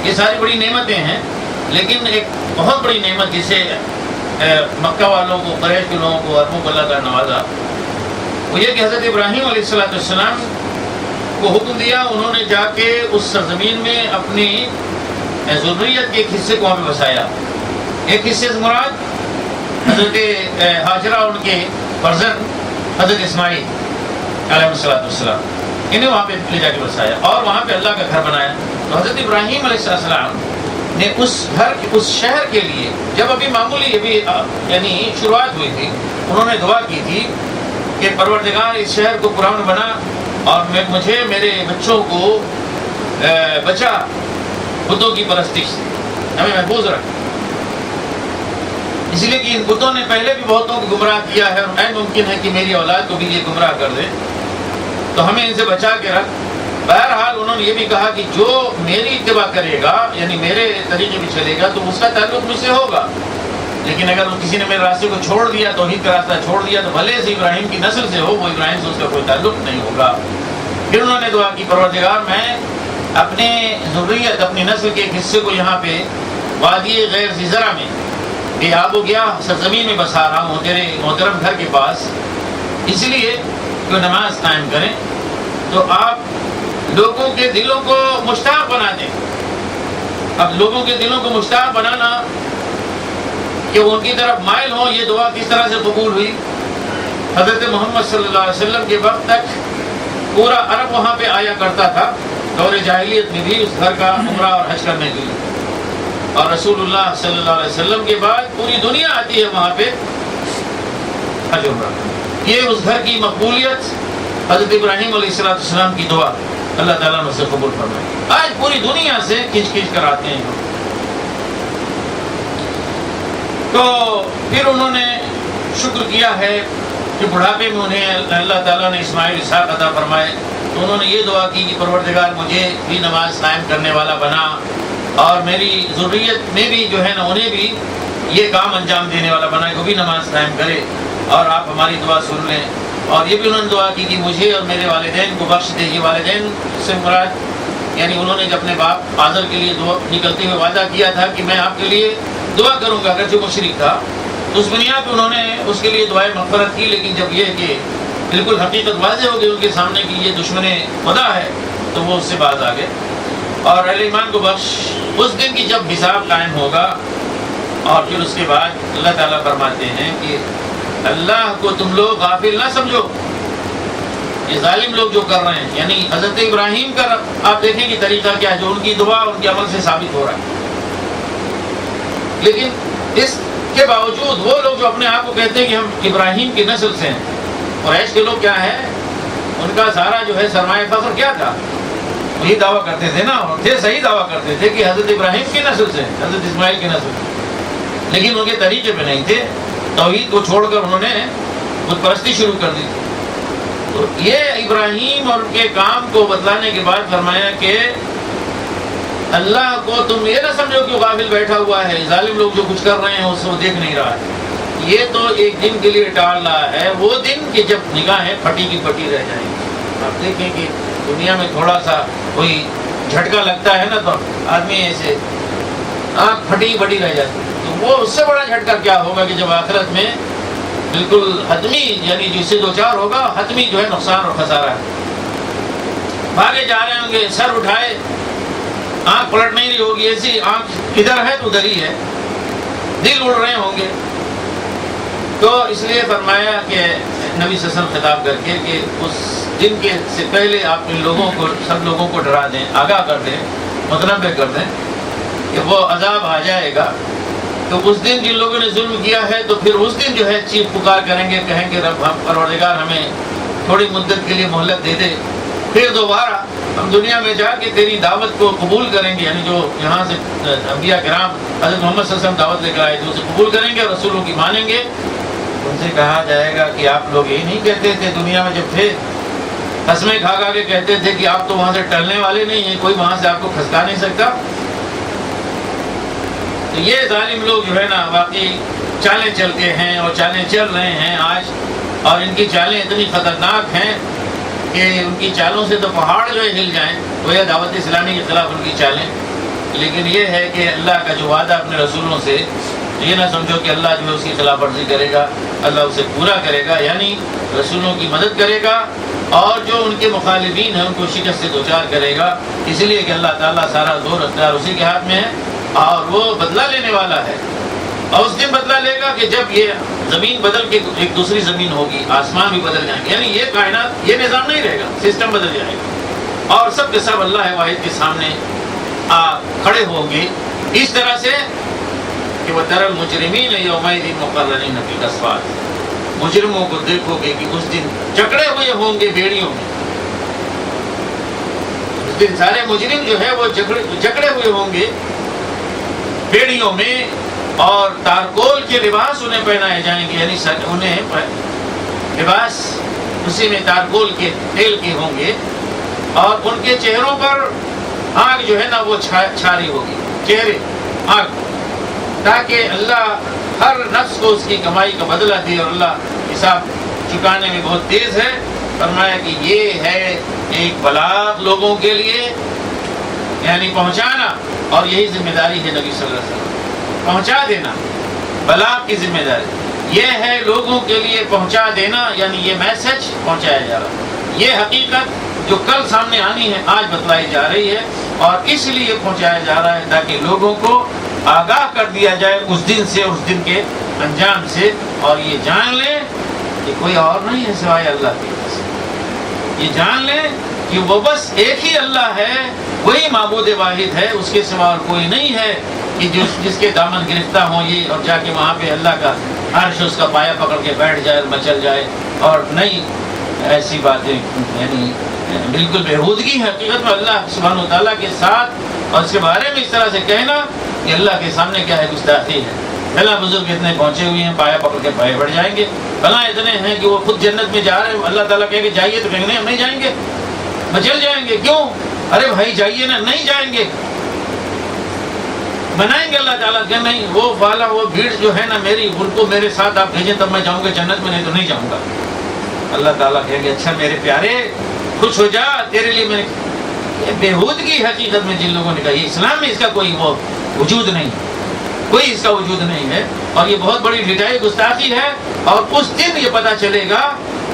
یہ ساری بڑی نعمتیں ہیں. لیکن ایک بہت بڑی نعمت جسے مکہ والوں کو, قریش کے لوگوں کو, عربوں کو اللہ کا نوازا, وہ یہ کہ حضرت ابراہیم علیہ السلام کو حکم دیا, انہوں نے جا کے اس سرزمین میں اپنی ذریت کے ایک حصے کو وہاں پہ بسایا. ایک حصے سے مراد حضرت ہاجرہ اور ان کے فرزند حضرت اسماعیل علیہ السلام, انہیں وہاں پہ لے جا کے بسایا اور وہاں پہ اللہ کا گھر بنایا. تو حضرت ابراہیم علیہ السلام نے اس شہر کے لیے جب ابھی معمولی ابھی یعنی شروعات ہوئی تھی, انہوں نے دعا کی تھی کہ پروردگار اس شہر کو پرامن بنا اور مجھے میرے بچوں کو بچا بتوں کی پرستش سے, ہمیں محفوظ رکھ. اس لیے کہ ان بتوں نے پہلے بھی بہتوں کو گمراہ کیا ہے اور غیر ممکن ہے کہ میری اولاد کو بھی یہ گمراہ کر دے, تو ہمیں ان سے بچا کے رکھ. بہرحال انہوں نے یہ بھی کہا کہ جو میری اتباع کرے گا یعنی میرے طریقے بھی چلے گا تو اس کا تعلق مجھ سے ہوگا, لیکن اگر کسی نے میرے راستے کو چھوڑ دیا, توحید کا راستہ چھوڑ دیا, تو بھلے سے ابراہیم کی نسل سے ہو, وہ ابراہیم سے اس کا کوئی تعلق نہیں ہوگا. پھر انہوں نے دعا کی پروردگار میں اپنے ذریت اپنی نسل کے ایک حصے کو یہاں پہ وادی غیر ذی زرع میں بے آب و گیا سرزمین میں بسا رہا ہوں تیرے محترم گھر کے پاس, اس لیے کہ نماز قائم کریں. تو آپ لوگوں کے دلوں کو مشتاق بنا دیں. اب لوگوں کے دلوں کو مشتاق بنانا کہ وہ ان کی طرف مائل ہوں, یہ دعا کس طرح سے قبول ہوئی؟ حضرت محمد صلی اللہ علیہ وسلم کے وقت تک پورا عرب وہاں پہ آیا کرتا تھا, دور جاہلیت میں بھی اس گھر کا عمرہ اور حج کرنے کے لیے, اور رسول اللہ صلی اللہ علیہ وسلم کے بعد پوری دنیا آتی ہے وہاں پہ حج عمرہ. یہ اس گھر کی مقبولیت, حضرت ابراہیم علیہ السلام کی دعا اللہ تعالیٰ نے اسے قبول فرمائی. آج پوری دنیا سے کھینچ کھینچ کر آتے ہیں. تو پھر انہوں نے شکر کیا ہے کہ بڑھاپے میں انہیں اللہ تعالیٰ نے اسماعیل اسحاق عطا فرمائے. تو انہوں نے یہ دعا کی کہ پروردگار مجھے بھی نماز قائم کرنے والا بنا اور میری ذریت میں بھی جو ہے نا انہیں بھی یہ کام انجام دینے والا بنا کہ وہ بھی نماز قائم کرے, اور آپ ہماری دعا سن لیں. اور یہ بھی انہوں نے دعا کی کہ مجھے اور میرے والدین کو بخش دے. یہ والدین سے مراد یعنی انہوں نے اپنے باپ آزر کے لیے دعا نکلتے ہوئے وعدہ کیا تھا کہ میں آپ کے لیے دعا کروں گا، اگرچہ مشرک تھا. اس بنیاد پر انہوں نے اس کے لیے دعائیں مغفرت کی. لیکن جب یہ کہ بالکل حقیقت واضح ہو گئی ان کے سامنے کہ یہ دشمن خدا ہے تو وہ اس سے باز آ گئے. اور اہل ایمان کو بخش اس دن کی جب حساب قائم ہوگا اور پھر اس کے بعد اللہ تعالیٰ فرماتے ہیں کہ اللہ کو تم لوگ غافل نہ سمجھو. یہ ظالم لوگ جو کر رہے ہیں یعنی حضرت ابراہیم کا آپ دیکھیں کہ طریقہ کیا ہے جو ان کی دعا ان کے عمل سے ثابت ہو رہا ہے. لیکن اس کے باوجود وہ لوگ جو اپنے آپ کو کہتے ہیں کہ ہم ابراہیم کی نسل سے ہیں، قریش کے لوگ کیا ہے ان کا سارا جو ہے سرمایہ فخر کیا تھا، وہی دعویٰ کرتے تھے نا، تھے صحیح دعویٰ کرتے تھے کہ حضرت ابراہیم کی نسل سے، حضرت اسماعیل کی نسل سے. لیکن ان کے طریقے پہ نہیں تھے. توحید کو چھوڑ کر انہوں نے بت پرستی شروع کر دی. تو یہ ابراہیم اور ان کے کام کو بتلانے کے بعد فرمایا کہ اللہ کو تم یہ نہ سمجھو کہ غافل بیٹھا ہوا ہے، ظالم لوگ جو کچھ کر رہے ہیں اس کو دیکھ نہیں رہا ہے. یہ تو ایک دن کے لیے ٹال رہا ہے، وہ دن کہ جب نگاہیں پھٹی کی پھٹی رہ جائیں گی. آپ دیکھیں کہ دنیا میں تھوڑا سا کوئی جھٹکا لگتا ہے نا تو آدمی ایسے آنکھ پھٹی پھٹی رہ جاتی ہے. تو وہ اس سے بڑا جھٹکا کیا ہوگا کہ جب آخرت میں بالکل حتمی یعنی جس سے دو چار ہوگا حتمی جو ہے نقصان اور خسارہ ہے. بھاگے جا رہے ہوں گے، سر اٹھائے، آنکھ پلٹ نہیں رہی ہوگی، ایسی آنکھ ادھر ہے تو ادھر ہی ہے، دل اڑ رہے ہوں گے. تو اس لیے فرمایا کہ نبی صلی اللہ علیہ وسلم خطاب کر کے کہ اس دن کے سے پہلے آپ ان لوگوں کو سب لوگوں کو ڈرا دیں، آگاہ کر دیں، متنبع کر دیں کہ وہ عذاب آ جائے گا. تو اس دن جن لوگوں نے ظلم کیا ہے تو پھر اس دن جو ہے چیخ پکار کریں گے، کہیں گے رب ہم پروردگار ہمیں تھوڑی مدت کے لیے مہلت دے دے، پھر دوبارہ ہم دنیا میں جا کے تیری دعوت کو قبول کریں گے. یعنی جو یہاں سے انبیاء کرام حضرت محمد صلی اللہ علیہ وسلم دعوت لے کر آئے تھے اسے قبول کریں گے اور رسولوں کی مانیں گے. ان سے کہا جائے گا کہ آپ لوگ یہی نہیں کہتے تھے دنیا میں جب تھے، قسمیں کھا کھا کے کہتے تھے کہ آپ تو وہاں سے ٹلنے والے نہیں ہیں، کوئی وہاں سے آپ کو کھسکا نہیں سکتا. تو یہ ظالم لوگ جو ہے نا واقعی چالیں چلتے ہیں اور چالیں چل رہے ہیں آج، اور ان کی چالیں اتنی خطرناک ہیں کہ ان کی چالوں سے تو پہاڑ جو ہے ہل جائیں. وہ یہ دعوت اسلامی کے خلاف ان کی چالیں. لیکن یہ ہے کہ اللہ کا جو وعدہ اپنے رسولوں سے، یہ نہ سمجھو کہ اللہ جو ہے اس کی خلاف ورزی کرے گا، اللہ اسے پورا کرے گا، یعنی رسولوں کی مدد کرے گا اور جو ان کے مخالفین ہیں ان کو شکست سے دوچار کرے گا. اس لیے کہ اللہ تعالیٰ سارا زور اختیار اسی کے ہاتھ میں ہے اور وہ بدلہ لینے والا ہے. اور اس دن بدلہ لے گا کہ جب یہ زمین بدل کے ایک دوسری زمین ہوگی، آسمان بھی بدل جائیں گے، یعنی یہ کائنات یہ نظام نہیں رہے گا، سسٹم بدل جائے گا اور سب کے سب اللہ واحد کے سامنے کھڑے ہوں گے اس طرح سے کہ وَتَرَى الْمُجْرِمِينَ يَوْمَئِذٍ مُقَرَّنِينَ فِي الْأَصْفَادِ. مجرموں کو دیکھو گے کہ اس دن جکڑے ہوئے ہوں گے بیڑیوں میں. اس دن سارے مجرم جو ہے وہ جکڑے ہوئے ہوں گے بیڑیوں میں اور تارکول کے لباس انہیں پہنائے جائیں گے، یعنی انہیں لباس اسی میں تارکول کے تیل کے ہوں گے اور ان کے چہروں پر آگ جو ہے نا وہ چھاری ہوگی، چہرے آگ، تاکہ اللہ ہر نفس کو اس کی کمائی کا بدلہ دے. اور اللہ حساب چکانے میں بہت تیز ہے. فرمایا کہ یہ ہے ایک بلاغ لوگوں کے لیے، یعنی پہنچانا، اور یہی ذمہ داری ہے نبی صلی اللہ علیہ وسلم، پہنچا دینا. بلاغ کی ذمہ داری یہ ہے لوگوں کے لیے پہنچا دینا، یعنی یہ میسج پہنچایا جا رہا ہے. یہ حقیقت جو کل سامنے آنی ہے آج بتلائی جا رہی ہے اور اس لیے پہنچایا جا رہا ہے تاکہ لوگوں کو آگاہ کر دیا جائے اس دن سے، اس دن کے انجام سے، اور یہ جان لیں کہ کوئی اور نہیں ہے سوائے اللہ کے. یہ جان لیں کہ وہ بس ایک ہی اللہ ہے، وہی معبود واحد ہے، اس کے سوا اور کوئی نہیں ہے کہ جس کے دامن گرفتہ ہوں یہ اور جا کے وہاں پہ اللہ کا عرش اس کا پایا پکڑ کے بیٹھ جائے اور مچل جائے. اور نہیں ایسی باتیں یعنی بالکل بےہودگی ہے. حقیقت میں اللہ سبحانہ و تعالیٰ کے ساتھ اور اس کے بارے میں اس طرح سے کہنا کہ اللہ کے سامنے کیا ہے، گستاخی ہے. بھلا بزرگ اتنے پہنچے ہوئے ہیں، پایا پکڑ کے پائے بڑھ جائیں گے. بھلا اتنے ہیں کہ وہ خود جنت میں جا رہے ہیں، اللہ تعالیٰ کہے کہ جائیے تو کہیں گے ہم نہیں جائیں گے، مچل جائیں گے. کیوں؟ ارے بھائی جائیے نا. نہیں جائیں گے، منائیں گے اللہ تعالیٰ کہ نہیں وہ والا وہ بھیڑ جو ہے نا میری، ان کو میرے ساتھ آپ بھیجیں تب میں جاؤں گا جنت میں، نہیں تو نہیں جاؤں گا. اللہ تعالیٰ کہیں گے اچھا میرے پیارے خوش ہو جا، تیرے لیے میں نے یہ بےہودگی حقیقت میں جن لوگوں نے کہا، یہ اسلام میں اس کا کوئی وہ وجود نہیں، کوئی اس کا وجود نہیں ہے، اور یہ بہت بڑی ڈٹائی گستاخی ہے۔ اور اس دن یہ پتہ چلے گا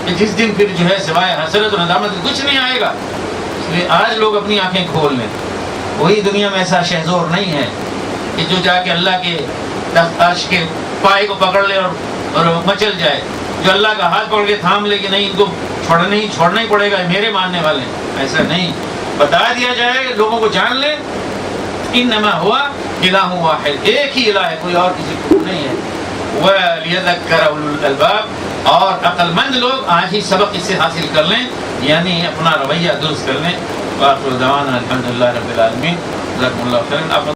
کہ جس دن پھر جو ہے سوائے حسرت و ندامت کچھ نہیں آئے گا۔ اس لیے آج لوگ اپنی آنکھیں کھول لیں، وہی دنیا میں ایسا شہزور نہیں ہے کہ جو جا کے اللہ کے عرش کے پائے کو پکڑ لے اور مچل جائے، جو اللہ کا ہاتھ پکڑ کے تھام لے کہ نہیں ان کو چھوڑنا ہی پڑے گا، میرے ماننے والے، ایسا نہیں۔ بتا دیا جائے، لوگوں کو جان لیں، انما ہوا الہ واحد، ایک ہی الہ ہے، کوئی اور کسی کو نہیں ہے۔ وَلْيَذَكَّرَ أُولُو الْأَلْبَابِ، اور عقل مند لوگ آج ہی سبق اس سے حاصل کر لیں، یعنی اپنا رویہ درست کر لیں۔ وآخر دعوانا الحمدللہ رب العالمین، جزاکم اللہ خیرا۔